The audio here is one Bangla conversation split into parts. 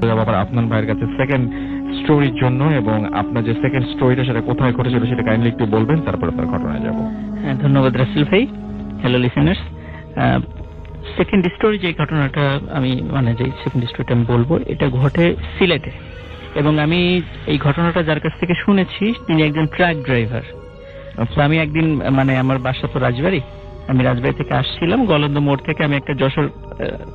আবার আপনার ভাইয়ের কাছে সেকেন্ড স্টোরির জন্য, এবং আপনার যে সেকেন্ড স্টোরিটা সেটা কোথায় ঘটেছিল সেটা কাইন্ডলি একটু বলবেন, তারপর আপনার ঘটনায় যাব। হ্যাঁ, ধন্যবাদ রাসেল ভাই। হ্যালো লিসেনার্স, সেকেন্ড স্টোরি যে ঘটনাটা আমি যে সেকেন্ড স্টোরিটা আমি বলবো, এটা ঘটে সিলেটে, এবং আমি এই ঘটনাটা যার কাছ থেকে শুনেছি তিনি একজন ট্রাক ড্রাইভার। আচ্ছা, আমি একদিন আমার বাসা তো রাজবাড়ি, আমি রাজবাড়ি থেকে আসছিলাম, গলন্দ মোড় থেকে আমি একটা যশোর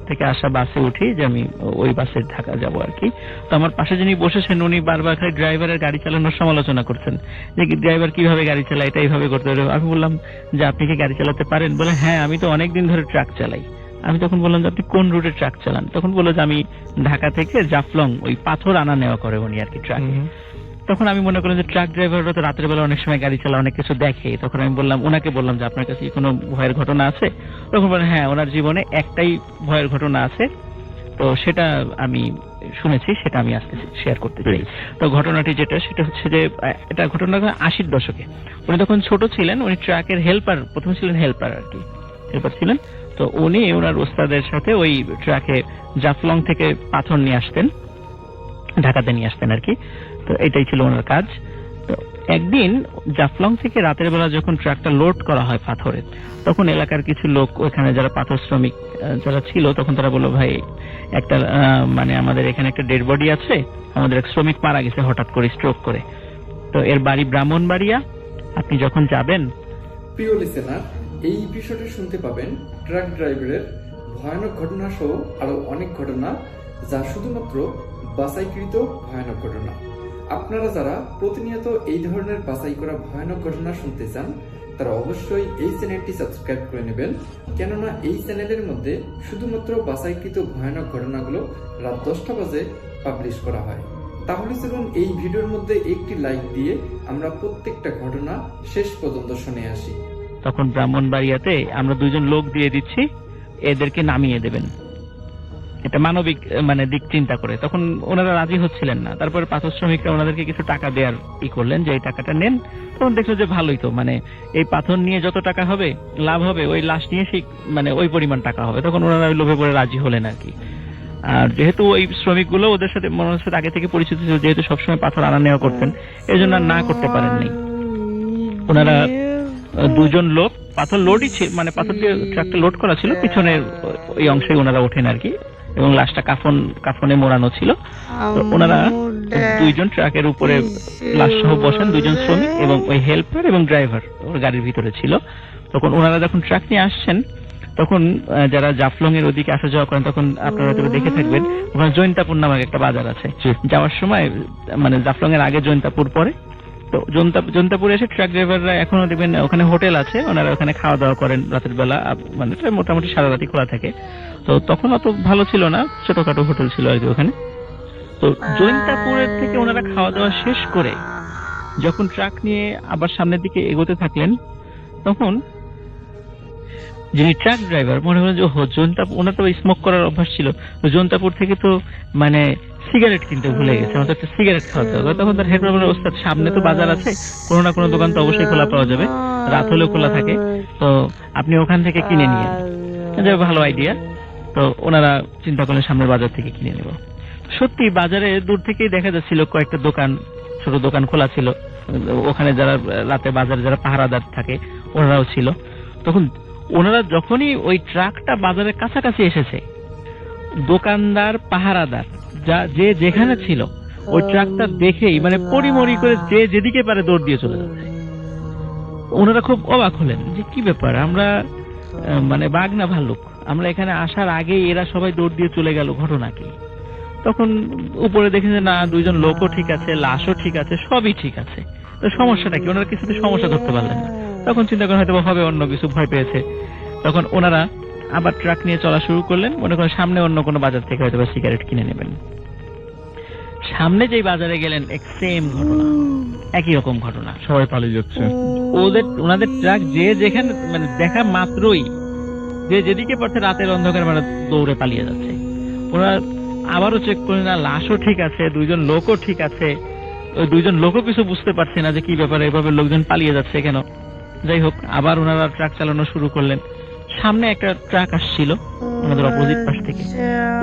থেকে আসা বাসে উঠি, যে আমি ওই বাসে ঢাকা যাব আর কি। তো আমার পাশে যিনি বসেছেন উনি বারবার খালি ড্রাইভারের গাড়ি চালানোর সমালোচনা করছেন, যে ড্রাইভার কিভাবে গাড়ি চালায়, এটা এইভাবে করতে পারে। আমি বললাম যে আপনি কি গাড়ি চালাতে পারেন? বলে হ্যাঁ, আমি তো অনেকদিন ধরে ট্রাক চালাই। আমি তখন বললাম যে আপনি কোন রুটে ট্রাক চালান? তখন বললো যে আমি ঢাকা থেকে জাফলং ওই পাথর আনা নেওয়া করে উনি আর কি ট্রাকে। তখন আমি মনে করলাম যে ট্রাক ড্রাইভাররা তো রাতের বেলা অনেক সময় গাড়ি চালায়, অনেক কিছু দেখে। তখন আমি ওনাকে বললাম যে আপনার কাছে কোনো ভয়ের ঘটনা আছে? তখন বলেন হ্যাঁ, ওনার জীবনে একটাই ভয়ের ঘটনা আছে, তো সেটা আমি শুনেছি, সেটা আমি আজকে শেয়ার করতে চাই। তো ঘটনাটি যেটা, সেটা হচ্ছে যে এটা ঘটনা 80-র দশকে। উনি তখন ছোট ছিলেন, উনি ট্রাকের হেল্পার, প্রথমে ছিলেন হেল্পার আর কি, হেল্পার ছিলেন। তো উনি ওনার ওস্তাদের সাথে ওই ট্রাকে জাফলং থেকে পাথর নিয়ে আসতেন, ঢাকাতে নিয়ে আসতেন আর কি। তো এটাই ছিল ওনার কাজ। তো একদিন জাফলং থেকে রাতের বেলা যখন ট্রাকটা লোড করা হয় পাথরের, তখন এলাকার কিছু লোক ওখানে যারা পাথর শ্রমিক যারা ছিল, তখন তারা বললো ভাই একটা আমাদের এখানে একটা ডেড বডি আছে, আমাদের এক শ্রমিক মারা গেছে হঠাৎ করে স্ট্রোক করে, তো এর বাড়ি ব্রাহ্মণবাড়িয়া, আপনি যখন যাবেন। প্রিয় লিসেনার, এই এপিসোডে শুনতে পাবেন ট্রাক ড্রাইভারের ভয়ানক ঘটনা সহ আরো অনেক ঘটনা, যা শুধুমাত্র বাছাইকৃত ভয়ানক ঘটনা। আপনারা যারা প্রতিনিয়ত এই ধরনের বাছাই করা ভয়ানক ঘটনা শুনতে চান, তারা অবশ্যই এই চ্যানেলটি সাবস্ক্রাইব করে নেবেন, কেননা এই চ্যানেলের মধ্যে শুধুমাত্র বাছাইকৃত ভয়ানক ঘটনাগুলো রাত 10টা বাজে পাবলিশ করা হয়। তাহলে চলুন এই ভিডিওর মধ্যে একটি লাইক দিয়ে আমরা প্রত্যেকটা ঘটনা শেষ পর্যন্ত শুনে আসি। তখন ব্রাহ্মণবাড়িয়াতে আমরা 2জন লোক দিয়ে দিচ্ছি, এদেরকে নামিয়ে দেবেন, এটা মানবিক দিক চিন্তা করে। তখন ওনারা রাজি হচ্ছিলেন না। তারপরে পাথর শ্রমিকরা ওনাদেরকে কিছু টাকা দেওয়ার করলেন, যে এই টাকাটা নেন। তখন দেখলো যে ভালোই তো, এই পাথর নিয়ে যত টাকা হবে লাভ হবে, ওই লাশ নিয়ে সেই ওই পরিমাণ টাকা হবে। তখন ওনারা ওই লোভে পড়ে রাজি হলেন আর কি। আর যেহেতু ওই শ্রমিকগুলো ওদের সাথে মনের সাথে আগে থেকে পরিচিত ছিল, যেহেতু সবসময় পাথর আনা নেওয়া করতেন, এই জন্য না করতে পারেননি। ওনারা 2জন লোক, পাথর লোডই ছিল, পাথর দিয়ে ট্রাকটা লোড করা ছিল, পিছনের ওই অংশে ওনারা ওঠেন আর কি, এবং লাশটা কাফনে মোড়ানো ছিল। তো ওনারা 2জন ট্রাকের উপরে লাশ সহ বসেন, 2জন শ্রমিক এবং ওই হেল্পার এবং ড্রাইভার ওর গাড়ির ভিতরে ছিল। তখন ওনারা যখন ট্রাক নিয়ে আসছেন, তখন যারা জাফলং এর ওদিকে আসা যাওয়া করেন, তখন আপনারা হয়তো দেখে থাকবেন ওখানে জৈন্তাপুর নামক একটা বাজার আছে। যাওয়ার সময় জাফলং এর আগে জৈন্তাপুর পরে। তো জৈন্তাপুরে এসে ট্রাক ড্রাইভাররা এখনো দেখবেন ওখানে হোটেল আছে, ওনারা ওখানে খাওয়া দাওয়া করেন রাতের বেলা, মোটামুটি সারা রাতই খোলা থাকে। তো তখন অত ভালো ছিল না, ছোটখাটো হোটেল ছিল আর কি ওখানে। তো জৈন্তাপুরের থেকে ওনারা খাওয়া দাওয়া শেষ করে যখন ট্রাক নিয়ে আবার সামনের দিকে এগোতে থাকলেন, তখন যিনি ট্রাক ড্রাইভার মনে হলেন যে জৈন্তাপুর, ওনার তো স্মোক করার অভ্যাস ছিল, জৈন্তাপুর থেকে তো সিগারেট কিনতে ভুলে গেছে, আমাদের একটা সিগারেট খাওয়াতে হবে। তখন তার হেড বলল ওস্তাদ সামনে তো বাজার আছে, কোনো না কোনো দোকান তো অবশ্যই খোলা পাওয়া যাবে, রাত হলেও খোলা থাকে, তো আপনি ওখান থেকে কিনে নিয়ে ভালো আইডিয়া। তো ওনারা চিন্তা করলেন সামনের বাজার থেকে কিনে নেব। সত্যি বাজারে দূর থেকেই দেখা যাচ্ছিল কয়েকটা দোকান, ছোট দোকান খোলা ছিল। ওখানে যারা রাতে বাজারে যারা পাহারাদার থাকে ওনারাও ছিল। তখন ওনারা যখনই ওই ট্রাকটা বাজারের কাছাকাছি এসেছে, দোকানদার পাহারাদার যে যেখানে ছিল ওই ট্রাকটা দেখেই পরিমরি করে যে যেদিকে পারে দৌড় দিয়ে চলে যাচ্ছে। ওনারা খুব অবাক হলেন যে কি ব্যাপার, আমরা বাঘ না ভাল্লুক, আমরা এখানে আসার আগেই এরা সবাই দৌড় দিয়ে চলে গেল, ঘটনা কি? তখন উপরে দেখেন যে না, 2জন লোকও ঠিক আছে, লাশও ঠিক আছে, সবই ঠিক আছে, তো সমস্যাটা কি? ওনারা কিছুতে সমস্যা ধরতে পারলেন না। তখন চিন্তা করেন হয়তো হবে অন্য কিছু, ভয় পেয়েছে। তখন ওনারা আবার ট্রাক নিয়ে চলা শুরু করলেন, মনে করেন সামনে অন্য কোনো বাজার থেকে হয়তো সিগারেট কিনে নেবেন। সামনে যেই বাজারে গেলেন সেম ঘটনা, একই রকম ঘটনা, সবাই পালিয়ে যাচ্ছে। ওনাদের ট্রাক যে যেখানে দেখা মাত্রই যে যেদিকে পড়ছে রাতের অন্ধকার দৌড়ে পালিয়ে যাচ্ছে। ওনারা আবারও চেক করেন না, লাশও ঠিক আছে, 2জন লোকও ঠিক আছে। ওই 2জন লোকও কিছু বুঝতে পারছে না যে কি ব্যাপারে এভাবে লোকজন পালিয়ে যাচ্ছে কেন। যাই হোক, আবার ওনারা ট্রাক চালানো শুরু করলেন। সামনে একটা ট্রাক আসছিল, ওনাদের অপোজিট পাশ থেকে।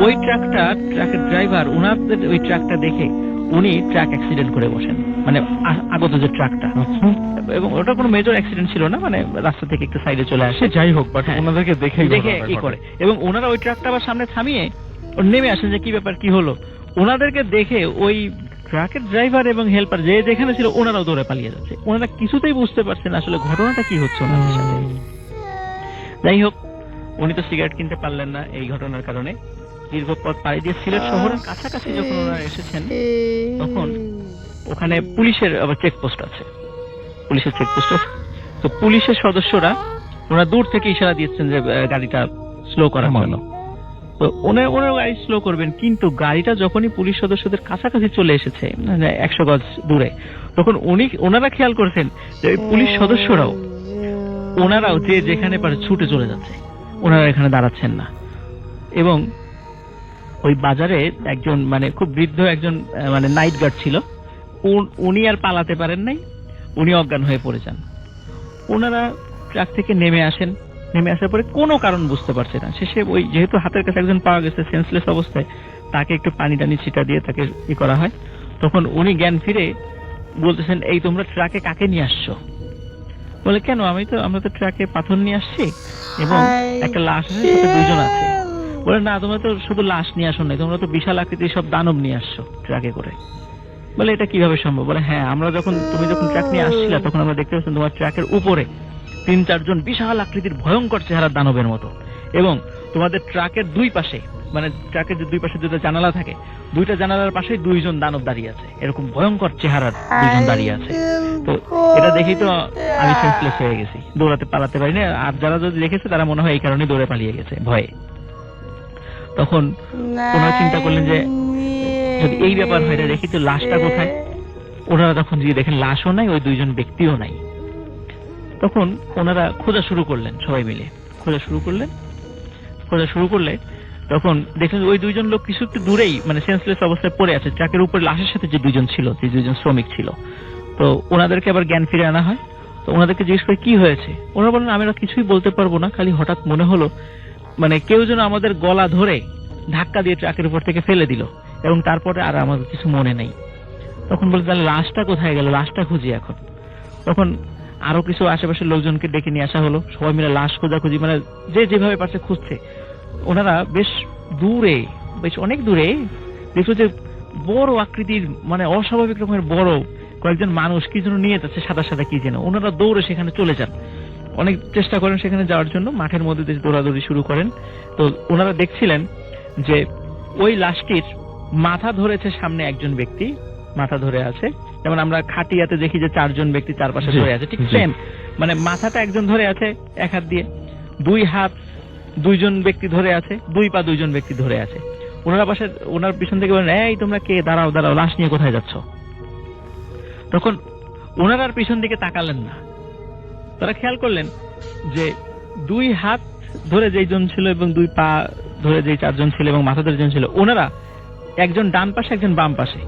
ওই ট্রাকের ড্রাইভার ওনাদের ওই ট্রাকটা দেখে উনি ট্রাক অ্যাক্সিডেন্ট করে বসেন, মানে আগত যে ট্রাকটা, এবং ওটা কোনো মেজর অ্যাক্সিডেন্ট ছিল না, মানে রাস্তা থেকে একটু সাইডে চলে আসে, যাই হোক, বাট হ্যাঁ, ওনাদেরকে দেখে ই করে, এবং ওনারা ওই ট্রাকটা আবার সামনে থামিয়ে নেমে আসেন যে কি ব্যাপার, কি হলো। ওনাদেরকে দেখে ওই ট্রাকের ড্রাইভার এবং হেল্পার যে যেখানে ছিল ওনারাও দৌড়ে পালিয়ে যাচ্ছে। ওনারা কিছুতেই বুঝতে পারছেন আসলে ঘটনাটা কি হচ্ছে ওনাদের সাথে। যাই হোক, উনি তো সিগারেট কিনতে পারলেন না এই ঘটনার কারণে। দীর্ঘ পথ পাড়ি দিয়ে সিলেট শহরের কাছাকাছি যখন ওনারা এসেছেন, তখন ওখানে পুলিশের আবার চেকপোস্ট আছে, পুলিশের চেকপোস্ট আছে। তো পুলিশের সদস্যরা ওনারা দূর থেকে ইশারা দিচ্ছেন যে গাড়িটা স্লো করার জন্য। তো ওনারা গাড়ি স্লো করবেন, কিন্তু গাড়িটা যখনই পুলিশ সদস্যদের কাছাকাছি চলে এসেছে, মানে 100 গজ দূরে, তখন ওনারা খেয়াল করেছেন যে ওই পুলিশ সদস্যরাও ওনারাও যে যেখানে পারে ছুটে চলে যাচ্ছে, ওনারা এখানে দাঁড়াচ্ছেন না। এবং ওই বাজারে একজন মানে খুব বৃদ্ধ একজন মানে নাইট গার্ড ছিল, উনি আর পালাতে পারেন নাই, উনি অজ্ঞান হয়ে পড়ে যান। ওনারা ট্রাক থেকে নেমে আসেন, নেমে আসার পরে কোনো কারণ বুঝতে পারছে না। শেষে ওই যেহেতু হাতের কাছে একজন পাওয়া গেছে সেন্সলেস অবস্থায়, তাকে একটু পানি টানি ছিটা দিয়ে তাকে ই করা হয়। তখন উনি জ্ঞান ফিরে বলতেছেন, এই তোমরা ট্রাকে কাকে নিয়ে আসছো? বলে, কেন, আমরা তো ট্রাকে পাথর নিয়ে আসছি এবং একটা লাশ আছে, সাথে 2 জন আছে। বলে, না, তোমরা তো শুধু লাশ নিয়ে আসো নাই, তোমরা তো বিশাল আকৃতির সব দানব নিয়ে আসছো ট্রাকে করে। বলে, এটা কিভাবে সম্ভব? বলে, হ্যাঁ, তুমি যখন ট্রাক নিয়ে আসছিলে তখন আমরা দেখতে পাচ্ছি তোমার ট্রাকের উপরে 3-4 জন বিশাল আকৃতির ভয়ঙ্কর চেহারা দানবের মতো, এবং তোমাদের ট্রাকের 2 পাশে, মানে ট্রাকের যে 2 পাশে দুটো জানালা থাকে, 2টা জানালার পাশে 2 জন দানব দাঁড়িয়ে আছে, এরকম ভয়ঙ্কর চেহারার 2 জন দাঁড়িয়ে আছে। তো এটা দেখেই তো আমি সেন্সলেস হয়ে গেছি, দৌড়াতে পালাতে পারি না। আর যারা যদি দেখেছে তারা মনে হয় এই কারণে দৌড়ে পালিয়ে গেছে ভয়ে। তখন ওনারা চিন্তা করলেন যে যদি এই ব্যাপার হয়, দেখি তো লাশটা কোথায়। ওনারা তখন গিয়ে দেখেন লাশও নাই, ওই 2 জন ব্যক্তিও নাই। তখন ওনারা খোঁজা শুরু করলেন, সবাই মিলে খোঁজা শুরু করলে তখন দেখলেন ওই 2 জন লোক কিছু একটু দূরেই মানে সেন্সলেস অবস্থায় পড়ে আছে, ট্রাকের উপরে লাশের সাথে যে 2 জন ছিল, যে 2 জন শ্রমিক ছিল। তো ওনাদেরকে আবার জ্ঞান ফিরে আনা হয়। তো ওনাদেরকে জিজ্ঞেস করে কি হয়েছে, ওনারা বললেন, আমরা কিছুই বলতে পারবো না, খালি হঠাৎ মনে হলো মানে কেউ যেন আমাদের গলা ধরে ধাক্কা দিয়ে ট্রাকের উপর থেকে ফেলে দিল, এবং তারপরে আর আমাদের কিছু মনে নেই। তখন বলে, তাহলে লাশটা কোথায় গেল, লাশটা খুঁজি এখন। তখন আরো কিছু আশেপাশের লোকজনকে ডেকে নিয়ে আসা হলো, সবাই মিলে লাশ খোঁজাখুঁজি, মানে যে যেভাবে পারছে খুঁজছে। ওনারা বেশ অনেক দূরে দেখলো যে বড় আকৃতির, মানে অস্বাভাবিক রকমের বড় কয়েকজন মানুষ কি যেন নিয়ে যাচ্ছে, সাদা সাদা কি যেন। ওনারা দৌড়ে সেখানে চলে যান, অনেক চেষ্টা করেন সেখানে যাওয়ার জন্য, মাঠের মধ্যে দিয়ে দৌড়াদৌড়ি শুরু করেন। তো ওনারা দেখছিলেন যে ওই লাশটির মাথা ধরেছে সামনে একজন ব্যক্তি, মাথা ধরে আছে, যেমন আমরা খাটিয়াতে দেখি যে 4 জন ব্যক্তি চারপাশে ধরে আছে, ঠিক সেম, মানে মাথাটা একজন ধরে আছে 1 হাত দিয়ে, 2 হাত 2 জন ব্যক্তি ধরে আছে, 2 পা 2 জন ব্যক্তি ধরে আছে। ওনার পিছন থেকে বলেন, এই তোমরা কে, দাঁড়াও, লাশ নিয়ে কোথায় যাচ্ছ? তখন ওনারা আর পিছন দিকে তাকালেন না। তারা খেয়াল করলেন যে 2 হাত ধরে যেজন ছিল এবং 2 পা ধরে যে 4 জন ছিল এবং মাথা ধরে যেজন ছিল, ওনারা একজন ডান পাশে একজন বাম পাশে,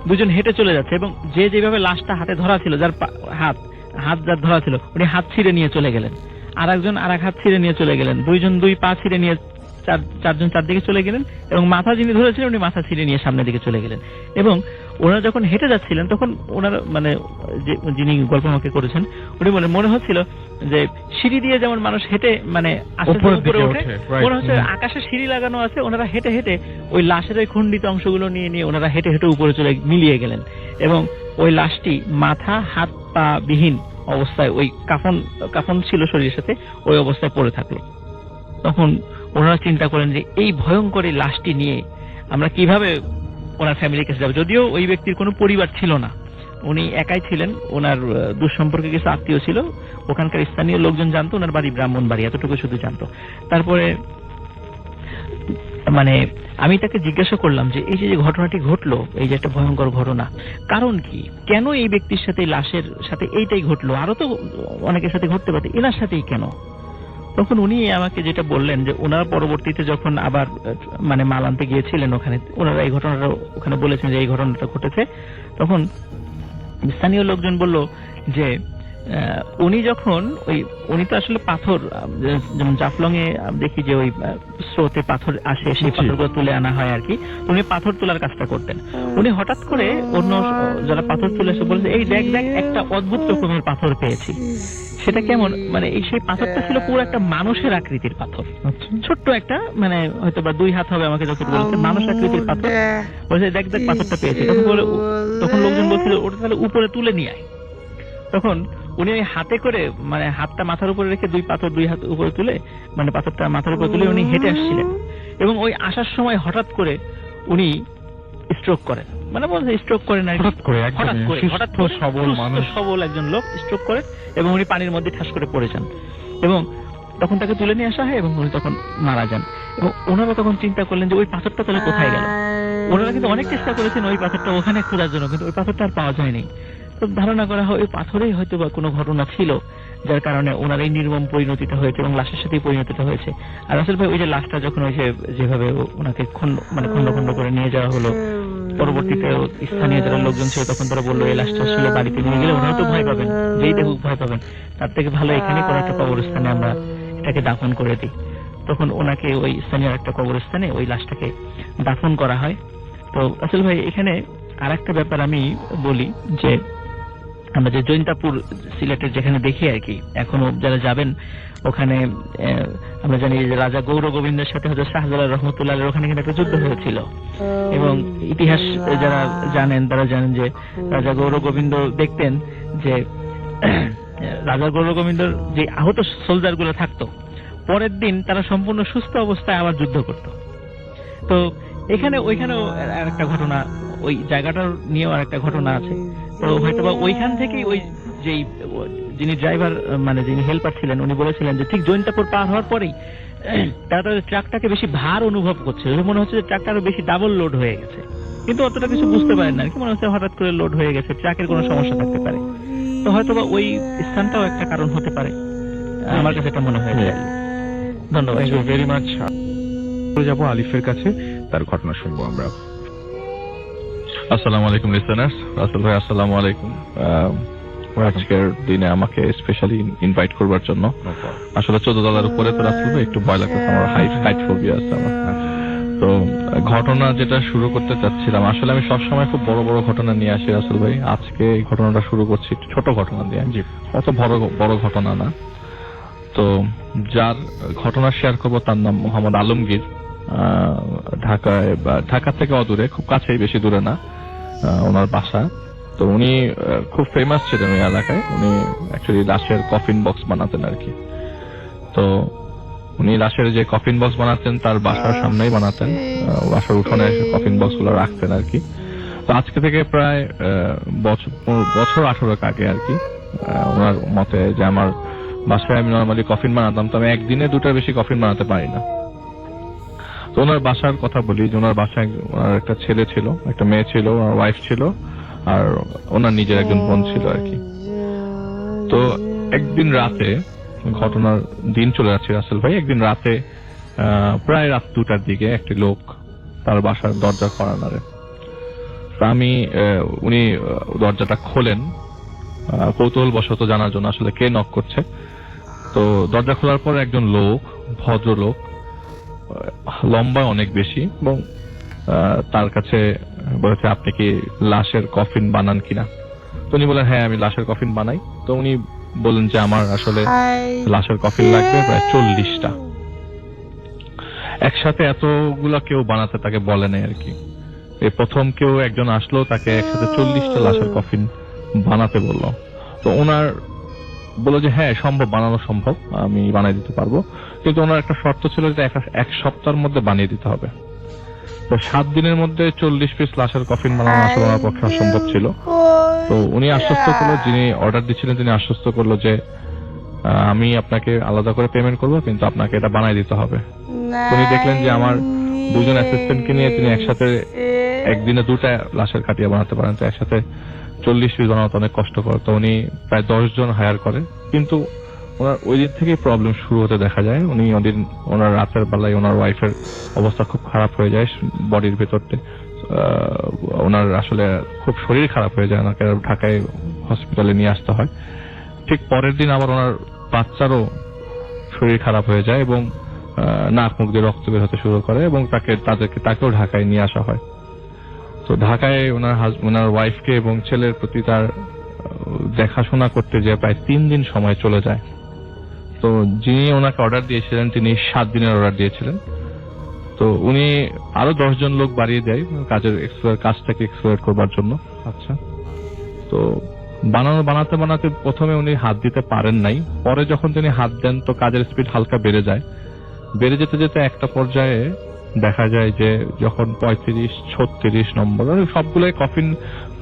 2 জন হেঁটে চলে যাচ্ছে, এবং যে যেভাবে লাশটা হাতে ধরা ছিল, যার হাত যার ধরা ছিল, উনি হাত ছিঁড়ে নিয়ে চলে গেলেন, আর একজন আর এক হাত ছিঁড়ে নিয়ে চলে গেলেন, 2 জন 2 পা ছিঁড়ে নিয়ে 4 জন 4 দিকে চলে গেলেন, এবং মাথা যিনি ধরেছিলেন উনি মাথা ছিঁড়ে নিয়ে সামনের দিকে চলে গেলেন। এবং ওনারা যখন হেঁটে যাচ্ছিলেন তখন ওনারা মানে যিনি গল্প আমাকে করেছেন উনি বলেন, মনে হচ্ছিল যে সিঁড়ি দিয়ে যেমন মানুষ হেঁটে মানে আস্তে আস্তে উপরে ওঠে, মনে হচ্ছে আকাশে সিঁড়ি লাগানো আছে। ওনারা হেঁটে হেঁটে ওই লাশের ওই খণ্ডিত অংশগুলো নিয়ে ওনারা হেঁটে হেঁটে উপরে চলে মিলিয়ে গেলেন, এবং ওই লাশটি মাথা হাত পা বিহীন অবস্থায়, ওই কাফন ছিল শরীরের সাথে, ওই অবস্থায় পড়ে থাকলো। তখন ওনারা চিন্তা করেন যে এই ভয়ঙ্কর এই লাশটি নিয়ে আমরা কিভাবে ওনার ফ্যামিলির কাছে যাবো। যদিও ওই ব্যক্তির কোনো পরিবার ছিল না, উনি একাই ছিলেন, ওনার দুঃসম্পর্কে কিছু আত্মীয় ছিল, ওখানকার স্থানীয় লোকজন জানতো ওনার বাড়ি ব্রাহ্মণবাড়ি, এতটুকু শুধু জানতো। তারপরে মানে আমি তাকে জিজ্ঞাসা করলাম যে এই যে ঘটনাটি ঘটলো, এই যে একটা ভয়ঙ্কর ঘটনা, কারণ কি, কেন এই ব্যক্তির সাথে, লাশের সাথে এইটাই ঘটলো, আরো তো অনেকের সাথে ঘটতে পারে, এনার সাথেই কেন? তখন উনি আমাকে যেটা বললেন যে ওনারা পরবর্তীতে যখন আবার মানে মাল আনতে গিয়েছিলেন ওখানে, ওনারা এই ঘটনাটা ওখানে বলেছেন যে এই ঘটনাটা ঘটেছে। তখন স্থানীয় লোকজন বলল যে উনি যখন উনি তো আসলে পাথর, যেমন জাফলং এ দেখি যে ওই স্রোতে পাথর আসে, সেই পাথরগুলো তুলে আনা হয় আর কি। উনি পাথর তোলার কাজটা করতেন। উনি হঠাৎ করে অন্য যারা পাথর তুলে এসে বলছে, এই দেখ দেখ একটা অদ্ভুত রকমের পাথর পেয়েছি। সেটা কেমন, মানে সেই পাথরটা ছিল পুরো একটা মানুষের আকৃতির পাথর, ছোট্ট একটা, মানে হয়তো বা 2 হাত হবে আমাকে যখন বলেছে, মানুষ আকৃতির পাথর। বলছে দেখ দেখ পাথরটা পেয়েছি। তখন লোকজন বলছিল ওটা তাহলে উপরে তুলে নিয়ে আয়। তখন উনি ওই হাতে করে, মানে হাতটা মাথার উপরে রেখে 2 হাত উপরে তুলে, মানে পাথরটা মাথার উপরে তুলে উনি হেঁটে আসছিলেন। এবং ওই আসার সময় হঠাৎ করে উনি স্ট্রোক করেন, মানে বলছে স্ট্রোক করেন আর হঠাৎ করে সবল একজন লোক স্ট্রোক করেন এবং উনি পানির মধ্যে ঠাস করে পড়ে যান। এবং তখন তাকে তুলে নিয়ে আসা হয় এবং উনি তখন মারা যান। এবং ওনারা তখন চিন্তা করলেন যে ওই পাথরটা তাহলে কোথায় গেল। ওনারা কিন্তু অনেক চেষ্টা করেছেন ওই পাথরটা ওখানে খোঁজার জন্য, কিন্তু ওই পাথরটা আর পাওয়া যায়নি। তো ধারণা করা হয় ওই পাথরেই হয়তো বা কোনো ঘটনা ছিল, যার কারণে ওনার এই নির্মম পরিণতিটা হয়েছে এবং লাশের সাথেই পরিণতিটা হয়েছে। আর আসলে ভাই ওই যে লাশটা যখন ওই যেভাবে ওনাকে খন্ড খন্ড করে নিয়ে যাওয়া হলো, পরবর্তীতে স্থানীয় যারা লোকজন ছিল তখন তারা বললো এই লাশটা আসলে বাড়িতে নিয়ে গেলে ওনারা তো ভয় পাবেন, যেই দেখুক ভয় পাবেন, তার থেকে ভালো এখানে কোনো একটা কবরস্থানে আমরা এটাকে দাফন করে দিই। তখন ওনাকে ওই স্থানীয় একটা কবরস্থানে ওই লাশটাকে দাফন করা হয়। তো আসলে ভাই এখানে আর একটা ব্যাপার আমি বলি, যে আমরা যে জৈন্তাপুর সিলেটের যেখানে দেখি আর কি, এখনো যারা যাবেন ওখানে, আমরা জানি যে রাজা গৌর গোবিন্দের সাথে হযরত শাহজালাল রহমতুল্লাহ ওখানে কিন্তু একটা যুদ্ধ হয়েছিল। এবং ইতিহাস যারা জানেন তারা জানেন যে রাজা গৌর গোবিন্দ দেখতেন যে রাজা গৌর গোবিন্দর যে আহত সোলজার গুলো থাকতো, পরের দিন তারা সম্পূর্ণ সুস্থ অবস্থায় আবার যুদ্ধ করত। তো ওইখানেও আর একটা ঘটনা, ওই জায়গাটার নিয়েও আর একটা ঘটনা আছে। তো হয়তোবা ওইখান থেকেই ওই যিনি ড্রাইভার, মানে যিনি হেল্পার ছিলেন, উনি বলেছিলেন যে ঠিক জৈন্তাপুর পার হওয়ার পরেই তারা তাদের ট্রাকটাকে বেশি ভার অনুভব করছে, মনে হচ্ছে যে ট্রাকটা আরো বেশি ডাবল লোড হয়ে গেছে, কিন্তু অতটা কিছু বুঝতে পারেন না, মনে হচ্ছে হঠাৎ করে লোড হয়ে গেছে, ট্রাকের কোনো সমস্যা থাকতে পারে। তো হয়তোবা ওই স্থানটাও একটা কারণ হতে পারে, আমার কাছে এটা মনে হয়। ধন্যবাদ, থ্যাংক ইউ ভেরি মাচ। যাবো আলিফের কাছে, তার ঘটনা শুনবো আমরা। আসসালামু আলাইকুম লিসেনার্স। রাসেল ভাই আসসালামু আলাইকুম। আজকের দিনে আমাকে স্পেশালি ইনভাইট করবার জন্য। আসলে 14 তলার উপরে তো রাসেল ভাই একটু ভয় লাগছে, আমার হাইট ফোবিয়া আছে আমার। তো ঘটনা যেটা শুরু করতে চাচ্ছিলাম, আসলে আমি সবসময় খুব বড় বড় ঘটনা নিয়ে আসি রাসেল ভাই। আজকে এই ঘটনাটা শুরু করছি ছোট ঘটনা দিয়ে, অত বড় ঘটনা না। তো যার ঘটনা শেয়ার করবো তার নাম মোহাম্মদ আলমগীর। ঢাকায়, ঢাকা থেকে অদূরে, খুব কাছেই, বেশি দূরে না ওনার বাসা। তো উনি খুব ফেমাস ছিলেন ওই এলাকায়। উনি অ্যাকচুয়ালি লাশের কফিন বক্স বানাতেন আর কি। তো উনি লাশের যে কফিন বক্স বানাতেন তার বাসার সামনেই বানাতেন, বাসার উঠোনে এসে কফিন বক্স গুলো রাখতেন আর কি। তো আজকে থেকে প্রায় বছর 18 আগে আর কি, ওনার মতে যে আমার বাসায় আমি নর্মালি কফিন বানাতাম, তো আমি একদিনে 2টার বেশি কফিন বানাতে পারি না। তো ওনার বাসার কথা বলি, যে ওনার বাসায় ওনার একটা ছেলে ছিল, একটা মেয়ে ছিল, ওনার ওয়াইফ ছিল, আর ওনার নিজের একজন বোন ছিল আর কি। তো একদিন রাতে, ঘটনার দিন চলে যাচ্ছে রাসেল ভাই, একদিন রাতে প্রায় রাত 2টার দিকে একটি লোক তার বাসার দরজা কড়া নাড়ে। উনি দরজাটা খোলেন কৌতূহল বশত জানার জন্য, আসলে কে নক করছে। তো দরজা খোলার পর একজন লোক, ভদ্রলোক, লম্বা অনেক বেশি, এবং তার কাছে বলেছে আপনি কি লাশের কফিন বানান কিনা। তো উনি বলেন হ্যাঁ আমি লাশের কফিন বানাই। তো উনি বলেন যে আমার আসলে লাশের কফিন লাগবে প্রায় 40টা। একসাথে এতগুলা কেউ বানাতে তাকে বলে নাই আর কি। এই প্রথম কেউ একজন আসলো, তাকে একসাথে 40টা লাশের কফিন বানাতে বললো। তো ওনার বললো যে হ্যাঁ সম্ভব, বানানো সম্ভব, আমি বানিয়ে দিতে পারবো, কিন্তু ওনার একটা শর্ত ছিল যে 1 সপ্তাহের মধ্যে বানিয়ে দিতে হবে। তো 7 দিনের মধ্যে 40 পিস লাশের কফিন বানানো আসলে ওনার পক্ষে অসম্ভব ছিল। তো উনি আশ্বস্ত করলো, যিনি অর্ডার দিচ্ছিলেন তিনি আশ্বস্ত করলো যে আমি আপনাকে আলাদা করে পেমেন্ট করবো, কিন্তু আপনাকে এটা বানিয়ে দিতে হবে। উনি দেখলেন যে আমার 2জন অ্যাসিস্ট্যান্টকে নিয়ে তিনি একসাথে একদিনে 2টা লাশের কাটিয়া বানাতে পারেন, তো একসাথে 40 পিস বানানো অনেক কষ্টকর। তো উনি প্রায় 10 জন হায়ার করেন, কিন্তু ওনার ওই দিন থেকে প্রবলেম শুরু হতে দেখা যায়। ওনার রাতের বেলায় ওনার ওয়াইফের অবস্থা খুব খারাপ হয়ে যায়, বডির ভেতরতে ওনার আসলে খুব শরীর খারাপ হয়ে যায়, ওনাকে ঢাকায় হসপিটালে নিয়ে আসতে হয়। ঠিক পরের দিন আবার ওনার বাচ্চারও শরীর খারাপ হয়ে যায় এবং নাক মুখ দিয়ে রক্ত বের হতে শুরু করে এবং তাকেও ঢাকায় নিয়ে আসা হয়। তো ঢাকায় ওনার ওয়াইফকে এবং ছেলের প্রতি তার দেখাশোনা করতে যে প্রায় 3 দিন সময় চলে যায়। তো যিনি ওনাকে অর্ডার দিয়েছিলেন তিনি 7 দিনের অর্ডার দিয়েছিলেন। তো উনি আরো 10 জন লোক বাড়িয়ে দেয় কাজটাকে এক্সপ্লোর করবার জন্য। আচ্ছা। তো বানাতে প্রথমে উনি হাত দিতে পারেন নাই, পরে যখন তিনি হাত দেন তো কাজের স্পিড হালকা বেড়ে যেতে যেতে একটা পর্যায়ে দেখা যায় যে যখন 35-36 নম্বর সবগুলোই কফিন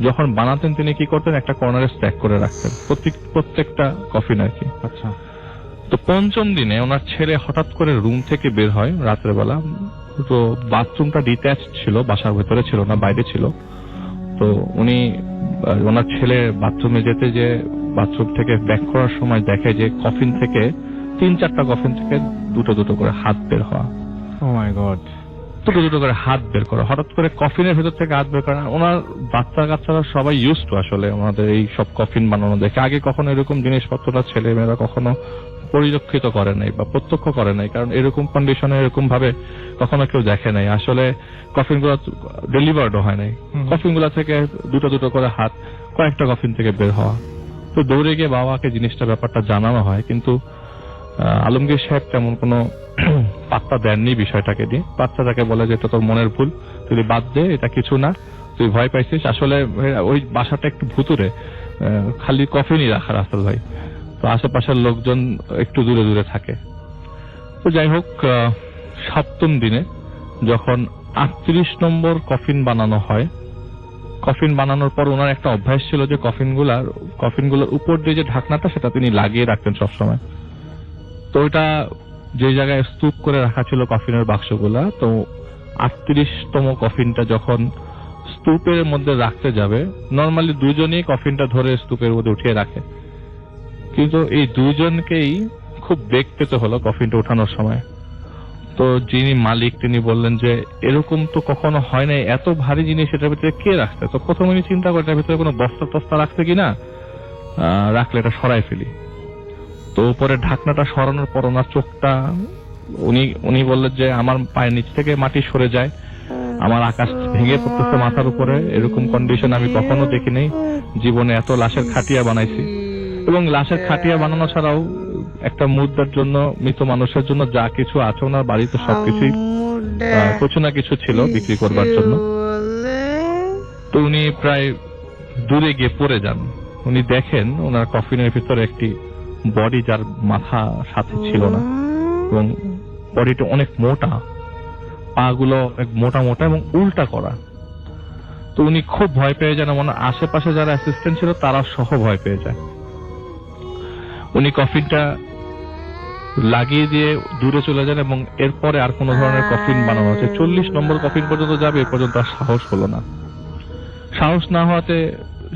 যখন বানাতেন তিনি কি করতেন, একটা কর্নারে স্ট্যাক করে রাখতেন প্রত্যেকটা কফিন আর কি। আচ্ছা। তো 5ম দিনে ওনার ছেলে হঠাৎ করে রুম থেকে বের হয় রাতের বেলা। তো বাথরুমটা ডিট্যাচড ছিল, বাসার ভেতরে ছিল না, বাইরে ছিল। তো উনি ওনার ছেলে বাথরুমে যেতে যে বাথরুম থেকে ব্যাক করার সময় দেখে যে কফিন থেকে 3-4টা কফিন থেকে দুটো করে হাত বের হওয়া। ও মাই গড। দুটো করে হাত বের করা, হঠাৎ করে কফিনের ভেতর থেকে হাত বের করা। ওনার বাচ্চারা সবাই ইউজ টু আসলে ওনাদের এই সব কফিন বানানো দেখে। আগে কখনো এরকম জিনিসপত্রটা ছেলে মেয়েরা কখনো পরিলক্ষিত করে নাই বা প্রত্যক্ষ করে নাই, কারণ এরকম কন্ডিশনে এরকম ভাবে কখনো কেউ দেখে নাই। আসলে কফিনগুলো ডেলিভার্ডও হয় নাই। কফিনগুলো থেকে দুটো করে হাত কয়েকটা কফিন থেকে বের হওয়া। তো দৌড়ে গিয়ে বাবাকে ব্যাপারটা জানানো হয়, কিন্তু আলমগীর সাহেব তেমন কোনো পাত্তা দেননি বিষয়টাকে নিয়ে। বাচ্চাটাকে বলে যে এটা তোর মনের ভুল, তুই বাদ দে, এটা কিছু না, তুই ভয় পাইছিস। আসলে ওই বাসাটা একটু ভুতুরে, খালি কফিনই রাখা রাসেল ভাই। তো আশেপাশের লোকজন একটু দূরে থাকে। তো যাই হোক, 7ম দিনে যখন 38 নম্বর কফিন বানানো হয়, কফিন বানানোর পর ওনার একটা অভ্যাস ছিল যে কফিনগুলোর উপর দিয়ে যে ঢাকনাটা সেটা তিনি লাগিয়ে রাখতেন সবসময়। তো ওইটা যে জায়গায় স্তূপ করে রাখা ছিল কফিনের বাক্সগুলা, তো 38তম কফিনটা যখন স্তূপের মধ্যে রাখতে যাবে, নর্মালি 2 জনই কফিনটা ধরে স্তূপের মধ্যে উঠিয়ে রাখে, কিন্তু এই 2 জনকেই খুব বেগ পেতে হলো কফিনটা উঠানোর সময়। তো যিনি মালিক তিনি বললেন যে এরকম তো কখনো হয় নাই, এত ভারী জিনিস এটার ভিতরে কে রাখছে। তো প্রথমে উনি চিন্তা করে এটার ভিতরে কোনো বস্তা রাখছে কিনা, রাখলে এটা সরাই ফেলি। তো উপরে ঢাকনাটা সরানোর পর ওনার চোখটা উনি বললেন যে আমার পায়ের নিচ থেকে মাটি সরে যায়, আমার আকাশ ভেঙে পড়তেছে মাথার উপরে, এরকম কন্ডিশন আমি কখনো দেখিনি জীবনে। এত লাশের খাটিয়া বানাইছি, এবং লাশের খাটিয়া বানানো ছাড়াও একটা মুদ্রার জন্য, মৃত মানুষের জন্য যা কিছু আছে ওনার বাড়িতে সবকিছুই কিছু না কিছু ছিল বিক্রি করবার জন্য। তো উনি প্রায় দূরে গিয়ে পড়ে যান। উনি দেখেন ওনার কফিনের ভিতরে একটি বডি, যার মাথা সাথে ছিল না, এবং বডিটা অনেক মোটা, পা গুলো মোটা এবং উল্টা করা। তো উনি খুব ভয় পেয়ে যান, মানে আশেপাশে যারা অ্যাসিস্ট্যান্ট ছিল তারা সহ ভয় পেয়ে যায়। উনি কফিনটা লাগিয়ে দিয়ে দূরে চলে যান এবং এরপরে আর কোন ধরনের কফিন বানানো হচ্ছে 40 নম্বর কফিন পর্যন্ত যাবে, এ পর্যন্ত আর সাহস হলো না। সাহস না হওয়াতে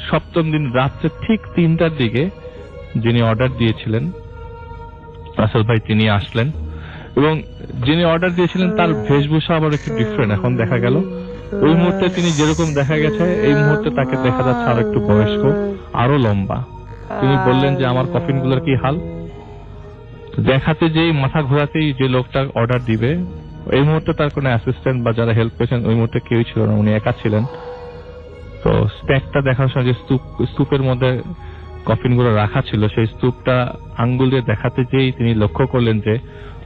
7ম দিন রাত্রে ঠিক 3টার দিকে যিনি অর্ডার দিয়েছিলেন রাসেল ভাই তিনি আসলেন, এবং যিনি অর্ডার দিয়েছিলেন তার বেশভূষা আবার একটু ডিফারেন্ট। এখন দেখা গেল ওই মুহূর্তে তিনি যেরকম দেখা গেছে, এই মুহূর্তে তাকে দেখা যাচ্ছে আরো একটু বয়স্ক, আরো লম্বা। তিনি বললেন যে আমার কফিনগুলোর কি হাল। দেখাতে যেই মাথা ঘোরাতেই যে লোকটা অর্ডার দিবে, এই মুহূর্তে তার কোনো অ্যাসিস্ট্যান্ট বা যারা হেল্প করেছেন ওই মুহূর্তে কেউই ছিল না, উনি একা ছিলেন। তো স্ট্যাকটা দেখার সময় যে স্তূপের মধ্যে কফিনগুলো রাখা ছিল, সেই স্তূপটা আঙ্গুল দিয়ে দেখাতে যেই তিনি লক্ষ্য করলেন যে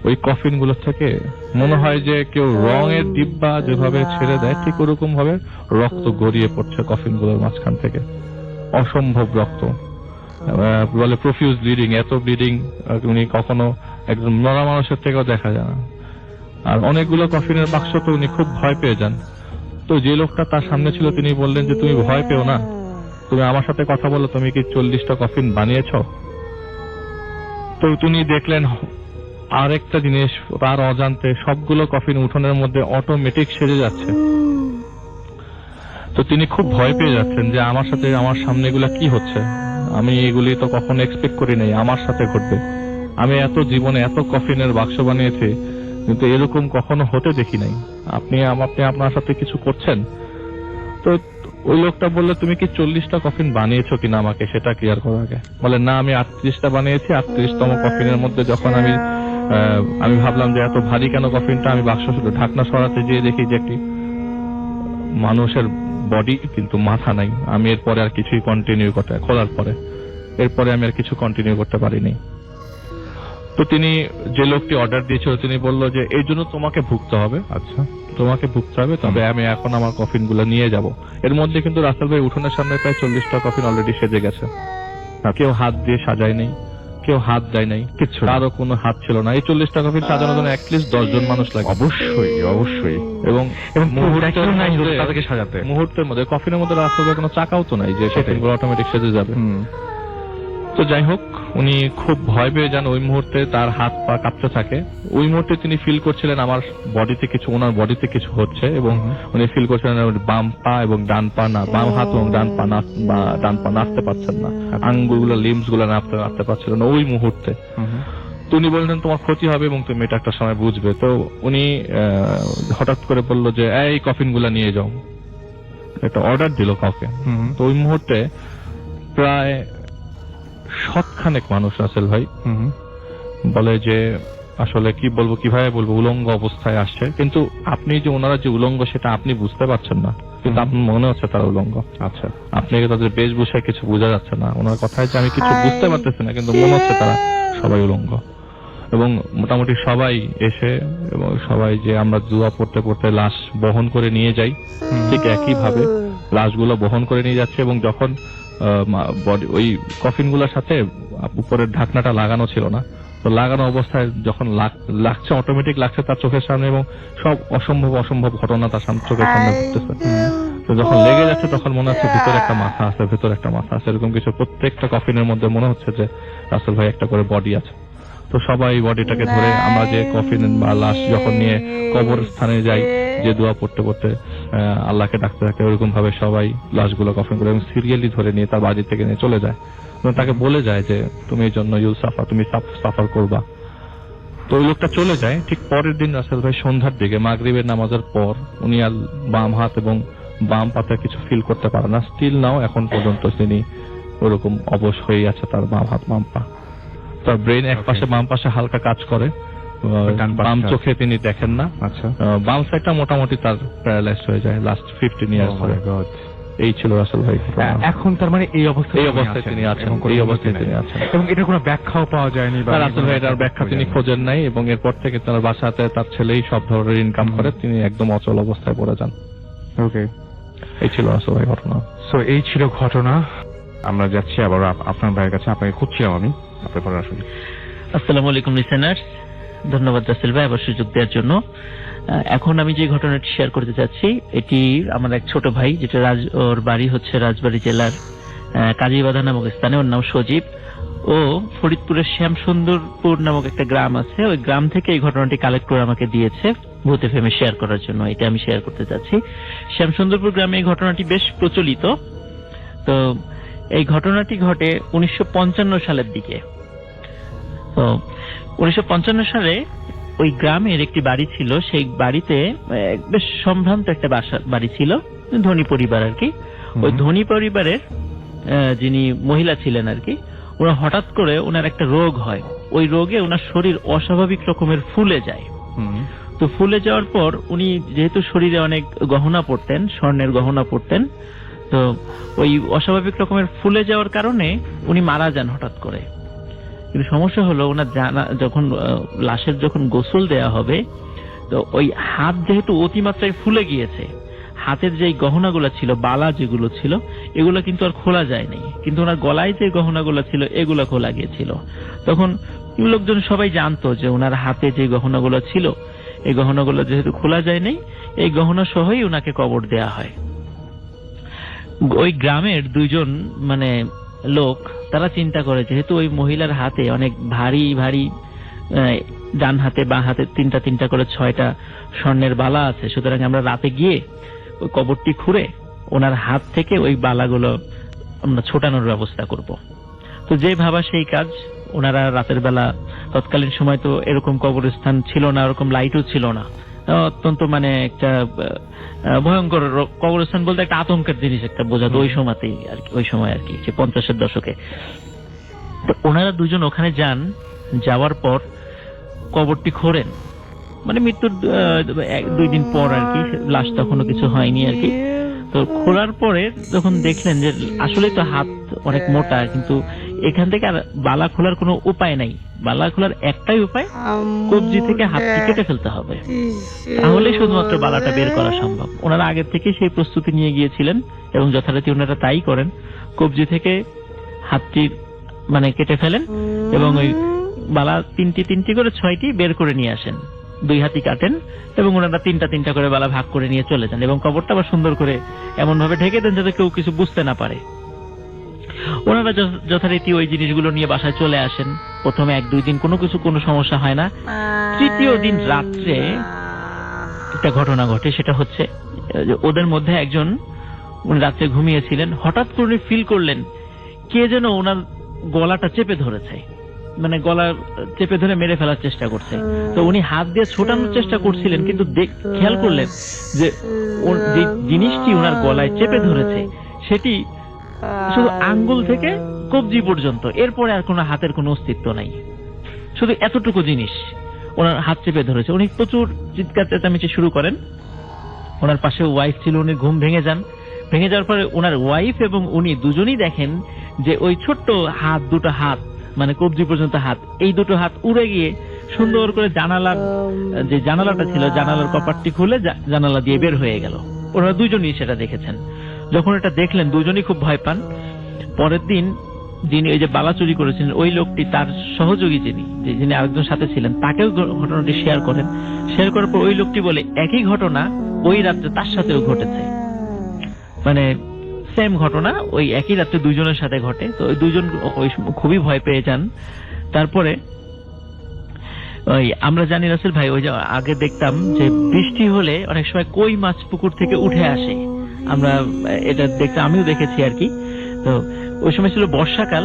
ওই কফিনগুলো থেকে মনে হয় যে কেউ রঙের ডিব্বা যেভাবে ছেড়ে দেয় ঠিক ওরকম ভাবে রক্ত গড়িয়ে পড়ছে কফিনগুলোর মাঝখান থেকে, অসম্ভব রক্ত, বলে প্রফিউজ ব্লিডিং। এত ব্লিডিং উনি কখনো একজন মরা মানুষের থেকেও দেখা যায় না। আর অনেকগুলো কফিনের বাক্স, তো উনি খুব ভয় পেয়ে যান। তো যে লোকটা তার সামনে ছিল তিনি বললেন যে তুমি ভয় পেও না, তুমি আমার সাথে কথা বলো, তুমি কি 40টা কফিন বানিয়েছ? তো তিনি দেখলেন আরেকটা জিনিস, তার অজান্তে সবগুলো কফিন উঠোনের মধ্যে অটোমেটিক সেজে যাচ্ছে। তো তিনি খুব ভয় পেয়ে যাচ্ছেন যে আমার সাথে, আমার সামনে এগুলা কি হচ্ছে, আমি এগুলি তো কখনো এক্সপেক্ট করি নাই আমার সাথে ঘটবে। আমি এত জীবনে এত কফিনের বাক্স বানিয়েছি, কিন্তু এরকম কখনো হতে দেখি নাই। আপনি আপনার সাথে কিছু করছেন। তো ওই লোকটা বললো তুমি কি 40টা কফিন বানিয়েছো কিনা আমাকে সেটা ক্লিয়ার করো আগে। বলে না আমি 38টা বানিয়েছি। 38তম কফিনের মধ্যে যখন আমি ভাবলাম যে এত ভারী কেন কফিনটা, আমি বাক্স শুধু ঢাকনা সরাতে যেয়ে দেখি যে একটি মানুষের বডি কিন্তু মাথা নাই। আমি এরপরে আর কিছুই কন্টিনিউ করতে, খোলার পরে এরপরে আমি আর কিছু কন্টিনিউ করতে পারিনি। তো তিনি যে লোকটি অর্ডার দিয়েছিল তিনি বললো যে এই জন্য তোমাকে ভুগতে হবে। আচ্ছা তোমাকে ভুগতে হবে, তবে আমি এখন আমার কফিন গুলো নিয়ে যাব। এর মধ্যে কিন্তু রাসেল ভাই উঠোনের সামনে প্রায় 40টা কফিন অলরেডি সেজে গেছে। কেউ হাত দিয়ে সাজায় নেই, কেউ হাত দেয় নাই, কিছু কারো কোনো হাত ছিল না। এই 40টা কফিন সাজানোর জন্য অ্যাটলিস্ট 10 জন মানুষ লাগে। অবশ্যই অবশ্যই। এবং তাদেরকে সাজাতে মুহূর্তের মধ্যে কফিনের মধ্যে রাসেল ভাই কোনো চাকাও তো নাই যে কফিনগুলো অটোমেটিক সেজে যাবে। তো যাই হোক, উনি খুব ভয় পেয়ে যান ওই মুহূর্তে, তার হাত পা কাঁপতে থাকে। ওই মুহূর্তে তিনি ফিল করছিলেন আমার বডিতে কিছু, ওনার বডিতে কিছু হচ্ছে, এবং উনি ফিল করছিলেন বাম পা এবং ডান পা না, বাম হাত এবং ডান পা নাড়তে পারছেন না, আঙ্গুলগুলো লিম্বস গুলো নাড়তে পারছিলেন না ওই মুহূর্তে। তো উনি বললেন তোমার ক্ষতি হবে এবং তুমি এটা একটা সময় বুঝবে। তো উনি হঠাৎ করে বললো যে এই কফিন গুলা নিয়ে যাও, একটা অর্ডার দিল কাউকে। তো ওই মুহূর্তে প্রায় 100 মানুষ রাসেল ভাই বলে যে আসলে কি বলবো, কিভাবে বলবো, উলঙ্গ অবস্থায় আসছে। কিন্তু আপনি যে ওনারা যে উলঙ্গ সেটা আপনি বুঝতে পারছেন না, কিন্তু আপনার মনে হচ্ছে তারা উলঙ্গ। আচ্ছা, আপনি তাদের বেশভূষায় কিছু বোঝা যাচ্ছে না, ওনার কথায় যে আমি কিছু বুঝতে পারতেছি না, কিন্তু মনে হচ্ছে তারা সবাই উলঙ্গ। এবং মোটামুটি সবাই এসে এবং সবাই যে আমরা দোয়া পড়তে পড়তে লাশ বহন করে নিয়ে যাই, ঠিক একই ভাবে লাশগুলো বহন করে নিয়ে যাচ্ছে। এবং যখন ওই কফিন গুলার সাথে উপরের ঢাকনাটা লাগানো ছিল না, তো লাগানো অবস্থায় যখন লাগছে, অটোমেটিক লাগছে তার চোখের সামনে, এবং সব অসম্ভব ঘটনা তার চোখের সামনে ঘটতেছে। তো যখন লেগে যাচ্ছে তখন মনে হচ্ছে ভিতরে একটা মাথা আছে, এরকম কিছু। প্রত্যেকটা কফিনের মধ্যে মনে হচ্ছে যে রাসেল ভাই একটা করে বডি আছে। তো সবাই বডিটাকে ধরে, আমরা যে কফিন বা লাশ যখন নিয়ে কবর স্থানে যাই, যে দোয়া পড়তে পড়তে আল্লাহকে ডাকতে থাকে, ওরকম ভাবে সবাই লাশগুলো কফিন করে এবং সিরিয়ালি ধরে নিয়ে তার বাড়ি থেকে নিয়ে চলে যায়। তাকে বলে যায় যে তুমি এই জন্য তুমি সাফার করবা। তো ওই লোকটা চলে যায়। ঠিক পরের দিন রাসেল ভাই সন্ধ্যার দিকে মাগরিবের নামাজের পর উনি আর বাম হাত এবং বাম পাতে কিছু ফিল করতে পারে না। স্টিল নাও এখন পর্যন্ত তিনি ওরকম অবশ হয়ে আছে, তার বাম হাত বাম পা। তার ব্রেন এক পাশে বাম পাশে হালকা কাজ করে, বাম চোখে তিনি দেখেন না। আচ্ছা, বাম সাইডটা মোটামুটি তার প্যারালাইজ হয়ে যায় লাস্ট 15 ইয়ার্স ধরে। এই ছিল রাসেল ভাই। এখন তার মানে এই অবস্থায় তিনি আছেন, এই অবস্থায় তিনি আছেন, এবং এটা কোনো ব্যাখ্যাও পাওয়া যায়নি। রাসেল ভাই এটার ব্যাখ্যা তিনি খোঁজেন নাই, এবং এরপর থেকে তার বাসাতে তার ছেলেই সব ধরনের ইনকাম করে, তিনি একদম অচল অবস্থায় পড়ে যান। ওকে, এই ছিল রাসেল ভাই ঘটনা। সো এই ছিল ঘটনা। আমরা যাচ্ছি আবার আপনার ভাইয়ের কাছে, আপনাকে খুঁজছিলাম আমি, আপনার পরে আসুন। আসসালামু আলাইকুম লিসেনার্স, ধন্যবাদ রাসেল ভাই আবার সুযোগ দেওয়ার জন্য। এখন আমি যে ঘটনাটি শেয়ার করতে চাচ্ছি, এটি আমার এক ছোট ভাই, যেটা ওর বাড়ি হচ্ছে রাজবাড়ী জেলার কাজীবাধা নামক স্থানে। ওর নাম সজীব। ও ফরিদপুরের শ্যামসুন্দরপুর নামক একটা গ্রাম আছে, ওই গ্রাম থেকে এই ঘটনাটি কালেক্ট করে আমাকে দিয়েছে ভূত এফএম এ শেয়ার করার জন্য। এটা আমি শেয়ার করতে চাচ্ছি। শ্যামসুন্দরপুর গ্রামে এই ঘটনাটি বেশ প্রচলিত। তো এই ঘটনাটি ঘটে 1955 সালের দিকে। তো 1955 সালে ওই গ্রামের একটি বাড়ি ছিল, সেই বাড়িতে বেশ সম্ভ্রান্ত একটা বাড়ি ছিল, ধনী পরিবার আর কি। ওই ধনী পরিবারের যিনি মহিলা ছিলেন আর কি, ওরা হঠাৎ করে ওনার একটা রোগ হয়। ওই রোগে ওনার শরীর অস্বাভাবিক রকমের ফুলে যায়। তো ফুলে যাওয়ার পর উনি যেহেতু শরীরে অনেক গহনা পরতেন, স্বর্ণের গহনা পরতেন, তো ওই অস্বাভাবিক রকমের ফুলে যাওয়ার কারণে উনি মারা যান হঠাৎ করে। কিন্তু সমস্যা হলো ওনার যখন লাশের যখন গোসল দেয়া হবে, তো ওই হাত যেহেতু অতিমাত্রায় ফুলে গিয়েছে, হাতের যে গহনাগুলো ছিল, বালা যেগুলো ছিল, এগুলো কিন্তু আর খোলা যায়নি, কিন্তু ওনার গলায় যে গহনাগুলো ছিল এগুলো খোলা গিয়েছিল। তখন লোকজন সবাই জানতো যে ওনার হাতে যে গহনাগুলো ছিল, এই গহনাগুলো যেহেতু খোলা যায়নি, এই গহনা সহই ওনাকে কবর দেয়া হয়। ওই গ্রামের দুইজন লোক, তারা চিন্তা করে যেহেতু ওই মহিলার হাতে অনেক ভারী ভারী, ডান হাতে বা হাতে তিনটা করে 6টা স্বর্ণের বালা আছে, সুতরাং আমরা রাতে গিয়ে ওই কবরটি খুঁড়ে ওনার হাত থেকে ওই বালাগুলো আমরা ছোটানোর ব্যবস্থা করব। তো যে ভাবা সেই কাজ। ওনারা রাতের বেলা, তৎকালীন সময় তো এরকম কবরস্থান ছিল না, এরকম লাইটও ছিল না, অত্যন্ত মানে একটা ভয়ঙ্কর কবরস্থান বলতে একটা আতঙ্কের জিনিস একটা বোঝাতো ওই সময়তেই আর কি, ওই সময় আর কি, যে 50-এর দশকে। তো ওনারা দুজন ওখানে যান, যাওয়ার পর কবরটি খোঁড়েন, মানে মৃত্যুর 2 দিন পর আর কি, লাশ তখনও কিছু হয়নি আর কি। তো খোলার পরে যখন দেখলেন যে আসলে তো হাত অনেক মোটা, কিন্তু এখান থেকে আর বালা খোলার কোনো উপায় নাই। বালা খোলার একটাই উপায়, কবজি থেকে হাতটি কেটে ফেলতে হবে, তাহলে শুধুমাত্র বালাটা বের করা সম্ভব। ওনারা আগে থেকে সেই প্রস্তুতি নিয়ে গিয়েছিলেন এবং যথারীতি ওনারা তাই করেন। কবজি থেকে হাতটি মানে কেটে ফেলেন এবং ওই বালা 3টি করে 6টি বের করে নিয়ে আসেন, 2 হাতি কাটেন এবং ওনারা 3টা করে বালা ভাগ করে নিয়ে চলে যান এবং কবরটা আবার সুন্দর করে এমন ভাবে ঢেকে দেন যাতে কেউ কিছু বুঝতে না পারে। ওনারা যথারীতি ওই জিনিসগুলো নিয়ে বাসায় চলে আসেন। প্রথমে 1-2 দিন কোনো সমস্যা হয় না। 3য় দিন রাত্রে একটা ঘটনা ঘটে, সেটা হচ্ছে যে ওদের মধ্যে একজন, উনি রাত্রে ঘুমিয়েছিলেন, হঠাৎ করে ফিল করলেন কে যেন ওনার গলাটা চেপে ধরেছে, মানে গলা চেপে ধরে মেরে ফেলার চেষ্টা করছে। তো উনি হাত দিয়ে ছোটানোর চেষ্টা করছিলেন, কিন্তু খেয়াল করলেন যে যে জিনিসটি ওনার গলায় চেপে ধরেছে সেটি শুধু আঙ্গুল থেকে কবজি পর্যন্ত, এরপরে আর কোনো হাতের কোনো অস্তিত্ব নাই, শুধু এতটুকু জিনিস ওনার হাত চেপে ধরেছে। উনি প্রচুর চিৎকার চেঁচামেচি শুরু করেন। ওনার পাশে ওয়াইফ ছিল, উনি ঘুম ভেঙে যান। ভেঙে যাওয়ার পরে ওনার ওয়াইফ এবং উনি দুজনেই দেখেন যে ওই ছোট্ট হাত, 2টো হাত মানে কবজি পর্যন্ত হাত, এই 2টো হাত উড়ে গিয়ে সুন্দর করে জানালার যে জানালাটা ছিল, জানালার কপাটটি খুলে জানালা দিয়ে বের হয়ে গেল। ওনারা দুজনেই সেটা দেখেছেন। যখন এটা দেখলেন দুজনেই খুব ভয় পান। পরের দিন যিনি ওই যে বালা চুরি করেছিলেন ওই লোকটি, তার সহযোগী যিনি আরেকজন সাথে ছিলেন, তাকেও ঘটনাটি শেয়ার করেন। শেয়ার করার পর ওই লোকটি বলে একই ঘটনা ওই রাত্রে তার সাথেও ঘটেছে, মানে সেম ঘটনা ওই একই রাত্রে 2 জনের সাথে ঘটে। তো ওই 2 জন খুবই ভয় পেয়ে যান। তারপরে ওই আমরা জানি রাসেল ভাই, ওই যে আগে দেখতাম যে বৃষ্টি হলে অনেক সময় কই মাছ পুকুর থেকে উঠে আসে, আমরা এটা দেখতে, আমিও দেখেছি আর কি। তো ওই সময় ছিল বর্ষাকাল,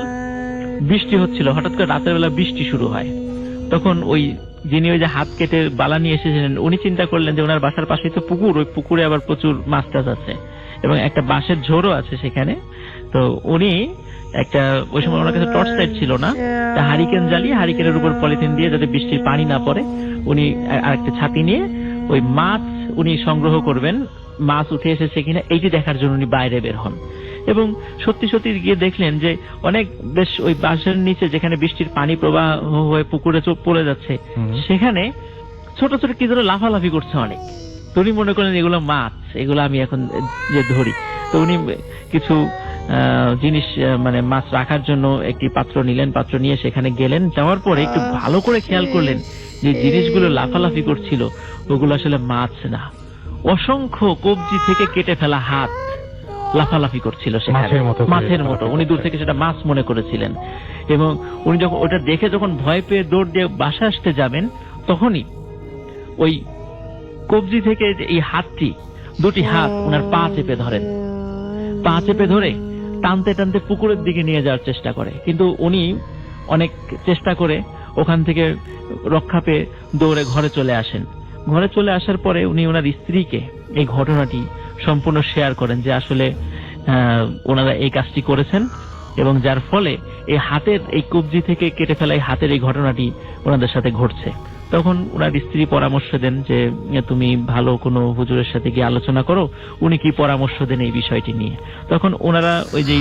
বৃষ্টি হচ্ছিল, হঠাৎ করে রাতের বেলা বৃষ্টি শুরু হয়। তখন ওই যিনি ওই যে হাত কেটে বালা নিয়ে এসেছিলেন, উনি চিন্তা করলেন যে ওনার বাসার পাশেই তো পুকুর, ওই পুকুরে আবার প্রচুর মাছ টাছ আছে এবং একটা বাঁশের ঝোড়ও আছে সেখানে। তো উনি একটা, ওই সময় ওনার কাছে টর্চ লাইট ছিল না, তা হারিকেন জ্বালিয়ে হারিকেনের উপর পলিথিন দিয়ে যাতে বৃষ্টির পানি না পড়ে, উনি আরেকটা ছাতি নিয়ে ওই মাছ উনি সংগ্রহ করবেন, মাছ উঠে এসেছে কিনা এইটি দেখার জন্য উনি বাইরে বের হন। এবং সত্যি সত্যি গিয়ে দেখলেন যে অনেক বেশ ওই বাঁশের নিচে যেখানে বৃষ্টির পানি প্রবাহ হয়ে পুকুরে পড়ে যাচ্ছে, সেখানে ছোট ছোট কি যেন লাফালাফি করছে অনেক। তো উনি মনে করেন এগুলো মাছ, এগুলো আমি এখন যে ধরি। তো উনি কিছু জিনিস মানে মাছ রাখার জন্য একটি পাত্র নিলেন, পাত্র নিয়ে সেখানে গেলেন। যাওয়ার পরে একটু ভালো করে খেয়াল করলেন যে জিনিসগুলো লাফালাফি করছিল ওগুলো আসলে মাছ না, অসংখ্য কবজি থেকে কেটে ফেলা হাত লাফালাফি করছিল সেখানে, মাছের মতো। উনি দূর থেকে সেটা মাছ মনে করেছিলেন এবং উনি যখন ওটা দেখে যখন ভয় পেয়ে দৌড় দিয়ে বাসা আসতে যাবেন, তখনই ওই কবজি থেকে এই হাতটি, 2টি হাত ওনার পা চেপে ধরেন। পা চেপে ধরে টানতে টানতে পুকুরের দিকে নিয়ে যাওয়ার চেষ্টা করে, কিন্তু উনি অনেক চেষ্টা করে ওখান থেকে রক্ষা পেয়ে দৌড়ে ঘরে চলে আসেন। ঘরে চলে আসার পরে উনি ওনার স্ত্রীকে এই ঘটনাটি সম্পূর্ণ শেয়ার করেন যে আসলে ওনারা এই কাজটি করেছেন এবং যার ফলে এই হাতের, এই কবজি থেকে কেটে ফেলা এই হাতের এই ঘটনাটি ওনাদের সাথে ঘটছে। তখন ওনার স্ত্রী পরামর্শ দেন যে তুমি ভালো কোনো হুজুরের সাথে গিয়ে আলোচনা করো, উনি কি পরামর্শ দেন এই বিষয়টি নিয়ে। তখন ওনারা ওই যে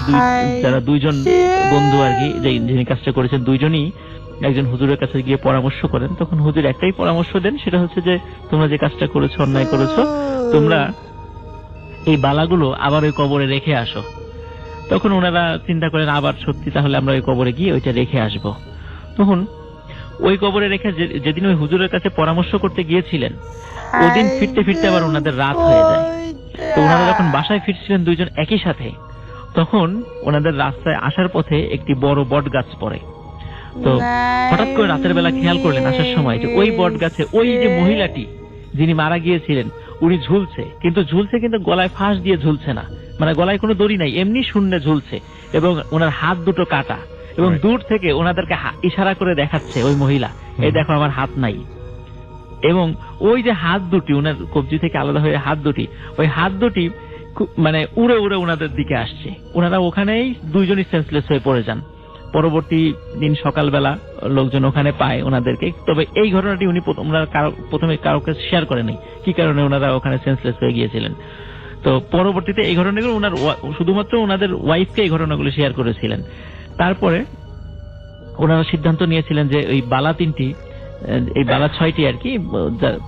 যারা 2 জন বন্ধু আর কি, যিনি কাজটা করেছেন, 2 জনই একজন হুজুরের কাছে গিয়ে পরামর্শ করেন। তখন হুজুর একটাই পরামর্শ দেন, সেটা হচ্ছে যে তোমরা যে কাজটা করেছো, অন্যায় করেছো, তোমরা এই বালাগুলো আবার ওই কবরে রেখে আসো। তখন ওনারা চিন্তা করেন আবার সত্যি তাহলে আমরা ওই কবরে গিয়ে ওইটা রেখে আসব। তখন ওই কবরে রেখে যেদিন ওই হুজুরের কাছে পরামর্শ করতে গিয়েছিলেন, ওদিন ফিরতে ফিরতে আবার ওনাদের রাত হয়ে যায়। তো ওনারা যখন বাসায় ফিরছিলেন 2 জন একই সাথে, তখন ওনাদের রাস্তায় আসার পথে একটি বড় বট গাছ পড়ে। তো হঠাৎ করে রাতের বেলা খেয়াল করলেন আসার সময় যে ওই বট গাছে ওই যে মহিলাটি যিনি মারা গিয়েছিলেন উনি ঝুলছে, কিন্তু গলায় ফাঁস দিয়ে ঝুলছে না, মানে গলায় কোনো দড়ি নাই, এমনি শূন্যে ঝুলছে এবং ওনার হাত 2টো কাটা এবং দূর থেকে ওনাদেরকে ইশারা করে দেখাচ্ছে ওই মহিলা, এই দেখো আমার হাত নাই। এবং ওই যে হাত দুটি ওনার কবজি থেকে আলাদা হয়ে হাত দুটি, ওই হাত দুটি মানে উড়ে উড়ে ওনাদের দিকে আসছে। ওনারা ওখানেই দুইজনই সেন্সলেস হয়ে পড়ে যান। পরবর্তী দিন সকালবেলা লোকজন ওখানে পায় ওনাদেরকে। তবে এই ঘটনাটি উনি প্রথমে কাউকে শেয়ার করেনি কি কারণে ওনারা ওখানে সেন্সলেস হয়ে গিয়েছিলেন। তো পরবর্তীতে এই ঘটনাগুলো শুধুমাত্র ওনাদের ওয়াইফকে এই ঘটনাগুলো শেয়ার করেছিলেন। তারপরে ওনারা সিদ্ধান্ত নিয়েছিলেন যে এই বালা 3টি, এই বালা 6টি আর কি,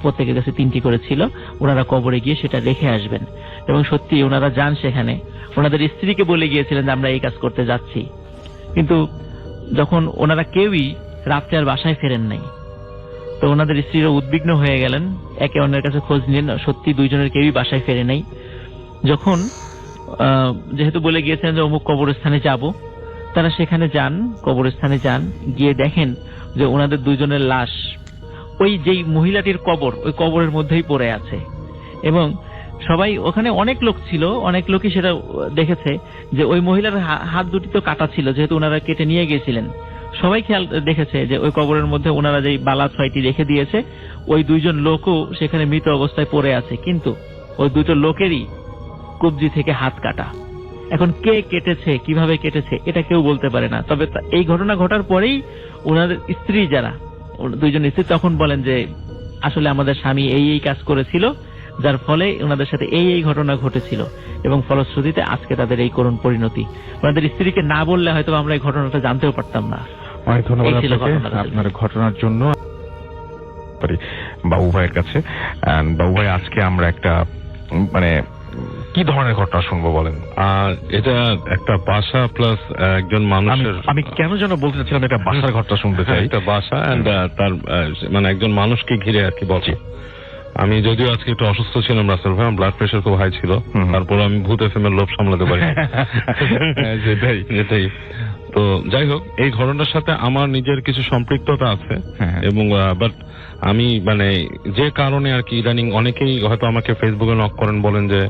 প্রত্যেকের কাছে 3টি করে ছিল, ওনারা কবরে গিয়ে সেটা রেখে আসবেন। এবং সত্যি ওনারা যান সেখানে, ওনাদের স্ত্রীকে বলে গিয়েছিলেন যে আমরা এই কাজ করতে যাচ্ছি। কিন্তু যখন ওনারা কেউই রাত্রে আর বাসায় ফেরেন নাই, তো ওনাদের স্ত্রীরা উদ্বিগ্ন হয়ে গেলেন, একে অন্যের কাছে খোঁজ নিলেন, সত্যি দুইজনের কেউই বাসায় ফেরে নাই। যখন যেহেতু বলে গিয়েছেন যে অমুক কবরস্থানে যাব, তারা সেখানে যান, কবরস্থানে যান, গিয়ে দেখেন যে ওনাদের দুইজনের লাশ ওই যেই মহিলাটির কবর, ওই কবরের মধ্যেই পড়ে আছে। এবং সবাই ওখানে অনেক লোক ছিল, অনেক লোকই সেটা দেখেছে যে ওই মহিলার হাত দুটি তো কাটা ছিল, যেহেতু ওনারা কেটে নিয়ে গেছিলেন। সবাই খেয়াল দেখেছে যে ওই কবরের মধ্যে ওনারা যেই বালা 6টি রেখে দিয়েছে, ওই দুইজন লোকও সেখানে মৃত অবস্থায় পড়ে আছে, কিন্তু ওই দুটো লোকেরই কবজি থেকে হাত কাটা। এখন কে কেটেছে, কিভাবে কেটেছে, এটা কেউ বলতে পারে না। তবে এই ঘটনা ঘটার পরেই ওনাদের স্ত্রী, যারা দুইজন স্ত্রী, তখন বলেন যে আসলে আমাদের স্বামী এই কাজ করেছিল, যার ফলে ওনাদের সাথে এই ঘটনা ঘটেছিল, এবং ফলশ্রুতিতে আজকে তাদের এই করুণ পরিণতি। ওনাদের স্ত্রীকে না বললে হয়তো আমরা এই ঘটনাটা জানতেও পারতাম না। অনেক ধন্যবাদ এই ছিল আপনাকে ঘটনাটা। আপনার ঘটনার জন্য। বাবু ভাইয়ের কাছে, বাবু ভাই, আজকে আমরা একটা মানে কি ধরনের ঘটনা শুনবো বলেন? এটা একটা বাসা প্লাস একজন মানুষের, আমি কেন যেন বলতে চাচ্ছিলাম এটা বাসার ঘটনা শুনতে চাই। একটা বাসা এন্ড তার মানে একজন মানুষকে ঘিরে আর কি বলছি। আমি যদিও আজকে একটু অসুস্থ ছিলাম রাসেল ভাই, ব্লাড প্রেশার খুব হাই ছিল, তারপর আমি ভূত এফএম এর লোভ সামলাতে পারি। যেটাই তো যাই হোক, এই ঘটনার সাথে আমার নিজের কিছু সম্পৃক্ততা আছে, এবং বাট আমি মানে যে কারণে আর কি ইদানিং অনেকেই হয়তো আমাকে ফেসবুকে নক করেন, বলেন যে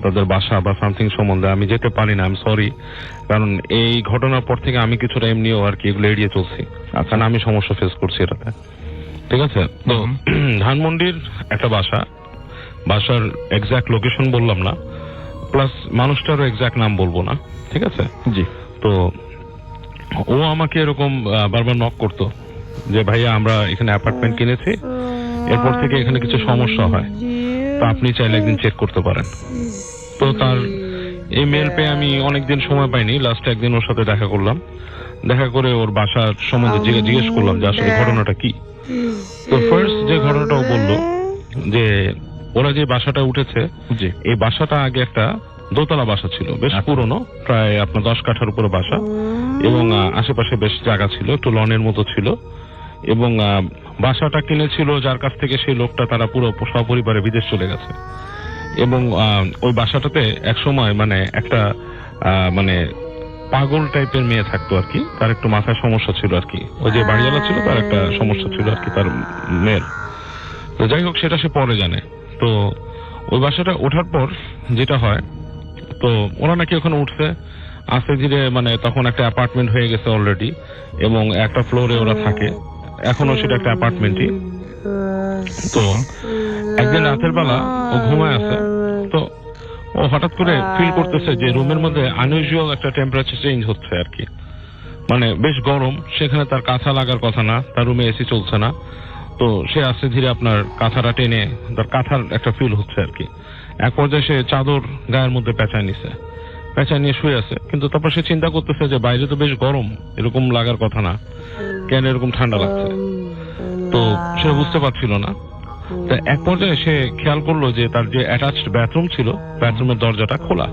তাদের বাসা বা সামথিং সম্বন্ধে আমি যেতে পারি না। আমি সরি, কারণ এই ঘটনার পর থেকে আমি কিছুটা এমনিও আর কি এগুলো এড়িয়ে চলছি, কারণ আমি সমস্যা ফেস করছি এটাতে। ঠিক আছে, তো ধানমন্ডির একটা বাসার এক্সাক্ট লোকেশন বললাম না, প্লাস মানুষটারও এক্সাক্ট নাম বলবো না, ঠিক আছে? জি। তো ও আমাকে এরকম বারবার নক করতো যে ভাইয়া আমরা এখানে অ্যাপার্টমেন্ট কিনেছি, এরপর থেকে এখানে কিছু সমস্যা হয়, তো আপনি চাইলে একদিন চেক করতে পারেন। তো তার এই মেল পেয়ে আমি অনেকদিন সময় পাইনি, লাস্টে একদিন ওর সাথে দেখা করলাম, দেখা করে ওর বাসার সম্বন্ধে জিজ্ঞেস করলাম যে আসলে ঘটনাটা কি। তো ফার্স্ট যে ঘটনাটা ও বললো যে ওরা যে বাসাটা উঠেছে, এই বাসাটা আগে একটা দোতলা বাসা ছিল, বেশ পুরনো, প্রায় আপনার 10 কাঠার উপরে বাসা, এবং আশেপাশে বেশ জায়গা ছিল, একটু লনের মতো ছিল, এবং বাসাটা কিনেছিল যার কাছ থেকে সেই লোকটা তারা পুরো সপরিবারে বিদেশ চলে গেছে। এবং ওই বাসাটাতে এক সময় মানে একটা মানে পাগল টাইপের মেয়ে থাকতো আর কি, তার একটু মাথায় সমস্যা ছিল আর কি, ওই যে বাড়িওয়ালা ছিল তার একটা সমস্যা ছিল আর কি তার মেয়ের। তো যাই হোক, সেটা সে পরে জানে। তো ওই বাসাটা ওঠার পর যেটা হয়, তো ওরা নাকি ওখানে উঠছে আস্তে ধীরে, মানে তখন একটা অ্যাপার্টমেন্ট হয়ে গেছে অলরেডি, এবং একটা ফ্লোরে ওরা থাকে, এখনো সেটা একটা অ্যাপার্টমেন্টই। তো একদিন রাতের বেলা ও ঘুমায় আছে, তো ও হঠাৎ করে ফিল করতেছে যে রুমের মধ্যে আনইউজুয়াল একটা টেম্পারেচার চেঞ্জ হচ্ছে আর কি, মানে বেশ গরম, সেখানে তার কাঁথা লাগার কথা না, তার রুমে এসি চলছে না। তো সে আস্তে ধীরে আপনার কাঁথাটা টেনে, তার কাঁথার একটা ফিল হচ্ছে আর কি। এক পর্যায়ে সে চাদর গায়ের মধ্যে পেঁচায় নিয়ে শুয়ে আছে, কিন্তু তারপর সে চিন্তা করতেছে যে বাইরে তো বেশ গরম, এরকম লাগার কথা না, কেন এরকম ঠান্ডা লাগছে, তো সে বুঝতে পারছিল না। তো এক পর্যায়ে সে খেয়াল করলো যে তার যে অ্যাটাচড বাথরুম ছিল, বাথরুমের দরজাটা খোলা,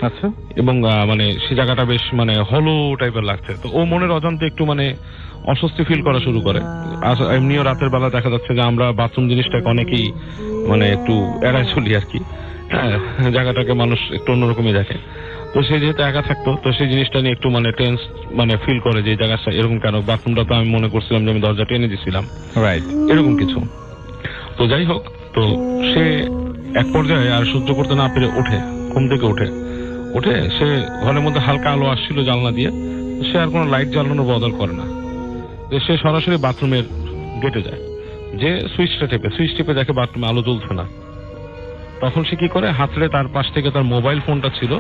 আচ্ছা, এবং মানে সে জায়গাটা বেশ মানে হলো টাইপের লাগছে। তো ও মনের অজান্তে একটু মানে অস্বস্তি ফিল করা শুরু করে। এমনিও রাতের বেলা দেখা যাচ্ছে যে আমরা বাথরুম জিনিসটাকে অনেকেই মানে একটু এড়ায় চলি আর কি, জায়গাটাকে মানুষ একটু অন্যরকমই দেখে। তো সে যেহেতু একা থাকতো, তো সেই জিনিসটা নিয়ে একটু মানে টেন্স মানে ফিল করে যে জায়গাটা এরকম কেন, বাথরুমটা তো আমি মনে করছিলাম যে আমি দরজা টেনে দিছিলাম, রাইট, এরকম কিছু। তো যাই হোক, তো সে এক পর্যায়ে আর সহ্য করতে না পেরে ঘুম থেকে উঠে সে ঘরের মধ্যে হালকা আলো আসছিল জানলা দিয়ে, সে আর কোনো লাইট জ্বালানোর বদল করে না, সে সরাসরি বাথরুমের গেটে যায়। যে সুইচ টিপে দেখে বাথরুমে আলো জ্বলছে না। তখন সে কি করে, হাতড়ে তার পাশ থেকে তার মোবাইল ফোনটা ছিল,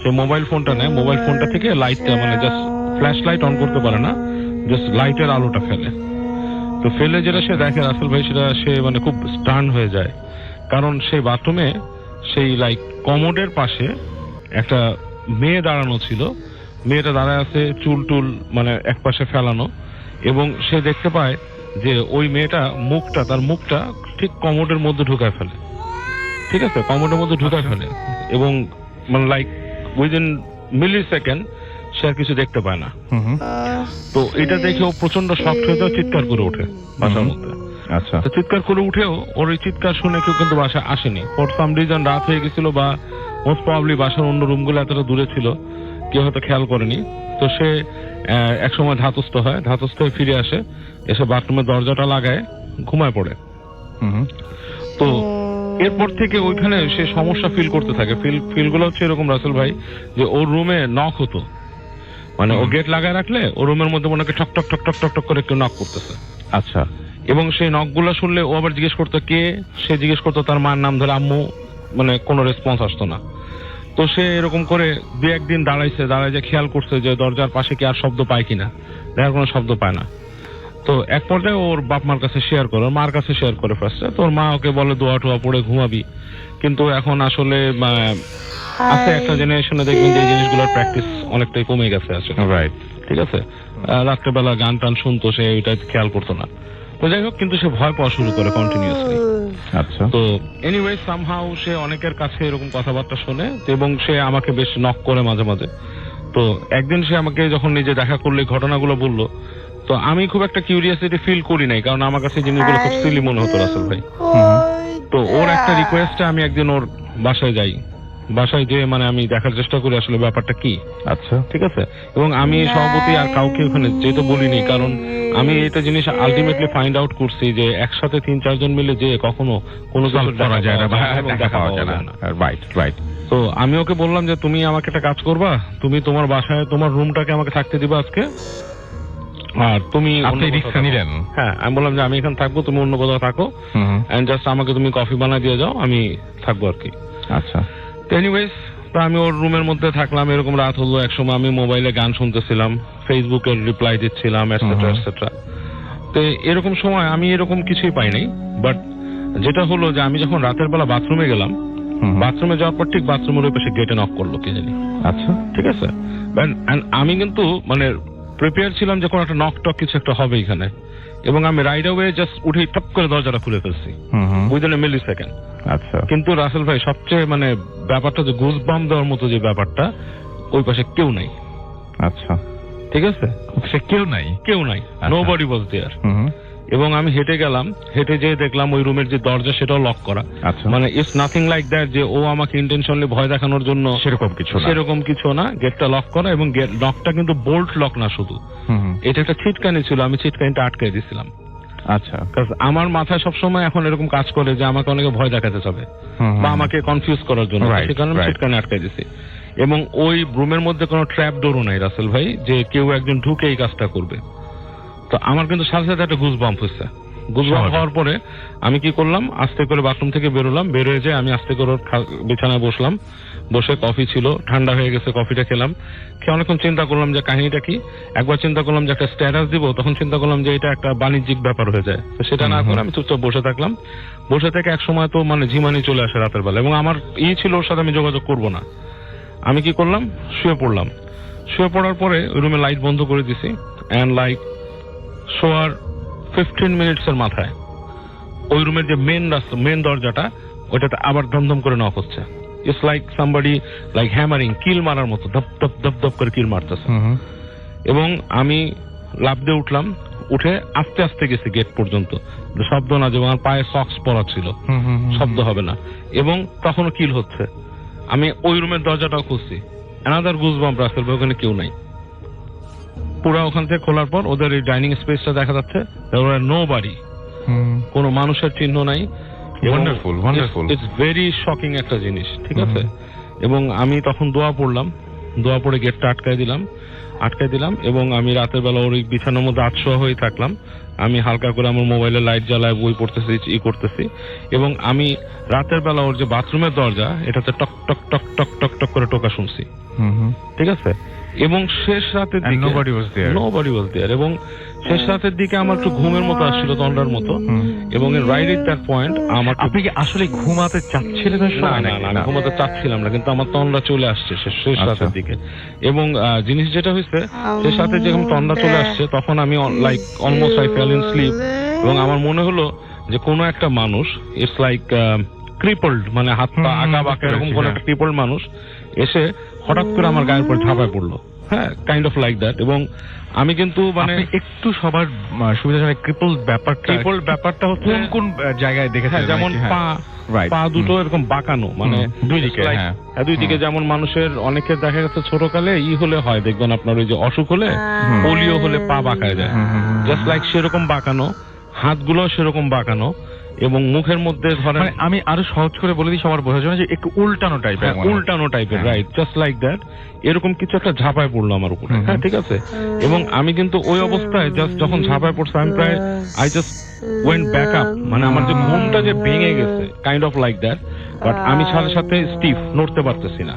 সে মোবাইল ফোনটা নেয়, মোবাইল ফোনটা থেকে লাইটটা মানে জাস্ট ফ্ল্যাশ লাইট অন করতে পারে না, জাস্ট লাইটের আলোটা ফেলে। তো ফেলে যেটা সে দেখে রাসেল ভাই, সেটা সে মানে খুব স্টার্ন হয়ে যায়। কারণ সেই বাথরুমে সেই লাইক কমোডের পাশে একটা মেয়ে দাঁড়ানো ছিল, মেয়েটা দাঁড়ায় আছে, চুল টুল মানে এক পাশে ফেলানো, এবং সে দেখতে পায় যে ওই মেয়েটা তার মুখটা ঠিক কমোডের মধ্যে ঢুকায় ফেলে। ঠিক আছে, কমোডের মধ্যে ঢুকায় ফেলে, এবং মানে লাইক উইদিন মিলি সেকেন্ড সে আর কিছু দেখতে পায় না। তো এটা দেখে ও প্রচন্ড শক্ট হয়ে যায়, চিৎকার করে ওঠে বাসার মধ্যে। আচ্ছা, তো চিৎকার করে উঠেও ওর এই চিৎকার শুনে কেউ কিন্তু বাসায় আসেনি। ফর সাম রিজন রাত হয়ে গেছিল, বা মোস্ট প্রবাবলি বাসার অন্য রুমগুলো এতটা দূরে ছিল, কেউ হয়তো খেয়াল করেনি। তো সে একসময় ধাতস্থ হয়ে ফিরে আসে, এসে বাথরুমের দরজাটা লাগায় ঘুমায় পড়ে। তো এরপর থেকে ওইখানে সে সমস্যা ফিল করতে থাকে। ফিল গুলো হচ্ছে এরকম রাসেল ভাই, যে ওর রুমে নক হতো, মানে ও গেট লাগায় রাখলে ওর রুমের মধ্যে মনে হয় ঠক ঠক ঠক ঠক ঠক ঠক করে কেউ নক করতেছে। আচ্ছা, এবং সেই নকগুলো শুনলে ও আবার জিজ্ঞেস করতো কে, সে জিজ্ঞেস করতো তার মার নাম ধরে, আম্মু, মানে কোনো রেসপন্স আসতো না। তো সে এরকম করে 2-1 দিন দাঁড়ায় যে খেয়াল করছে যে দরজার পাশে কি আর শব্দ পায় কিনা, দেখার কোনো শব্দ পায় না। তো এক পর্যায়ে ওর বাপ মার কাছে শেয়ার করে, ওর মার কাছে শেয়ার করে ফার্স্টে। তোর মা ওকে বলে দোয়া টোয়া পড়ে ঘুমাবি, কিন্তু এখন আসলে আছে একটা জেনারেশনে দেখবেন যে এই জিনিসগুলোর প্র্যাকটিস অনেকটাই কমে গেছে আসলে। রাইট, ঠিক আছে, রাত্রেবেলা গান টান শুনতো, সে ওইটা খেয়াল করতো না। তো যাই হোক, কিন্তু সে ভয় পাওয়া শুরু করে কন্টিনিউয়াসলি। আচ্ছা, তো এনিওয়ে সামহাউ সে অনেকের কাছে এরকম কথাবার্তা শোনে, এবং সে আমাকে বেশ নক করে মাঝে মাঝে। তো একদিন সে আমাকে যখন নিজে দেখা করলে ঘটনাগুলো বললো, তো আমি খুব একটা কিউরিয়াসিটি ফিল করি নাই, কারণ আমার কাছে জিনিসগুলো খুব সিলি মনে হতো রাসেল ভাই। তো ওর একটা রিকোয়েস্টে আমি একদিন ওর বাসায় যাই, বাসায় যেয়ে মানে আমি দেখার চেষ্টা করি আসলে ব্যাপারটা কি। আচ্ছা, ঠিক আছে, এবং আমি সভাপতি আর কাউকে ওখানে যেতে বলিনি, কারণ আমি এটা জিনিস আলটিমেটলি ফাইন্ড আউট করছি যে একসাথে 3-4 জন মিলে যে কখনো কোনো কিছু করা যায় না, দেখা পাওয়া যায় না। Right right. তো আমি ওকে বললাম যে তুমি আমাকে একটা কাজ করবা, তুমি তোমার বাসায় তোমার রুমটাকে আমাকে থাকতে দিবা আজকে, আর তুমি রিস্ক নিলেন? হ্যাঁ, আমি বললাম যে আমি এখানে থাকবো, তুমি অন্য কোথাও থাকো, এন্ড জাস্ট আমাকে তুমি কফি বানায় দিয়ে যাও, আমি থাকবো আর কি। আচ্ছা, এনিওয়েজ, তো আমি ওর রুমের মধ্যে থাকলাম, এরকম রাত হলো। একসময় আমি মোবাইলে গান শুনতেছিলাম, ফেসবুকের রিপ্লাই দিচ্ছিলাম, এটসেট্রা এটসেট্রা। তো এরকম সময় আমি এরকম কিছুই পাই নাই, বাট যেটা হলো যে আমি যখন রাতের বেলা বাথরুমে গেলাম, বাথরুমে যাওয়ার পর ঠিক বাথরুমের ওই পাশে গেটে নক করলো কে জানি। আচ্ছা, ঠিক আছে, আমি কিন্তু মানে প্রিপেয়ার ছিলাম যে কোনো একটা নক টক কিছু একটা হবে এখানে, এবং আমি রাইট অ্যাওয়ে জাস্ট উঠে টপ করে দরজাটা খুলে ফেলছি উইদিন এ মিলি সেকেন্ড। আচ্ছা, কিন্তু রাসেল ভাই সবচেয়ে মানে ব্যাপারটা যে গুজবাম দেওয়ার মতো যে ব্যাপারটা, ওই পাশে কেউ নাই। আচ্ছা, ঠিক আছে, সে কেউ নাই? নোবডি ওয়াজ দেয়ার। এবং আমি হেঁটে গেলাম, হেঁটে যেয়ে দেখলাম ওই রুমের যে দরজা সেটাও লক করা। আচ্ছা, মানে ইটস নাথিং লাইক দ্যাট যে ও আমাকে ইন্টেনশনালি ভয় দেখানোর জন্য, সেরকম কিছু না। গেটটা লক করা, এবং গেট লকটা কিন্তু বোল্ট লক না শুধু, এটা একটা ছিটকানি ছিল, আমি ছিটকানিটা আটকে দিয়েছিলাম। আচ্ছা, আমার মাথায় সবসময় এখন এরকম কাজ করে যে আমাকে অনেকে ভয় দেখাতে যাবে বা আমাকে কনফিউজ করার জন্য, সে কারণে আমি ছিটকানি আটকে দিয়েছি। এবং ওই রুমের মধ্যে কোনো ট্র্যাপ ডোরও নাই রাসেল ভাই, যে কেউ একজন ঢুকে এই কাজটা করবে। তো আমার কিন্তু সাথে সাথে একটা গুজবাম্প হচ্ছে। গুজবাম্প হওয়ার পরে আমি কি করলাম, আস্তে করে বাথরুম থেকে বেরোলাম, বেরোয় যে আমি আস্তে করে বিছানায় বসলাম, বসে কফি ছিল, ঠান্ডা হয়ে গেছে, কফিটা খেলাম, খেয়ে অনেকক্ষণ চিন্তা করলাম যে কাহিনীটা কি। একবার চিন্তা করলাম যে একটা স্ট্যাটাস দিব, তখন চিন্তা করলাম যে এটা একটা বাণিজ্যিক ব্যাপার হয়ে যায়, তো সেটা না করে আমি চুপচাপ বসে থাকলাম। বসে থেকে এক সময় তো মানে ঝিমানি চলে আসে রাতের বেলা, এবং আমার ছিল ওর সাথে আমি যোগাযোগ করবো না। আমি কি করলাম, শুয়ে পড়লাম। শুয়ে পড়ার পরে ওই রুমে লাইট বন্ধ করে দিছি, এন্ড লাইক শোয়ার 15 মিনিটসের মাথায় ওই রুমের যে মেন দরজাটা, ওইটাতে আবার ধমধম করে নক হচ্ছে। It's like somebody like hammering, কিল মারার মতো, ধপ ধপ ধপ ধপ করে কিল মারতেছে। এবং আমি লাফ দিয়ে উঠলাম, উঠে আস্তে আস্তে গেছি গেট পর্যন্ত, শব্দ না, যে আমার পায়ে সক্স পরা ছিল, শব্দ হবে না, এবং তখনও কিল হচ্ছে। আমি ওই রুমের দরজাটাও খুঁজছি, অ্যানাদার গুজবাম্প রাসেল ভাই, ওখানে কেউ নাই। পুরা ওখান থেকে খোলার পর ওদের এই ডাইনিং স্পেসটা দেখা যাচ্ছে, নোবডি, কোনো মানুষের চিহ্ন নাই। ইটস ভেরি শকিং একটা জিনিস, ঠিক আছে। এবং আমি তখন দোয়া পড়লাম, দোয়া পড়ে গেটটা আটকায় দিলাম এবং আমি রাতের বেলা ওর বিছানার মধ্যে আটশোয়া হয়ে থাকলাম। আমি হালকা করে আমার মোবাইলে লাইট জ্বালায় বই পড়তেছি করতেছি এবং আমি রাতের বেলা ওর যে বাথরুমের দরজা এটাতে টক টক টক টক টক টক করে টোকা শুনছি, ঠিক আছে? এবং শেষ রাতের দিকে nobody was there এবং শেষ রাতের দিকে আমার একটু ঘুমের মতো আসছিল, তন্ডার মতো। এবং রাইট এট দ্যাট পয়েন্ট আমার আপনি কি আসলে ঘুমাতে চাচ্ছিলেন ওই সময়? না, আমি ঘুমাতে চাচ্ছিলাম না, কিন্তু আমার তন্ডা চলে আসছে শেষ রাতের দিকে। এবং জিনিস যেটা হয়েছে, শেষ রাতে যখন তন্ডা চলে আসছে তখন আমি like almost I fell in sleep এবং আমার মনে হলো যে কোনো একটা মানুষ, ইটস লাইক ক্রিপলড, মানে হাত পা আগা বাঁকা এরকম কোন একটা ক্রিপলড মানুষ এসে হঠাৎ করে আমার গায়ের উপর ঝাঁপায় পড়লো, হ্যাঁ, কাইন্ড অফ লাইক দ্যাট। এবং আমি কিন্তু মানে একটু সবার সুবিধাজনক ক্রিপলড ব্যাপারটা হচ্ছে কোন জায়গায় দেখেছেন, যেমন পা দুটো এরকম বাঁকানো, মানে দুই দিকে যেমন মানুষের অনেকের দেখা গেছে ছোটকালে হলে হয়, দেখবেন আপনার ওই যে অসুখ হলে, পোলিও হলে পা বাঁকায় যায়, জাস্ট লাইক সেরকম বাঁকানো, হাতগুলো সেরকম বাঁকানো এবং মুখের মধ্যে ধরেন, আমি আরো সহজ করে বলে দিই সবার বোঝার জন্য, যে একটু উল্টানো টাইপের, রাইট, জাস্ট লাইক দ্যাট। এরকম কিছু একটা ঝাঁপায় পড়লো আমার উপরে, হ্যাঁ, ঠিক আছে? এবং আমি কিন্তু ওই অবস্থায় জাস্ট যখন ঝাঁপায় পড়ছে আমি প্রায় I just went back up, মানে আমার যে ঘুমটা যে ভেঙে গেছে, kind of like that. But আমি সাথে সাথে স্টিফ, নড়তে পারতেছি না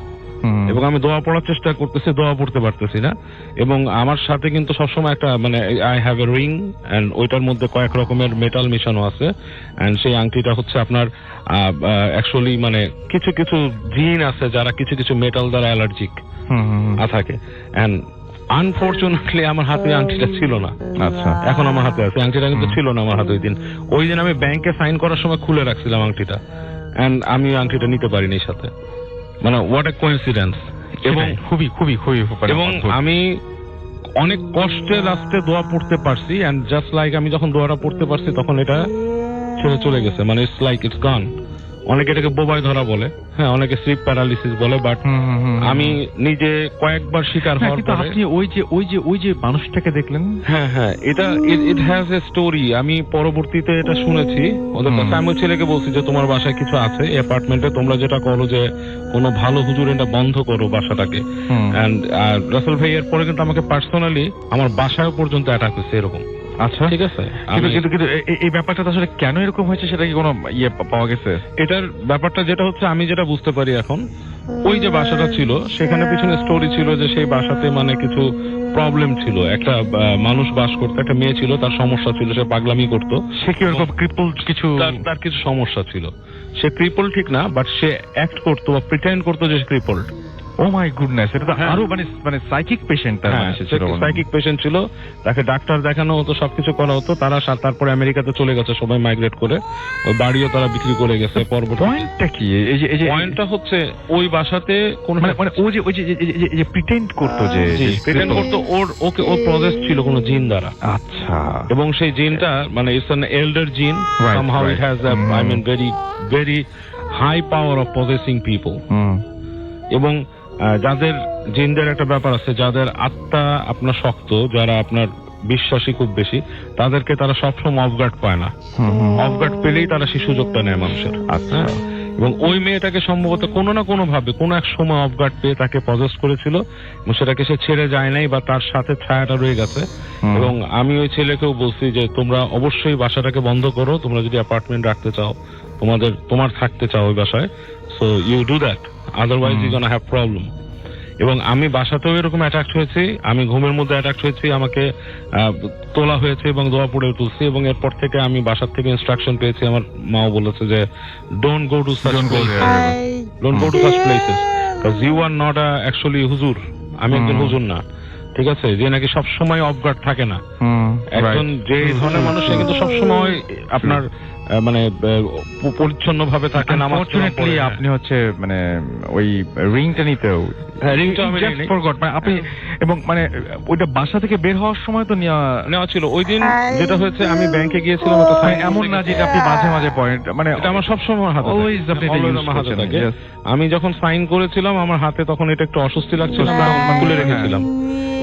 এবং আমি দোয়া পড়ার চেষ্টা করতেছি, দোয়া পড়তে পারতেছি না। এবং আমার সাথে কিন্তু সবসময় একটা মানে I have a ring and ওইটার মধ্যে কয়েক রকমের মেটাল মেশানো আছে এন্ড সেই আংটিটা হচ্ছে আপনার অ্যাকচুয়ালি মানে কিছু কিছু জিন আছে যারা কিছু কিছু মেটাল দ্বারা অ্যালার্জিক থাকে এন্ড আনফরচুনেটলি আমার হাতে আংটিটা ছিল না। আচ্ছা, এখন আমার হাতে আছে, আংটিটা কিন্তু ছিল না আমার হাতে ওই দিন আমি ব্যাংকে সাইন করার সময় খুলে রাখছিলাম আংটিটা এন্ড আমি আংটিটা নিতে পারিনি সাথে, মানে হোয়াট এ কোইন্সিডেন্স। এবং খুবই এবং আমি অনেক কষ্টে লাস্টে দোয়া পড়তে পারছি এন্ড জাস্ট লাইক আমি যখন দোয়াটা পড়তে পারছি তখন এটা ছেড়ে চলে গেছে, মানে ইটস লাইক ইটস গন। অনেকে এটাকে বোবায় ধরা বলে, হ্যাঁ, অনেকে স্লিপ প্যারালিসিস বলে, বাট আমি নিজে কয়েকবার শিকার হওয়ার পরে। আপনি ওই যে মানুষটাকে দেখলেন, হ্যাঁ, এটা ইট হ্যাজ এ স্টোরি। আমি পরবর্তীতে এটা শুনেছি ওদের কাছে। আমি ওই ছেলেকে বলছি যে তোমার বাসায় কিছু আছে অ্যাপার্টমেন্টে, তোমরা যেটা করো যে কোনো ভালো হুজুর এটা বন্ধ করো বাসাটাকে। এন্ড রাসেল ভাই এর পরে কিন্তু আমাকে পার্সোনালি আমার বাসায় পর্যন্ত অ্যাটাক হয়েছে এরকম। আচ্ছা, ঠিক আছে, কিন্তু এই ব্যাপারটা আসলে কেন এরকম হয়েছে সেটা কি কোনো পাওয়া গেছে? এটার ব্যাপারটা যেটা হচ্ছে, আমি যেটা বুঝতে পারি এখন, ওই যে বাসাটা ছিল সেখানে পিছনে স্টোরি ছিল যে সেই বাসাতে মানে কিছু প্রবলেম ছিল, একটা মানুষ বাস করতো, একটা মেয়ে ছিল, তার সমস্যা ছিল, সে পাগলামি করতো, সে কি ওরকম ক্রিপল কিছু, তার কিছু সমস্যা ছিল। সে ক্রিপল ঠিক না, বাট সে অ্যাক্ট করতো বা প্রিটেন্ড করতো যে ক্রিপল। ও মাই গুডনেস, এটা তো আরো মানে সাইকিক পেশেন্ট, সাইকিক পেশেন্ট ছিল, তাকে ডাক্তার দেখানো হতো, সবকিছু করা হতো। তারপরে আমেরিকাতে চলে গেছে সবাই মাইগ্রেট করে, ওই বাড়িও তারা বিক্রি করে গেছে। পয়েন্টটা কি? এই যে পয়েন্টটা হচ্ছে ওই বাসাতে কোন মানে ওই যে প্রিটেন্ড করতো, যে প্রিটেন্ড করতো ওর প্রসেস ছিল কোন জিন দ্বারা। আচ্ছা, এবং সেই জিনটা মানে it's an elder jinn, somehow it has I mean very very high power of possessing people. এবং যাদের জিনদের একটা ব্যাপার আছে, যাদের আত্মা আপনার শক্ত, যারা আপনার বিশ্বাসী খুব বেশি, তাদেরকে তারা সবসময় অফগার্ড পায় না। অফগার্ড পেলেই তারা সেই সুযোগটা নেয় মানুষের। আচ্ছা, এবং ওই মেয়েটাকে সম্ভবত কোনো না কোনো ভাবে কোনো এক সময় অফগার্ড পেয়ে তাকে পজেস করেছিল এবং সেটাকে সে ছেড়ে যায় নাই বা তার সাথে ছায়াটা রয়ে গেছে। এবং আমি ওই ছেলেকেও বলছি যে তোমরা অবশ্যই বাসাটাকে বন্ধ করো, তোমরা যদি অ্যাপার্টমেন্ট রাখতে চাও, তোমার থাকতে চাও ওই বাসায়, so you do that, otherwise you gonna have problem. এবং আমি বাসাতেও এরকম অ্যাটাক হয়েছি, আমি ঘুমের মধ্যে অ্যাটাক হয়েছি, আমাকে তোলা হয়েছে এবং দোয়া পড়ে তুলছি। এবং এরপর থেকে আমি বাসার থেকে ইনস্ট্রাকশন পেয়েছি, আমার মাও বলেছে যে don't go to such places because you are not actually হুজুর। আমি একজন হুজুর না, ঠিক আছে, যে নাকি সবসময় অফগার্ড থাকে না। একজন যে ধরনের মানুষ সে কিন্তু সবসময় আপনার মানে পরিচ্ছন্ন ভাবে থাকে না। আনফরচুনেটলি আপনি হচ্ছে মানে ওই রিংটা নিতেও, রিংটা আমি জাস্ট ফরগট, মানে আপনি, এবং মানে ওইটা বাসা থেকে বের হওয়ার সময় তো নেওয়া ছিল। ওই দিন যেটা হয়েছে, আমি ব্যাংকে গিয়েছিলাম, এমন না যে আপনি মাঝে মাঝে পয়েন্ট, মানে এটা আমার সবসময় হাতে, অলওয়েজ আপনি হাতে থাকে। আমি যখন সাইন করেছিলাম আমার হাতে তখন এটা একটু অস্বস্তি লাগছিল, খুলে রেখেছিলাম।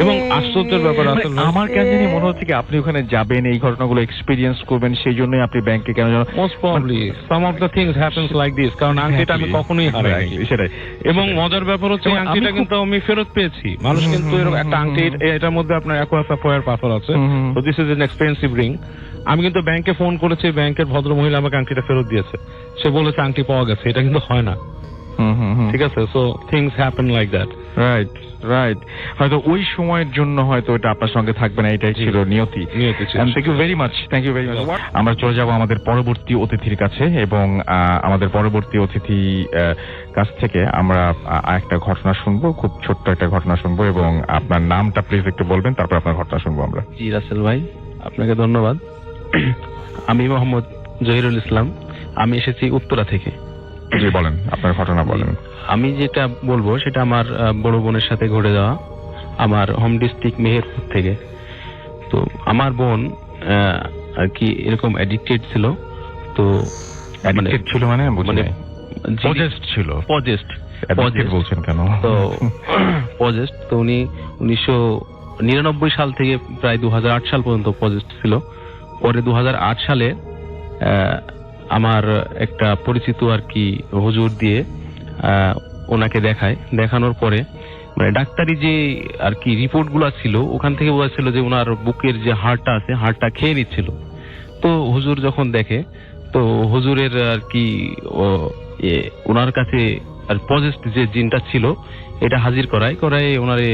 এবং আশ্চর্যের ব্যাপার আছে, আমার কেন জানি মনে হচ্ছে কি আপনি ওখানে যাবেন, এই ঘটনাগুলো এক্সপেরিয়েন্স করবেন, সেই জন্যই আপনি ব্যাংকে কেন জন্য most probably some of the things happens like this, কারণ আংটিটা আমি কখনোই হারাইনি। সেটাই। এবং মজার ব্যাপার হচ্ছে এই এবং আংটিটা আমি কিন্তু আমি ফেরত পেয়েছি। মানুষ কিন্তু এরকম একটা আংটি, এটার মধ্যে আপনার অ্যাকোয়াসাফায়ার পাথর আছে, তো this is an expensive ring. আমি কিন্তু ব্যাংকে ফোন করেছি, ব্যাংকের ভদ্র মহিলা আমাকে আংটিটা ফেরত দিয়েছে। সে বলেছে আংটি পাওয়া গেছে, এটা কিন্তু হয় না। ঠিক আছে, so things happen like that. Right right. হয়তো ওই সময়ের জন্য হয়তো এটা আপনার সঙ্গে থাকবে না, এটাই ছিল নিয়তি। Thank you very much, thank you very much. আমরা চলে যাব আমাদের পরবর্তী অতিথির কাছে, এবং আমাদের পরবর্তী অতিথি কাছ থেকে আমরা একটা ঘটনা শুনবো, খুব ছোট্ট একটা ঘটনা শুনবো, এবং আপনার নামটা প্লিজ একটু বলবেন, তারপর আপনার ঘটনা শুনবো আমরা। জি রাসেল ভাই, আপনাকে ধন্যবাদ। আমি মোহাম্মদ জহিরুল ইসলাম, আমি এসেছি উত্তরা থেকে। জি বলেন, আপনার ঘটনা বলেন। আমি যেটা বলবো সেটা আমার বড় বোনের সাথে ঘটে যাওয়া, আমার হোম ডিস্ট্রিক্ট মেহেরপুর থেকে। তো আমার বোন আর কি এরকম অ্যাডিক্টেড ছিল। তো অ্যাডিক্টেড ছিল মানে পজেসড ছিল। পজেসড বলছেন কেন? তো পজেসড, তো উনি 1999 সাল থেকে প্রায় 2008 সাল পর্যন্ত পজেসড ছিল। পরে 2008 সালে আমার একটা পরিচিত আর কি হুজুর দিয়ে ওনাকে দেখানোর পরে মানে ডাক্তারি যে আর কি রিপোর্ট গুলা ছিল, ওখান থেকে বোঝা ছিল যে ওনার বুকের যে হাড়টা আছে, হাড়টা খেয়ে নিচ্ছিল। তো হুজুর যখন দেখে, তো হুজুরের আর কি ওনার কাছে আর পজেসড যে জিনটা ছিল এটা হাজির করায় ওনারে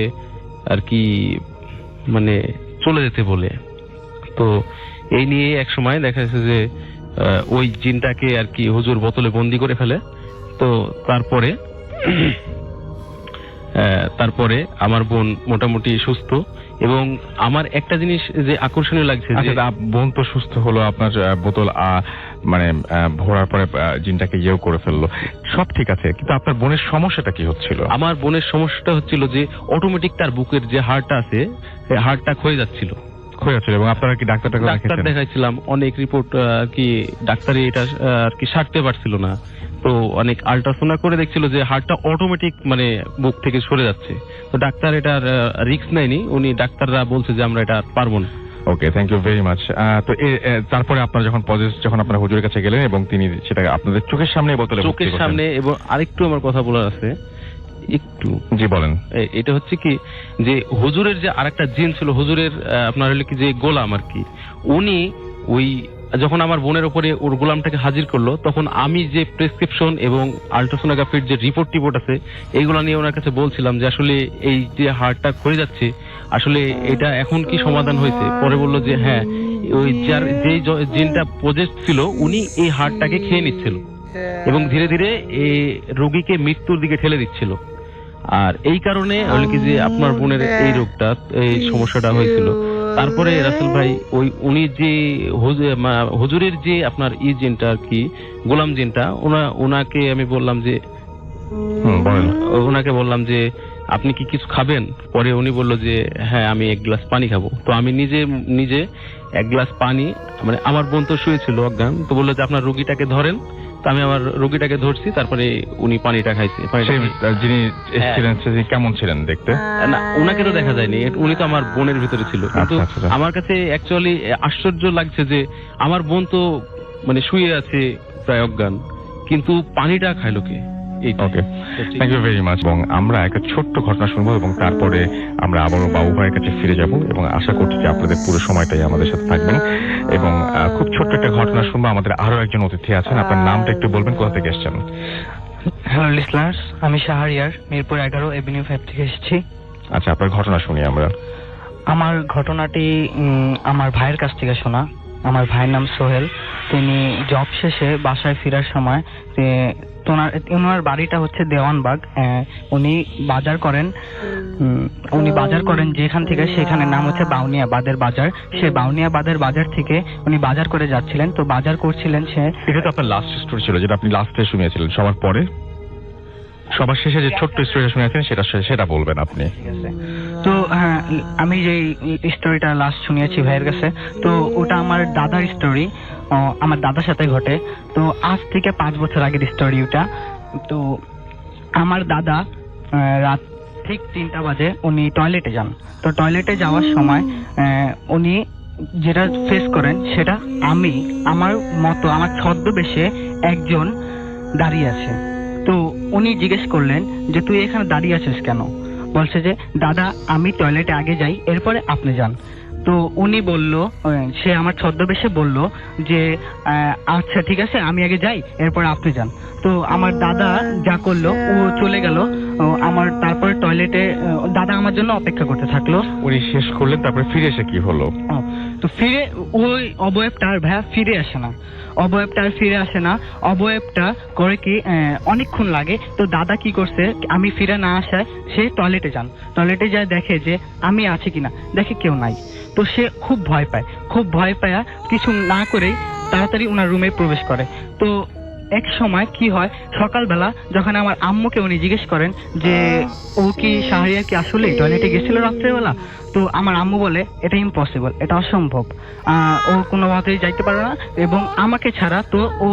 আর কি মানে চলে যেতে বলে। তো এই নিয়ে এক সময় দেখা যাচ্ছে যে ওই জিনটাকে আর কি হুজুর বোতলে বন্দি করে ফেলে। তো তারপরে আমার বোন মোটামুটি সুস্থ। এবং আমার একটা জিনিস যে আকর্ষণীয় লাগছে, যে বোন তো সুস্থ হলো, আপনার বোতল মানে ভরার পরে জিনটাকে ইয়েও করে ফেললো, সব ঠিক আছে, কিন্তু আপনার বোনের সমস্যাটা কি হচ্ছিল? আমার বোনের সমস্যাটা হচ্ছিল যে অটোমেটিক তার বুকের যে হাড়টা আছে, হাড়টা ক্ষয়ে যাচ্ছিল। এবং আপনারা কি ডাক্তার দেখাইছিলাম, অনেক রিপোর্ট আর কি ডাক্তারি এটা আর কি সারতে পারছিল না। তো অনেক আল্ট্রাসাউন্ড করে দেখছিল যে হার্টটা অটোমেটিক মানে বুক থেকে সরে যাচ্ছে। তো ডাক্তার এটার রিস্ক নেয়নি, উনি ডাক্তাররা বলছে যে আমরা এটা পারবো না। ওকে, থ্যাংক ইউ ভেরি মাচ। তো তারপরে আপনারা যখন আপনারা হুজুরের কাছে গেলেন এবং তিনি সেটা আপনাদের চোখের সামনে বোতলে চোখের সামনে, এবং আরেকটু আমার কথা বলার আছে একটু। জি বলেন। এটা হচ্ছে কি যে হুজুরের যে আরেকটা জিন ছিল, হুজুরের আপনার হলো কি যে গোলাম আর কি, উনি ওই যখন আমার বোনের উপরে ওর গোলামটাকে হাজির করলো, তখন আমি যে প্রেসক্রিপশন এবং আল্ট্রাসোনোগ্রাফির যে রিপোর্ট আছে এইগুলো নিয়ে ওনার কাছে বলছিলাম যে আসলে এই যে হাড়টা ক্ষয়ে যাচ্ছে, আসলে এটা এখন কি সমাধান হয়েছে? পরে বললো যে হ্যাঁ, ওই যার যে জিনটা পজেসড ছিল উনি এই হাড়টাকে খেয়ে নিচ্ছিল এবং ধীরে ধীরে এই রোগীকে মৃত্যুর দিকে ঠেলে দিচ্ছিল। আর এই কারণে হলো কি যে আপনার বোনের এই রোগটা, এই সমস্যাটা হয়েছিল। তারপরে রাসেল ভাই উনি যে হুজুরের যে আপনার জিনটা আর কি গোলাম জিনটা, ওনাকে আমি বললাম যে বললাম যে আপনি কি কিছু খাবেন? পরে উনি বলল যে হ্যাঁ, আমি 1 গ্লাস পানি খাবো। তো আমি নিজে 1 গ্লাস পানি, মানে আমার বোন তো শুয়েছিল অজ্ঞান, তো বললো যে আপনার রোগীটাকে ধরেন। তো আমি আমার রোগীটাকে ধরছি, তারপরে উনি পানিটা খাইছে। যিনি এসেছিলেন তিনি কেমন ছিলেন দেখতে? না, উনাকে তো দেখা যায়নি, উনি তো আমার বোনের ভিতরে ছিল। কিন্তু আমার কাছে অ্যাকচুয়ালি আশ্চর্য লাগছে যে আমার বোন তো মানে শুয়ে আছে প্রায় অজ্ঞান, কিন্তু পানিটা খাইলো কে? ওকে, থ্যাংক ইউ ভেরি মাচ। এবং আমরা একটা ছোট্ট ঘটনা শুনবো এবং তারপরে আমরা আবারও বাবু ভাইয়ের কাছে ফিরে যাব, এবং আশা করছি যে আপনাদের পুরো সময়টাই আমাদের সাথে থাকবেন। এবং খুব ছোট্ট একটা ঘটনা শুনবো। আমাদের আরো একজন অতিথি আছেন, আপনার নামটা একটু বলবেন, কোথা থেকে এসেছেন? হ্যালো লিসনার্স, আমি শাহরিয়ার, মিরপুর 11 এভিনিউ 5 থেকে এসেছি। আচ্ছা, আপনার ঘটনা শুনি আমরা। আমার ঘটনাটি আমার ভাইয়ের কাছ থেকে শোনা। আমার ভাইয়ের নাম সোহেল। তিনি জব শেষে বাসায় ফেরার সময়, ওনার বাড়িটা হচ্ছে দেওয়ানবাগ। উনি বাজার করেন যেখান থেকে, সেখানে নাম হচ্ছে বাউনিয়াবাদের বাজার। সে বাউনিয়াবাদের বাজার থেকে উনি বাজার করে যাচ্ছিলেন। তো বাজার করছিলেন সে। এটা তো আপনার লাস্ট স্টোরি ছিল, যেটা আপনি লাস্টে শুনিয়েছিলেন। সবার পরে সবার শেষে যে ছোট্ট স্টোরিটা শুনিয়েছেন সেটা বলবেন আপনি। তো হ্যাঁ, আমি যে স্টোরিটা লাস্ট শুনিয়েছি ভাইয়ের কাছে, তো ওটা আমার দাদার স্টোরি, আমার দাদার সাথে ঘটে। তো আজ থেকে 5 বছর আগের স্টোরি ওটা। তো আমার দাদা রাত ঠিক 3টা বাজে উনি টয়লেটে যান। তো টয়লেটে যাওয়ার সময় উনি যেটা ফেস করেন সেটা আমি আমার মতো আমার ছদ্মবেশে একজন দাঁড়িয়ে আছে। তো উনি জিজ্ঞেস করলেন যে তুই এখানে দাঁড়িয়ে আছিস কেন? বলছে যে দাদা আমি টয়লেটে আগে যাই, এরপরে আপনি যান। তো উনি বলল, সে আমার ছদ্মবেশে বলল যে আচ্ছা ঠিক আছে আমি আগে যাই, এরপরে আপনি যান। তো আমার দাদা যা করলো, ও চলে গেল। আমার তারপরে টয়লেটে দাদা আমার জন্য অপেক্ষা করতে থাকলো। উনি শেষ করলেন, তারপরে ফিরে এসে কি হলো? তো ফিরে ওই অবয়বটা আর ভাইয়া ফিরে আসে না, অবয়বটা আর ফিরে আসে না। অবয়বটা করে কি অনেকক্ষণ লাগে। তো দাদা কি করছে, আমি ফিরে না আসায় সে টয়লেটে যান। টয়লেটে যায় দেখে যে আমি আছি কিনা, দেখে কেউ নাই। তো সে খুব ভয় পায়, খুব ভয় পায়া কিছু না করেই তাড়াতাড়ি ওনার রুমে প্রবেশ করে। তো এক সময় কি হয়, সকালবেলা যখন আমার আম্মুকে উনি জিজ্ঞেস করেন যে ও কি শাহরিয়ার কি আসলে টয়লেটে গেছিল রাত্রেবেলা, তো আমার আম্মু বলে এটা ইম্পসিবল, এটা অসম্ভব, ও কোনোভাবেই যাইতে পারে না, এবং আমাকে ছাড়া তো ও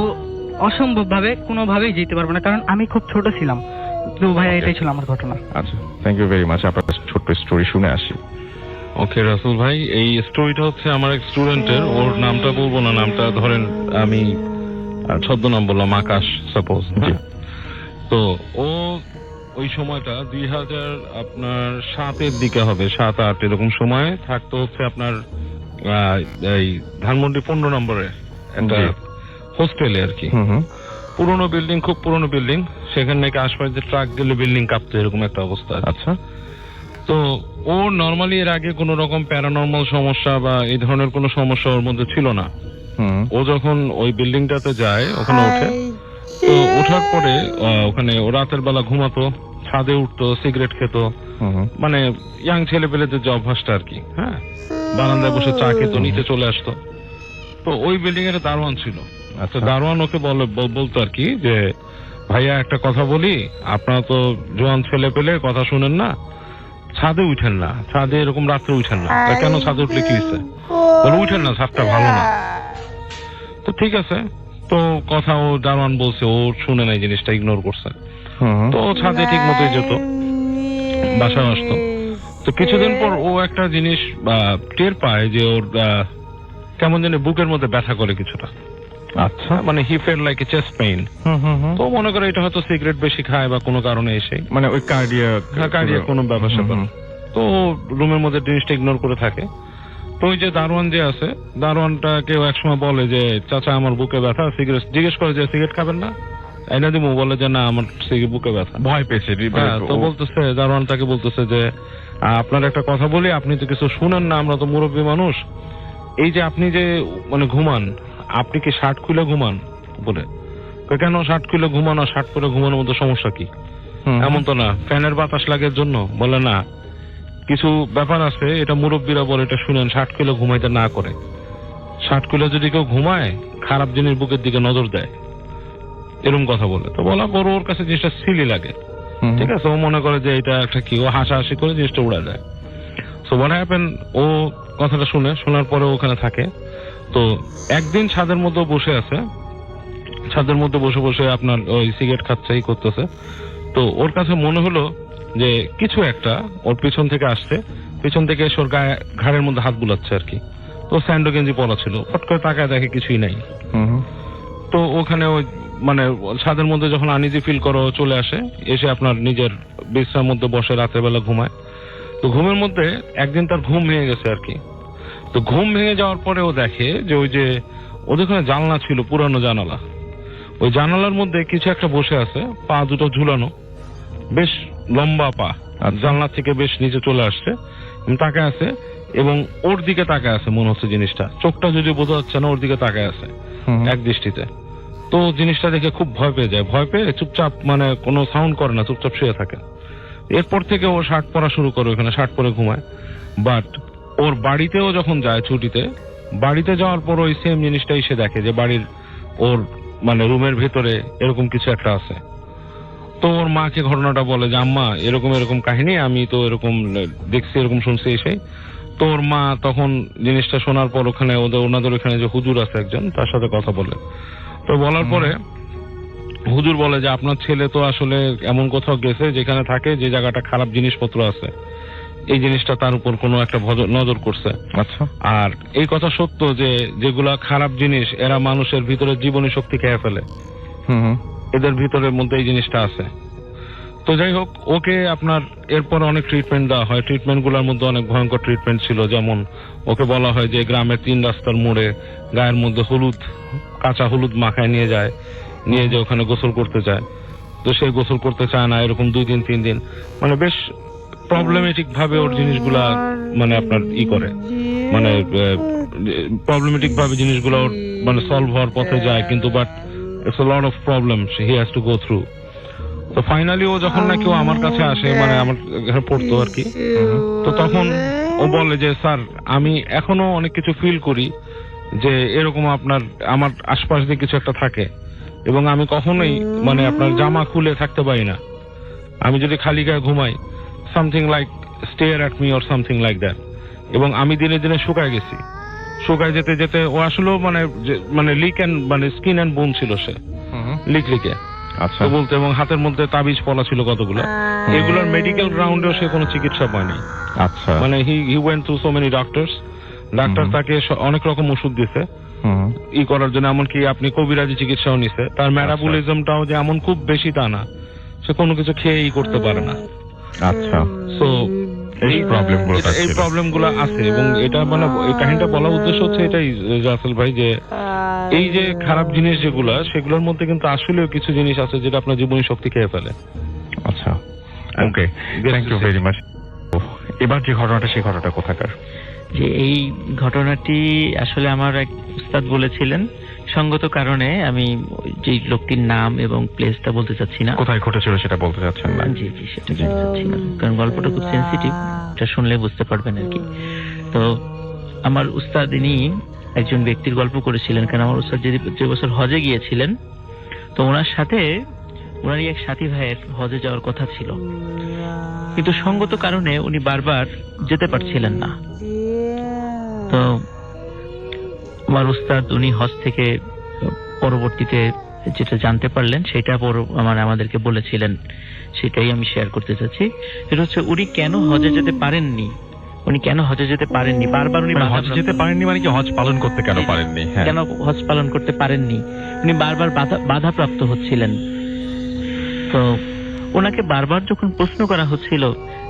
অসম্ভব ভাবে কোনোভাবেই যেতে পারবে না, কারণ আমি খুব ছোট ছিলাম। তো ভাইয়া এটাই ছিল আমার ঘটনা। আচ্ছা, থ্যাংক ইউ ভেরি মাচ। আপনার ছোট্ট স্টোরি শুনে আসি। ওকে রাসেল ভাই, এই স্টোরিটা হচ্ছে আমার এক স্টুডেন্টের। ওর নামটা বলবো না, নামটা ধরেন আমি ছদ্মনাম বললাম আকাশ সাপোজ। তো ও ওই সময়টা 2007-এর দিকে হবে, 7-8 এরকম সময় থাকতো হচ্ছে আপনার এই ধানমন্ডি 15 নম্বরে একটা হোস্টেলে আর কি। পুরোনো বিল্ডিং, খুব পুরোনো বিল্ডিং। সেখানে নাকি আশপাশে ট্রাক গেলে বিল্ডিং কাঁপতো, এরকম একটা অবস্থা। আচ্ছা। তো ও নর্মালি এর আগে কোনো রকম প্যারানর্মাল সমস্যা বা এই ধরনের কোনো সমস্যা ওর মধ্যে ছিল না। ও যখন ওই বিল্ডিংটাতে যায়, ওখানে ওঠে, তো ওঠার পরে ওখানে ও রাতের বেলা ঘুমাতো, ছাদে উঠতো, সিগারেট খেত, মানে ইয়াং ছেলে পেলেদের যে অভ্যাসটা আর কি। হ্যাঁ, বারান্দায় বসে চা খেত, নিচে চলে আসতো। তো ওই বিল্ডিং এর দারোয়ান ছিল। আচ্ছা, দারোয়ান ওকে বলতো আর কি যে ভাইয়া একটা কথা বলি, আপনারা তো জোয়ান ছেলে পেলে, কথা শুনেন না, ছাদে উঠেন না, ছাদে এরকম রাত্রে উঠেন না। কেন ছাদে উঠলে কি হয়েছে? বলে উঠেন না, ছাদটা ভালো না। তো ঠিক আছে, তো কথা ও দারোয়ান বলছে, ও শুনে নাই, জিনিসটা ইগনোর করছে। তো ও ছাদে ঠিক মতোই যেত, বাসায় আসতো। তো কিছুদিন পর ও একটা জিনিস টের পায় যে ওর কেমন জানি বুকের মধ্যে ব্যথা করে কিছুটা। আচ্ছা, মানে he fell like a chest pain. তো মনে করে এটা হয়তো সিগারেট বেশি খায় বা কোনো কারণে এসে, মানে ওই কার্ডিয়াক কোনো ব্যাপার স্যাপার। তো রুমের মধ্যে জিনিসটা ইগনোর করে থাকে। তো ওই যে দারোয়ান যে আছে, দারোয়ানটা কেউ একসময় বলে যে চাচা আমার বুকে ব্যথা, সিগারেট জিজ্ঞেস করে যে সিগারেট খাবেন না, এনে দিব, বলে যে না আমার বুকে ব্যথা, ভয় পেয়েছে। তো বলতেছে, দারোয়ান তাকে বলতেছে যে আপনার একটা কথা বলি, আপনি তো কিছু শুনেন না, আমরা তো মুরব্বী মানুষ, এই যে আপনি যে মানে ঘুমান, আপনি কি শার্ট খুলে ঘুমান? বলে কেন শার্ট খুলে ঘুমানো, শার্ট পরে ঘুমানোর মধ্যে সমস্যা কি? এমন তো না, ফ্যানের বাতাস লাগের জন্য। বলে না, কিছু ব্যাপার আছে, এটা মুরব্বীরা বলে, এটা শুনেন, শার্ট খুলে ঘুমাইতে না করে। শার্ট খুলে যদি কেউ ঘুমায়, খারাপ জিনিস বুকের দিকে নজর দেয়, এরকম কথা বলে। তো বলা বড় ওর কাছে জিনিসটা সিলি লাগে। ঠিক আছে, ও মনে করে যে এটা একটা কি, ও হাসাহাসি করে জিনিসটা উড়া যায়। সো হোয়াট হ্যাপেন, ও কথাটা শোনার পরে ওখানে থাকে। তো একদিন ছাদের মধ্যে বসে আছে, ছাদের মধ্যে বসে বসে আপনার ওই সিগারেট খাচ্ছে, এই করতেছে। তো ওর কাছে মনে হলো যে কিছু একটা ওর পিছন থেকে আসছে, পিছন থেকে এসে ওর গায়ে ঘাড়ের মধ্যে হাত বুলাচ্ছে আর কি। তো স্যান্ডো গেঞ্জি পরা ছিল, ফট করে তাকায় দেখে কিছুই নাই। তো ওখানে ওই মানে ছাদের মধ্যে যখন আনইজি ফিল করো, চলে আসে, এসে আপনার নিজের বিশ্রার মধ্যে বসে রাতের বেলা ঘুমায়। তো ঘুমের মধ্যে একদিন তার ঘুম ভেঙে গেছে আর কি। তো ঘুম ভেঙে যাওয়ার পরে ও দেখে যে ওই যে ওদের ওখানে জানলা ছিল, পুরানো জানালা, ওই জানালার মধ্যে কিছু একটা বসে আছে, পা দুটো ঝুলানো, বেশ লম্বা পা, আর জানলা থেকে বেশ নিচে চলে আসছে, তাকায় আছে, এবং ওর দিকে তাকায় আছে মনে হচ্ছে জিনিসটা, চোখটা যদি বোঝা যাচ্ছে না, ওর দিকে তাকায় আছে এক দৃষ্টিতে। তো জিনিসটা দেখে খুব ভয় পেয়ে যায়, ভয় পেয়ে চুপচাপ, মানে কোনো সাউন্ড করে না, চুপচাপ শুয়ে থাকে। এরপর থেকে ও শার্ট পরা শুরু করে, ওখানে শার্ট পরে ঘুমায়। বাট ওর বাড়িতেও যখন যায় ছুটিতে, বাড়িতে যাওয়ার পর ওই সেম জিনিসটাই সে দেখে, যে বাড়ির ওর মানে রুমের ভেতরে এরকম কিছু একটা আছে। তো ওর মাকে ঘটনাটা বলে যে আম্মা এরকম এরকম কাহিনী, আমি তো এরকম দেখছি, এরকম শুনছি এসে। তো ওর মা তখন জিনিসটা শোনার পর ওখানে ওনাদের ওখানে যে হুজুর আছে একজন, তার সাথে কথা বলে। তো বলার পরে হুজুর বলে যে আপনার ছেলে তো আসলে এমন কোথাও গেছে যেখানে থাকে, যে জায়গাটা খারাপ জিনিসপত্র আছে, এই জিনিসটা তার উপর কোনো একটা নজর করছে। আচ্ছা। আর এই কথা সত্য যে যেগুলা খারাপ জিনিস এরা মানুষের ভিতরে জীবনী শক্তি খেয়ে ফেলে, এদের ভিতরের মধ্যে এই জিনিসটা আছে। তো যাই হোক, ওকে আপনার এরপর অনেক ট্রিটমেন্ট দেওয়া হয়। ট্রিটমেন্ট গুলোর মধ্যে অনেক ভয়ঙ্কর ট্রিটমেন্ট ছিল, যেমন ওকে বলা হয় যে গ্রামের 3 রাস্তার মোড়ে গায়ের মধ্যে কাঁচা হলুদ মাখায় নিয়ে যায়, নিয়ে যে ওখানে গোসল করতে চায়। তো সে গোসল করতে চায় না, এরকম 2 দিন 3 দিন মানে বেশ প্রবলেমেটিক ভাবে ওর জিনিসগুলা মানে আপনার করে, মানে প্রবলেমেটিক ভাবে জিনিসগুলো ওর মানে সলভ হওয়ার পথে যায়, কিন্তু but it's a lot of problem he has to go through. তো ফাইনালি ও যখন নাকি ও আমার কাছে আসে, মানে আমার এখানে পড়তো আর কি, তো তখন ও বলে যে স্যার আমি এখনো অনেক কিছু ফিল করি যে এরকম আমার আশপাশ দিয়ে কিছু একটা থাকে, এবং আমি কখনোই মানে আপনার জামা খুলে থাকতে পারি না। আমি যদি খালি গায়ে ঘুমাই, something like stair at me or something like that. এবং আমি দিনে দিনে শুকায় গেছি। শুকায় যেতে যেতে ও আসলে মানে লিক এন্ড মানে স্কিন এন্ড বোন ছিল, সে লিকে আচ্ছা বলতে, এবং হাতের মধ্যে তাবিজ পলা ছিল কতগুলো। এগুলোর মেডিকেল গ্রাউন্ডেও সে কোনো চিকিৎসা পায়নি। আচ্ছা, মানে he went through so many doctor তাকে অনেক রকম ওষুধ দিছে করার জন্য, এমনকি আপনি কবিরাজি চিকিৎসাও নিছে। তার মেটাবলিজমটাও যে এমন খুব বেশি তা না, সে কোনো কিছু খেয়ে করতে পারে না। আচ্ছা, সো এই প্রবলেমগুলো আছে, এবং এটা মানে এই কাহিনীটা বলার উদ্দেশ্য হচ্ছে এটাই রাসেল ভাই, যে এই যে খারাপ জিনিস যেগুলা, সেগুলোর মধ্যে কিন্তু আসলেও কিছু জিনিস আছে যেটা আপনার জীবনী শক্তি খেয়ে ফেলে। আচ্ছা, ওকে, থ্যাংক ইউ ভেরি মাচ। এবার যে ঘটনাটা, সেই ঘটনাটা কোথাকার? যে এই ঘটনাটি আসলে আমার এক উস্তাদ বলেছিলেন, সঙ্গত কারণে আমি যে লোকটির নাম এবং প্লেসটা বলতে চাচ্ছি না। কোথায় ঘটেছিল সেটা বলতে চাচ্ছেন না? জি জি, সেটা বলতে চাচ্ছি না, কারণ গল্পটা খুব সেন্সিটিভ, এটা শুনলে বুঝতে পারবেন আর কি। তো আমার উস্তাদ ইনি একজন ব্যক্তির গল্প করেছিলেন, কারণ আমার উস্তাদ যে বছর হজে গিয়েছিলেন, তো ওনার সাথে ওনারই এক সাথী ভাইয়ের হজে যাওয়ার কথা ছিল, কিন্তু সঙ্গত কারণে উনি বারবার যেতে পারছিলেন না। তো আমার উস্তাদ উনি হজ থেকে পরবর্তীতে যেটা জানতে পারলেন সেটা আমাদেরকে বলেছিলেন, সেটাই আমি শেয়ার করতে চাচ্ছি। সেটা হচ্ছে উনি কেন হজে যেতে পারেননি। বারবার উনি হজ যেতে পারেননি মানে কি, হজ পালন করতে কেন পারেননি? কেন হজ পালন করতে পারেননি, উনি বারবার বাধাপ্রাপ্ত হচ্ছিলেন। তো ওনাকে বারবার যখন প্রশ্ন করা হচ্ছিল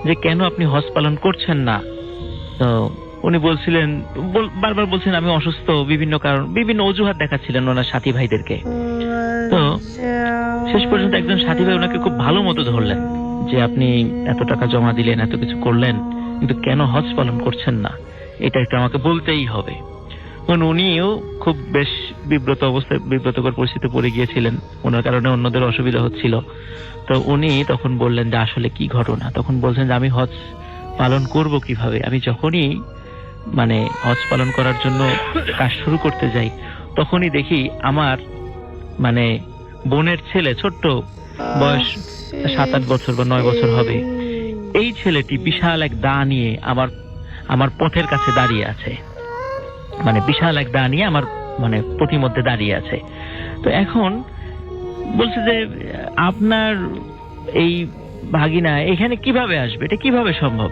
যে কেন আপনি হজ পালন করছেন না, তো উনি বারবার বলছেন আমি অসুস্থ, বিভিন্ন অজুহাত দেখাচ্ছিলেন ওনার সাথী ভাইদেরকে। তো শেষ পর্যন্ত একজন সাথী ভাই ওনাকে খুব ভালো মতো ধরলেন যে আপনি এত টাকা জমা দিলেন, এত কিছু করলেন, কিন্তু কেন হজ পালন করছেন না, এটা একটু আমাকে বলতেই হবে। উনিও খুব বেশ বিব্রতকর পরিস্থিতিতে পড়ে গিয়েছিলেন, ওনার কারণে অন্যদের অসুবিধা হচ্ছিল। তো উনি তখন বললেন যে আসলে কি ঘটনা। তখন বলছেন যে আমি হজ পালন করব কিভাবে, আমি যখনই মানে হজ পালন করার জন্য কাজ শুরু করতে যাই, তখনই দেখি আমার মানে বোনের ছেলে, ছোট্ট বয়স 7-8 বছর বা 9 বছর হবে, এই ছেলেটি বিশাল এক দা নিয়ে আমার পথের কাছে দাঁড়িয়ে আছে, মানে বিশাল এক দা নিয়ে আমার মানে প্রতিমধ্যে দাঁড়িয়ে আছে। তো এখন বলছে যে আপনার এই ভাগিনা এখানে কিভাবে আসবে, এটা কিভাবে সম্ভব,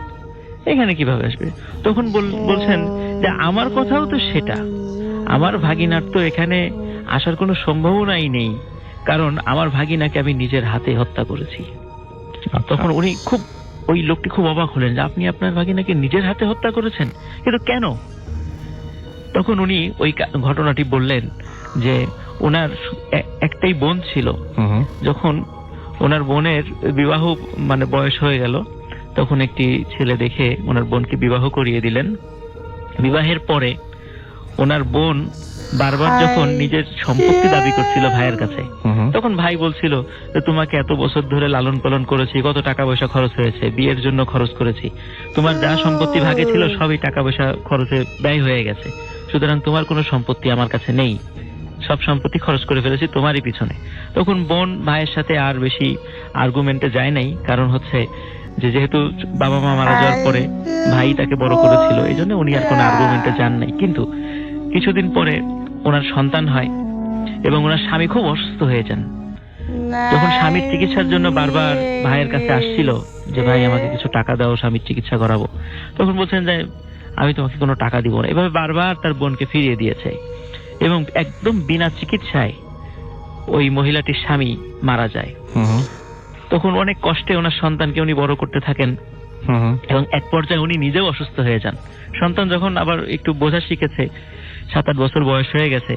এখানে কিভাবে আসবে? তখন বলছেন যে আমার কথাও তো সেটা, আমার ভাগিনার তো এখানে আসার কোনো সম্ভাবনাই নেই, কারণ আমার ভাগিনাকে আমি নিজের হাতে হত্যা করেছি। তখন ওই লোকটি খুব অবাক হলেন যে আপনি আপনার ভাগিনাকে নিজের হাতে হত্যা করেছেন, কিন্তু কেন? তখন উনি ওই ঘটনাটি বললেন যে ওনার একটাই বোন ছিল, যখন ওনার বোনের বিবাহ মানে বয়স হয়ে গেল, তখন একটি ছেলে দেখে ওনার বোনকে বিবাহ করিয়ে দিলেন। বিবাহের পরে ওনার বোন বারবার যখন নিজের সম্পত্তি দাবি করছিল ভাইয়ের কাছে, তখন ভাই বলছিল যে তোমাকে এত বছর ধরে লালন পালন করেছি, কত টাকা পয়সা খরচ হয়েছে, বিয়ের জন্য খরচ করেছি, তোমার যা সম্পত্তি ভাগে ছিল সবই টাকা পয়সা খরচে ব্যয় হয়ে গেছে, সুতরাং তোমার কোনো সম্পত্তি আমার কাছে নেই, সব সম্পত্তি খরচ করে ফেলেছি তোমারই পিছনে। তখন বোন ভাইয়ের সাথে আর বেশি আর্গুমেন্টে যায় নাই, কারণ হচ্ছে যেহেতু বাবা মা মারা যাওয়ার পরে ভাই তাকে বড় করেছিল, এই জন্য উনি আর কোনো আর্গুমেন্টে যান নাই। কিন্তু কিছুদিন পরে ওনার সন্তান হয় এবং ওনার স্বামী খুব অসুস্থ হয়ে যান। যখন স্বামীর চিকিৎসার জন্য বারবার ভাইয়ের কাছে আসছিল যে ভাই আমাকে কিছু টাকা দাও, স্বামীর চিকিৎসা করাবো, তখন বলছেন যে আমি তোমাকে কোনো টাকা দিব না। এভাবে বারবার তার বোনকে ফিরিয়ে দিয়েছে এবং একদম বিনা চিকিৎসায় ওই মহিলাটির স্বামী মারা যায়। তখন অনেক কষ্টে ওনার সন্তানকে উনি বড় করতে থাকেন এবং এক পর্যায়ে উনি নিজেও অসুস্থ হয়ে যান। সন্তান যখন আবার একটু বোঝা শিখেছে, 7-8 বছর বয়স হয়ে গেছে,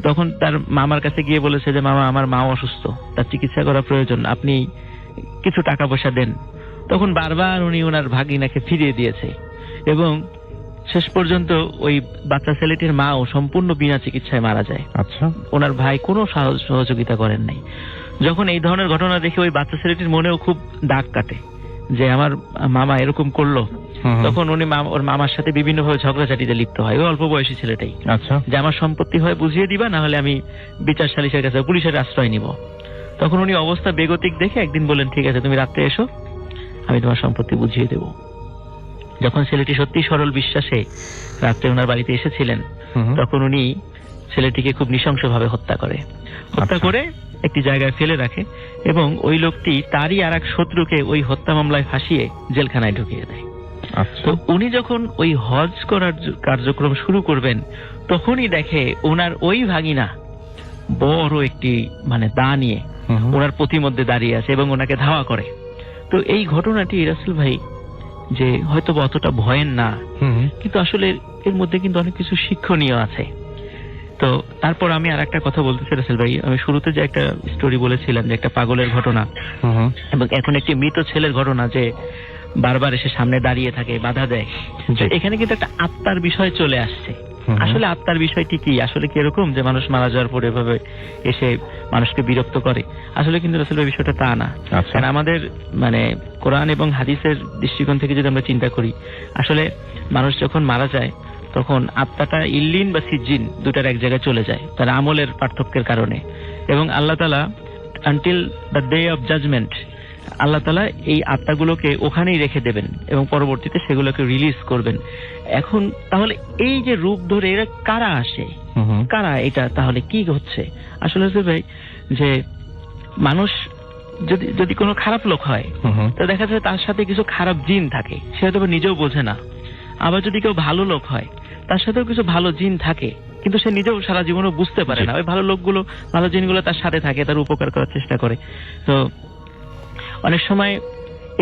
তখন তার মামার কাছে গিয়ে বলেছে যে মামা আমার মা অসুস্থ, তার চিকিৎসা করা প্রয়োজন, আপনি কিছু টাকা পয়সা দেন। তখন বারবার উনি ওনার ভাগিনাকে ফিরিয়ে দিয়েছে এবং শেষ পর্যন্ত ওই বাচ্চা ছেলেটির মাও সম্পূর্ণ বিনা চিকিৎসায় মারা যায়। আচ্ছা, ওনার ভাই কোনো সহযোগিতা করেন নাই। যখন এই ধরনের ঘটনা দেখে ওই বাচ্চা ছেলেটির মনেও খুব দাগ কাটে যে আমার মামা এরকম করলো, তখন উনি ওর মামার সাথে বিভিন্ন ভাবে ঝগড়াঝাটিতে লিপ্ত হয়। ওই অল্প বয়সী ছেলেটাই, আচ্ছা, যে আমার সম্পত্তি হয় বুঝিয়ে দিবা, না হলে আমি বিচার সালিশের কাছে পুলিশের আশ্রয় নিব। তখন উনি অবস্থা বেগতিক দেখে একদিন বললেন ঠিক আছে তুমি রাত্রে এসো, আমি তোমার সম্পত্তি বুঝিয়ে দেব। যখন ছেলেটি সত্যি সরল বিশ্বাসে রাত্রে ওনার বাড়িতে এসেছিলেন, তখন উনি ছেলেটিকে খুব নৃশংসভাবে হত্যা করে একটি জায়গায় ফেলে রাখে এবং ওই লোকটি তারই আর এক শত্রুকে ওই হত্যা মামলায় ফাঁসিয়ে জেলখানায় ঢুকিয়ে দেয়। তো উনি যখন ওই হজ করার কার্যক্রম শুরু করবেন, তখনই দেখে ওনার ওই ভাগিনা বড় একটি দা নিয়ে ওনার প্রতিমধ্যে দাঁড়িয়ে আছে এবং ওনাকে ধাওয়া করে। তো এই ঘটনাটি রাসেল ভাই যে হয়তো অতটা ভয়ের না, কিন্তু আসলে এর মধ্যে কিন্তু অনেক কিছু শিক্ষণীয় আছে। তো তারপর আমি আর একটা কথা বলতে চাই রাসেল ভাই, আমি শুরুতে যে একটা স্টোরি বলেছিলাম যে একটা পাগলের ঘটনা এবং এখন একটি মৃত ছেলের ঘটনা যে বারবার এসে সামনে দাঁড়িয়ে থাকে, বাধা দেয়, এখানে কিন্তু একটা আত্মার বিষয় চলে আসছে। আসলে আত্মার বিষয়টি কি, আসলে কি এরকম যে মানুষ মারা যাওয়ার পর এভাবে এসে মানুষকে বিরক্ত করে? আসলে কিন্তু আসলে বিষয়টা তা না। কারণ আমাদের কোরআন এবং হাদিসের দৃষ্টিকোণ থেকে যদি আমরা চিন্তা করি, আসলে মানুষ যখন মারা যায় তখন আত্মাটা ইল্লিন বা সিজ্জিন দুটার এক জায়গায় চলে যায় তার আমলের পার্থক্যের কারণে, এবং আল্লাহ তাআলা until the day of judgement Allah তাআলা এই আত্মাগুলোকে ওখানেই রেখে দেবেন এবং পরবর্তীতে সেগুলোকে রিলিজ করবেন। এখন তাহলে এই যে রূপ ধরে এরা কারা আসে, কারা এটা, তাহলে কি হচ্ছে? আসলে ভাই যে মানুষ যদি কোনো খারাপ লোক হয়, তো দেখা যায় তার সাথে কিছু খারাপ জিন থাকে, সে হয়তো নিজেও বোঝে না। আবার যদি কেউ ভালো লোক হয়, তার সাথেও কিছু ভালো জিন থাকে, কিন্তু সে নিজেও সারা জীবনও বুঝতে পারে না। ওই ভালো লোকগুলো, ভালো জিনগুলো তার সাথে থাকে, তার উপকার করার চেষ্টা করে। তো অনেক সময়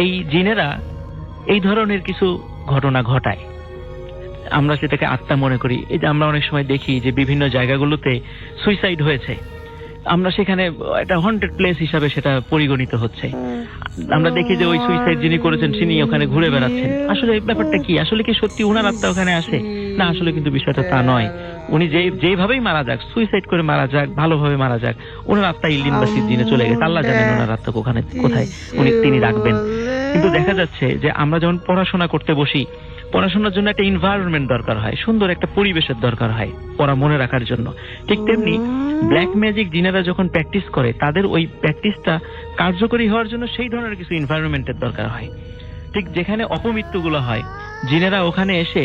এই জিনেরা এই ধরনের কিছু ঘটনা ঘটায়, আমরা সেটাকে আত্মা মনে করি। এই যে আমরা অনেক সময় দেখি যে বিভিন্ন জায়গাগুলোতে সুইসাইড হয়েছে, আমরা সেখানে একটা হন্টেড প্লেস হিসাবে সেটা পরিগণিত হচ্ছে। আমরা দেখি যে ওই সুইসাইড যিনি করেছেন তিনি ওখানে ঘুরে বেড়াচ্ছেন। আসলে ব্যাপারটা কি? আসলে কি সত্যি উনার আত্মা ওখানে আসে? না, আসলে কিন্তু বিষয়টা তা নয়। উনি যেভাবেই মারা যাক, সুইসাইড করে মারা যাক, ভালোভাবে মারা যাক, ওনার আত্মা ইল্লিন বা সিজ্জিনে চলে গেছে। আল্লাহ জানেন ওনার আত্মা কোথায় তিনি রাখবেন। কিন্তু দেখা যাচ্ছে যে আমরা যখন পড়াশোনা করতে বসি, পড়াশোনার জন্য একটা এনভায়রনমেন্ট দরকার হয়, সুন্দর একটা পরিবেশের দরকার হয় পড়া মনে রাখার জন্য। ঠিক তেমনি ব্ল্যাক ম্যাজিক জিনেরা যখন প্র্যাকটিস করে, তাদের ওই প্র্যাকটিসটা কার্যকরী হওয়ার জন্য সেই ধরনের কিছু এনভায়রনমেন্টের দরকার হয়। ঠিক যেখানে অপমৃত্যুগুলো হয়, জিনেরা ওখানে এসে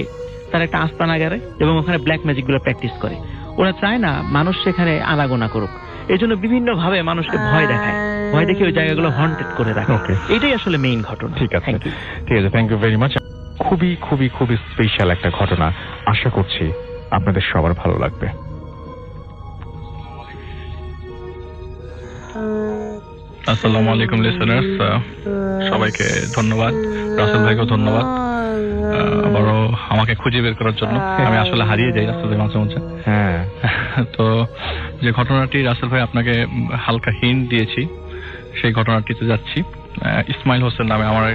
তার একটা আস্তানা গেড়ে এবং ওখানে ব্ল্যাক ম্যাজিক গুলো প্র্যাকটিস করে। ওরা চায় না মানুষ সেখানে আনাগোনা করুক, এই জন্য বিভিন্ন ভাবে মানুষকে ভয় দেখায়, ভয় দেখে ওই জায়গাগুলো হন্টেড করে রাখে। এটাই আসলে মেইন ঘটনা। ঠিক আছে, থ্যাংক ইউ ভেরি মাচ। খুবই খুবই খুবই স্পেশাল একটা ঘটনা, আশা করছি আপনাদের সবার ভালো লাগবে। আসসালামু আলাইকুম লিসেনার্স, সবাইকে ধন্যবাদ, রাসেল ভাইকেও ধন্যবাদ আবারও আমাকে খুঁজে বের করার জন্য। আমি আসলে হারিয়ে যাই রাসেল ভাই মাঝে মাঝে। হ্যাঁ, তো যে ঘটনাটি রাসেল ভাই আপনাকে হালকা হিন্ট দিয়েছি, সেই ঘটনাটিতে যাচ্ছি। ইসমাইল হোসেন নামে আমার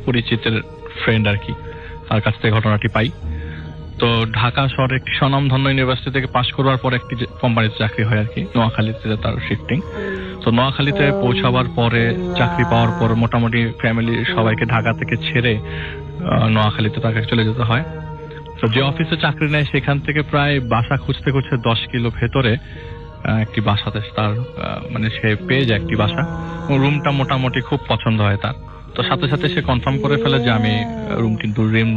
পরিচিতের ফ্রেন্ড আর কি, তার কাছ থেকে ঘটনাটি পাই। তো ঢাকা শহরে একটি স্বনামধন্য ইউনিভার্সিটি থেকে পাশ করবার পর একটি কোম্পানিতে চাকরি হয় আর কি, নোয়াখালীতে তার শিফটিং। তো নোয়াখালীতে পৌঁছাবার পরে, চাকরি পাওয়ার পর মোটামুটি ফ্যামিলির সবাইকে ঢাকা থেকে ছেড়ে নোয়াখালীতে তাকে চলে যেতে হয়। তো যে অফিসে চাকরি নেয় সেখান থেকে প্রায় বাসা খুঁজতে খুঁজতে 10 কিলো ভেতরে একটি বাসাতে তার সে পেয়ে যায় একটি বাসা। রুমটা মোটামুটি খুব পছন্দ হয় তার। তো সাথে সাথে সে কনফার্ম করে ফেলে যে আমি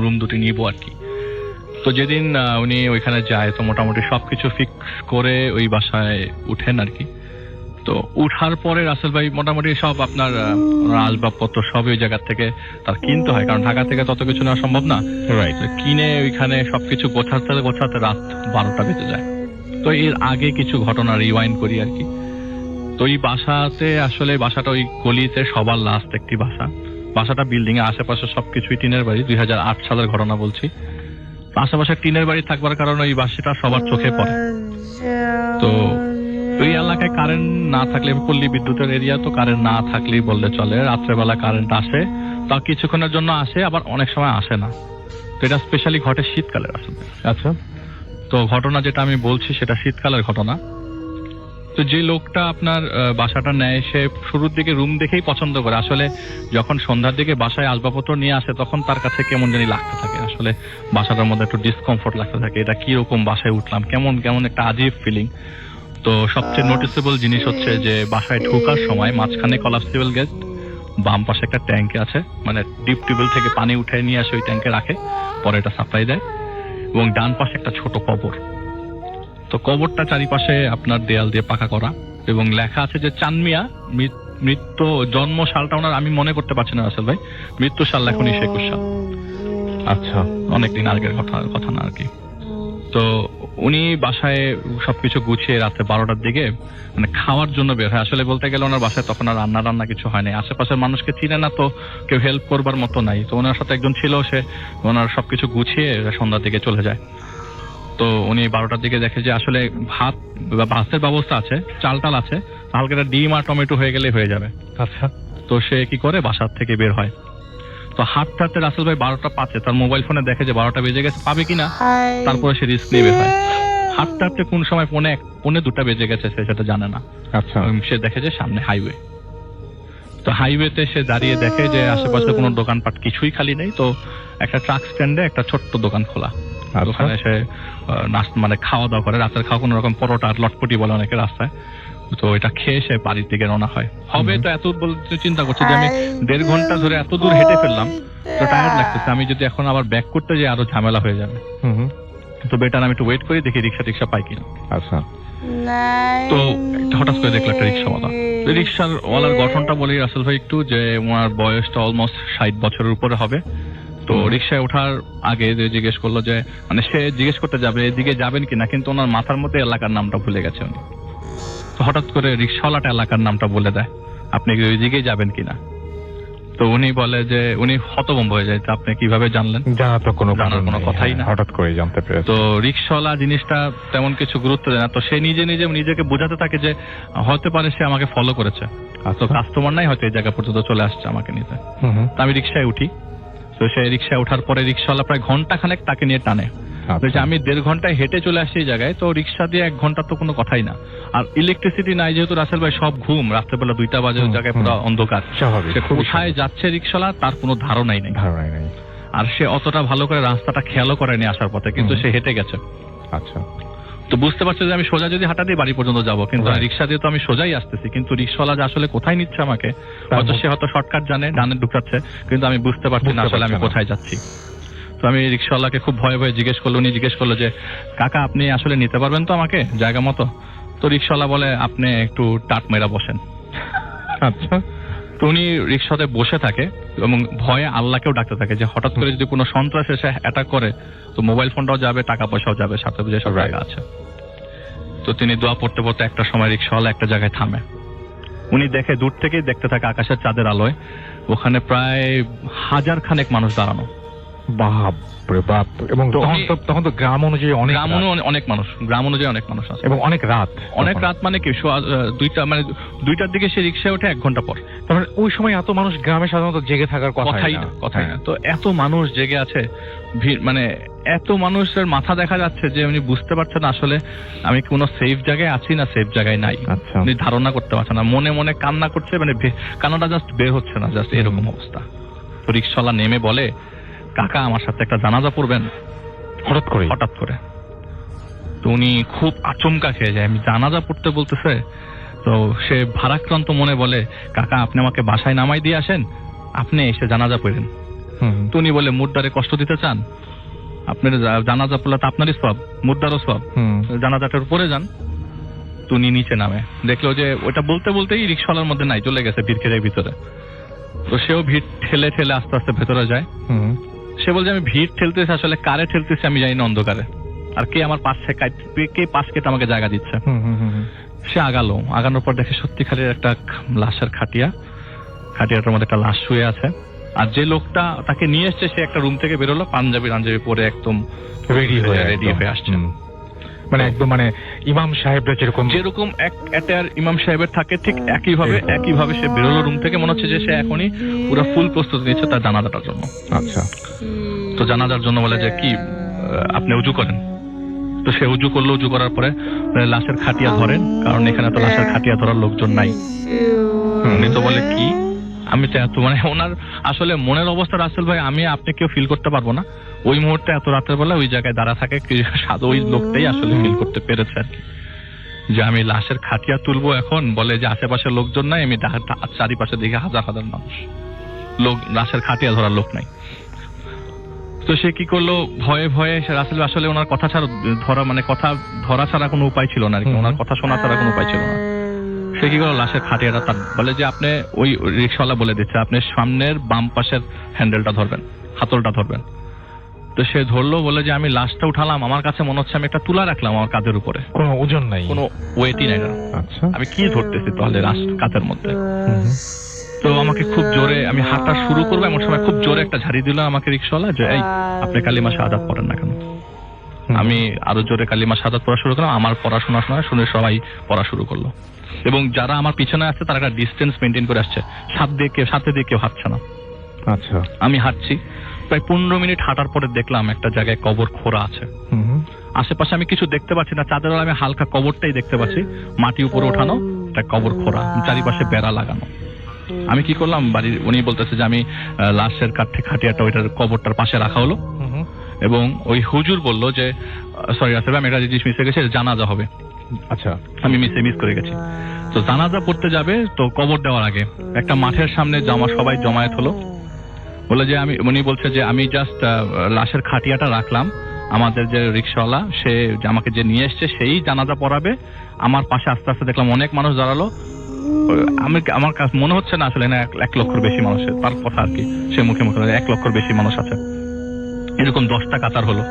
রুম দুটি নিব আর কি। তো যেদিন উনি ওইখানে যায়, তো মোটামুটি সবকিছু ফিক্স করে ওই বাসায় উঠেন আর কি। তো উঠার পরে রাসেল ভাই মোটামুটি সব আপনার আসবাবপত্র সব ওই জায়গা থেকে তার কিনতে হয়, কারণ ঢাকা থেকে তত কিছু নেওয়া সম্ভব না। রাইট। কিনে ওইখানে সবকিছু গোছাতে রাত 12টা বেজে যায়। তো এর আগে কিছু ঘটনা রিওয়াইন্ড করি আর কি। তো এই বাসাতে আসলে বাসাটা ওই গলিতে সবার লাস্ট একটি বাসাটা বিল্ডিং এর আশেপাশে সবকিছুই টিনের বাড়ি। 2008 সালের ঘটনা বলছি। আশেপাশে টিনের বাড়ি থাকবার কারণে ওই বাসাটা সবার চোখে পড়ে। তো ওই এলাকায় কারেন্ট না থাকলে, পল্লী বিদ্যুতের এরিয়া, তো কারেন্ট না থাকলেই বললে চলে। রাত্রেবেলা কারেন্ট আসে, তা কিছুক্ষণের জন্য আসে, আবার অনেক সময় আসে না। তো এটা স্পেশালি ঘটে শীতকালে আসলে। আচ্ছা। তো ঘটনা যেটা আমি বলছি সেটা শীতকালের ঘটনা। তো যে লোকটা আপনার বাসাটা নেয় সে শুরুর দিকে রুম দেখেই পছন্দ করে। আসলে যখন সন্ধ্যার দিকে বাসায় আসবাবপত্র নিয়ে আসে তখন তার কাছে কেমন জানি লাগতে থাকে, আসলে বাসাটার মধ্যে একটু ডিসকমফোর্ট লাগতে থাকে, এটা কিরকম বাসায় উঠলাম, কেমন কেমন একটা আজীব ফিলিং। তো সবচেয়ে নোটিসেবল জিনিস হচ্ছে যে বাসায় ঢোকার সময় মাঝখানে কলাপসিবল গেট, বাম পাশে একটা ট্যাঙ্ক আছে, মানে ডিপ টিউবওয়েল থেকে পানি উঠে নিয়ে আসে ওই ট্যাঙ্কে রাখে, পরে এটা সাপ্লাই দেয়, এবং ডান পাশে একটা ছোট কবর। তো কবরটা চারিপাশে আপনার দেয়াল দিয়ে পাকা করা, এবং লেখা আছে যে চানমিয়া মৃত্যু জন্ম সালটা ওনার আমি মনে করতে পারছি না আসল ভাই, মৃত্যু সাল এখন 1921 সাল। আচ্ছা, অনেকদিন আগের কথা না আর কি। তো উনি বাসায় সবকিছু গুছিয়ে রাতে 12টার দিকে মানে খাওয়ার জন্য বের হয়। আসলে বলতে গেলে ওনার বাসায় তখন আর রান্না কিছু হয় নাই, আশেপাশের মানুষকে চিনে না, তো কেউ হেল্প করবার মতো নাই। তো ওনার সাথে একজন ছিল, সে ওনার সবকিছু গুছিয়ে সন্ধ্যার দিকে চলে যায়। তো উনি 12টার দিকে দেখে যে আসলে ভাতের ব্যবস্থা আছে, চাল আছে, হালকা একটা ডিম আর টমেটো হয়ে গেলে হয়ে যাবে। আচ্ছা। তো সে কি করে বাসার থেকে বের হয়। তো হাঁটতে রাসেল ভাই 12টা 5-এ তার মোবাইল ফোনে দেখে যে 12টা বেজে গেছে, পাবে কিনা, তারপরে সে রিস্ক নিয়ে বের হয়। হাঁটতে কোন সময় 1:45 বেজে গেছে সে সেটা জানে না। আচ্ছা। সে দেখে যে সামনে হাইওয়ে। তো হাইওয়েতে সে দাঁড়িয়ে দেখে যে আশেপাশে কোনো দোকানপাট কিছুই খালি নেই। তো একটা ট্রাক স্ট্যান্ডে একটা ছোট্ট দোকান খোলা, ওখানে সে মানে খাওয়া দাওয়া করে, রাতের খাওয়া কোনো রকম পরোটা আর লটপটি বলে অনেকে রাস্তায়। তো এটা খেয়ে সে বাড়ির দিকে রওনা হয়। হবে তো এত বলতে চিন্তা করছে যে আমি 1.5 ঘন্টা ধরে এত দূর হেঁটে ফেললাম, তো টায়ার্ড লাগতেছে, আমি যদি এখন আবার ব্যাক করতে যাই আরো ঝামেলা হয়ে যাবে। তো বেটার আমি একটু ওয়েট করি, দেখি রিক্সা পাই কিনা। আচ্ছা। তো হঠাৎ করে দেখলো একটা রিক্সাওয়ালা। রিক্সার ওয়ালার গঠনটা বলি রাসেল ভাই একটু, যে ওনার বয়সটা অলমোস্ট 60 বছরের উপরে হবে। তো রিক্সায় ওঠার আগে জিজ্ঞেস করলো যে, মানে সে জিজ্ঞেস করতে যাবে এদিকে যাবেন কিনা, কিন্তু ওনার মাথার মধ্যে এলাকার নামটা ভুলে গেছে উনি। তো হঠাৎ করে রিক্সাওয়ালাটা এলাকার নামটা বলে দেয়, আপনি কি ওইদিকে যাবেন কিনা। তো উনি বলে যে, উনি হতভম্ব হয়ে যায়, আপনি কিভাবে জানলেন, জানার তো কোনো কথাই না, হঠাৎ করে জানতে পেরে। তো রিক্সাওয়ালা জিনিসটা তেমন কিছু গুরুত্ব দেয় না। তো সে নিজেকে বোঝাতে থাকে যে হতে পারে সে আমাকে ফলো করেছে, তো কাস্টমার নাই, হয়তো এই জায়গা পর্যন্ত চলে আসছে আমাকে নিতে। তো আমি রিক্সায় উঠি। তো সে রিক্সায় ওঠার পরে রিক্সাওয়ালা প্রায় ঘন্টাখানেক তাকে নিয়ে টানে। আমি 1.5 ঘন্টায় হেঁটে চলে আসছি এই জায়গায়, তো রিক্সা দিয়ে 1 ঘন্টা তো কোনো কথাই না। আর ইলেকট্রিসিটি নাই যেহেতু, রাসেল ভাই সব ঘুম, রাত্রেবেলা 2টা বাজে, ওই জায়গায় পুরো অন্ধকার। সে কোথায় যাচ্ছে রিক্সাওয়ালা তার কোনো ধারণাই নেই। আর সে অতটা ভালো করে রাস্তাটা খেয়ালও করেনি আসার পথে, কিন্তু সে হেঁটে গেছে। আচ্ছা। তো বুঝতে পারছে যে আমি সোজা যদি হাঁটা দিয়ে বাড়ি পর্যন্ত যাবো, কিন্তু রিক্সা দিয়ে তো আমি সোজাই আসতেছি, কিন্তু রিক্সাওয়ালা যে আসলে কোথায় নিচ্ছে আমাকে, হয়তো সে হয়তো শর্টকাট জানে, ডানে ঢুকাচ্ছে, কিন্তু আমি বুঝতে পারছি না আসলে আমি কোথায় যাচ্ছি। তো আমি রিক্সাওয়ালাকে খুব ভয়ে জিজ্ঞেস করলো যে, কাকা আপনি আসলে নিতে পারবেন তো আমাকে জায়গা মতো। তো রিক্সাওয়ালা বলে, আপনি একটু টাট মেরা বসেন। আচ্ছা। তো উনি রিক্সাতে বসে থাকে এবং ভয়ে আল্লাহকেও ডাকতে থাকে যে হঠাৎ করে যদি কোনো সন্ত্রাস এসে অ্যাটাক করে, তো মোবাইল ফোনটাও যাবে, টাকা পয়সাও যাবে, সাথে বুঝে সব জায়গা আছে। তো তিনি দোয়া পড়তে একটা সময় রিক্সাওয়ালা একটা জায়গায় থামে। উনি দেখে, দূর থেকেই দেখতে থাকে আকাশের চাঁদের আলোয় ওখানে প্রায় 1000 খানেক মানুষ দাঁড়ানো। বাপরে বাপ। এবং তখন তো গ্রাম অনুযায়ী অনেক মানুষ আছে, এবং অনেক রাত মানে কি 2টার দিকে সে রিক্সায় ওঠে 1 ঘন্টা পর। তারপরে ওই সময় এত মানুষ গ্রামে সাধারণত জেগে থাকার কথাই না। তো এত মানুষ জেগে আছে, মানে এত মানুষের মাথা দেখা যাচ্ছে যে উনি বুঝতে পারছেন আসলে আমি কোনো সেফ জায়গায় আছি না সেফ জায়গায় নাই। উনি ধারণা করতে পারছেন না, মনে মনে কান্না করছে, মানে কান্নাটা জাস্ট বের হচ্ছে না, জাস্ট এরকম অবস্থা। তো রিক্সাওয়ালা নেমে বলে, কাকা আমার সাথে একটা জানাজা পড়বেন। হঠাৎ করে তো উনি খুব আচমকা খেয়ে যায়, আমি জানাজা পড়তে বলতেছে। তো সে ভারাক্রান্ত মনে বলে, কাকা আপনি আমাকে বাসায় নামাই দিয়ে আসেন, আপনি এসে জানাজা পড়েন। তো উনি বলে, মুর্দারে কষ্ট দিতে চান, আপনার জানাজা পড়লে তো আপনারই সওয়াব, মুর্দারও সওয়াব, জানাজাটার পরে যান। তো উনি নিচে নামে, দেখলো যে ওটা বলতে বলতেই রিক্সাওয়ালার মধ্যে নাই, চলে গেছে ভিড় খেয়ে ভিতরে। তো সেও ভিড় ঠেলে ঠেলে আস্তে আস্তে ভেতরে যায়। সে বলছে আমি ভিড় ঠেলতেছি, আসলে কারে ঠেলতেছি আমি জানি না অন্ধকারে, আর কে আমার কে পাশ কেটে আমাকে জায়গা দিচ্ছে। সে আগানোর পর দেখে সত্যিকারের একটা লাশের খাটিয়াটার মধ্যে একটা লাশ শুয়ে আছে। আর যে লোকটা তাকে নিয়ে এসছে সে একটা রুম থেকে বেরোলো, পাঞ্জাবি পরে একদম রেডি হয়ে আসছে। মানে একদম মানে ইমাম সাহেবরা যেরকম অ্যাটায়ার ইমাম সাহেবের থাকে ঠিক একইভাবে সে বেরোলো রুম থেকে। মনে হচ্ছে যে সে এখনই পুরো ফুল প্রস্তুতি নিচ্ছে তার জানাজাটার জন্য। আচ্ছা, তো জানাজার জন্য বলে যে কি আপনি উজু করেন। তো সে উজু করলো, উজু করার পরে লাশের খাটিয়া ধরেন, কারণ এখানে তো লাশের খাটিয়া ধরার লোকজন নাই। উনি তো বলে কি আমি তো মানে ওনার আসলে মনের অবস্থা রাসেল ভাই আমি আপনি কেউ ফিল করতে পারবো না। ওই মুহূর্তে এত রাতের বেলা ওই জায়গায় দাঁড়া থাকে ওই লোকটাই আসলে ফিল করতে পেরেছে আর কি, যে আমি লাশের খাটিয়া তুলবো। এখন বলে যে আশেপাশে লোকজন নাই, আমি চারিপাশে দেখে হাজার হাজার মানুষ, লোক লাশের খাটিয়া ধরার লোক নাই। তো সে কি করলো, ভয়ে ভয়ে রাসেল আসলে ওনার কথা ধরা ছাড়া কোনো উপায় ছিল না আর কি, ওনার কথা শোনা ছাড়া কোনো উপায় ছিল না। সে কি করলো, লাশের খাটিয়াটা তার বলে যে আপনি ওই রিক্সাওয়ালা বলে দিচ্ছে আপনি সামনের বাম পাশের হ্যান্ডেলটা ধরবেন, হাতলটা ধরবেন। তো সে ধরলো, বলে যে আমি লাশটা উঠালাম, আমার কাছে মনে হচ্ছে আমি একটা তুলা রাখলাম আমার কাঁধের উপরে, কোনো ওজন নাই, কোনো ওয়েটই নাই। আচ্ছা, আমি কি ধরতেছি তাহলে কাঁধের মধ্যে। তো আমাকে খুব জোরে, আমি হাঁটা শুরু করবো এমন সময় খুব জোরে একটা ঝাড়ি দিল আমাকে রিক্সাওয়ালা, যে এই আপনি কালিমা শাহাদাত পড়েন না কেন। আমি আরো জোরে কালিমা শাহাদাত পড়া শুরু করলাম। আমার পড়াশোনা শুনে সবাই পড়া শুরু করলো, এবং যারা আমার পিছনে আসছে তারা একটা ডিস্টেন্স মেনটেন করে আসছে, সাথে দিয়ে কেউ হাঁটছে না। আচ্ছা, আমি হাঁটছি, প্রায় 15 মিনিট হাঁটার পরে দেখলাম একটা জায়গায় কবর খোঁড়া আছে। আশেপাশে আমি কিছু দেখতে পাচ্ছি না, চাঁদের আলো আমি হালকা কবরটাই দেখতে পাচ্ছি, মাটি উপরে ওঠানো একটা কবর খোঁড়া, চারিপাশে বেড়া লাগানো। আমি কি করলাম, উনি বলতেছে যে আমি লাশের খাটিয়াটা ওইটার কবরটার পাশে রাখা হলো, এবং ওই হুজুর বললো যে সরি আসলে আমি একটা জিনিস মিশে গেছি, জানাজা হবে। আচ্ছা, আমি মিস করে গেছি। তো জানাজা পড়তে যাবে, তো কবর দেওয়ার আগে একটা মাঠের সামনে সবাই জমায়েত হলো। বলে যে উনি বলছে যে আমি জাস্ট লাশের খাটিয়াটা রাখলাম, আমাদের যে রিক্সাওয়ালা সে আমাকে যে নিয়ে এসছে সেই জানাজা পড়াবে। আমার পাশে আস্তে আস্তে দেখলাম অনেক মানুষ দাঁড়ালো। আমার কাছে মনে হচ্ছে না আসলে 1 লক্ষের বেশি মানুষের, তার কথা আর কি, সে মুখে 1 লক্ষের বেশি মানুষ আছে। এরকম 10টা কাতার হলো।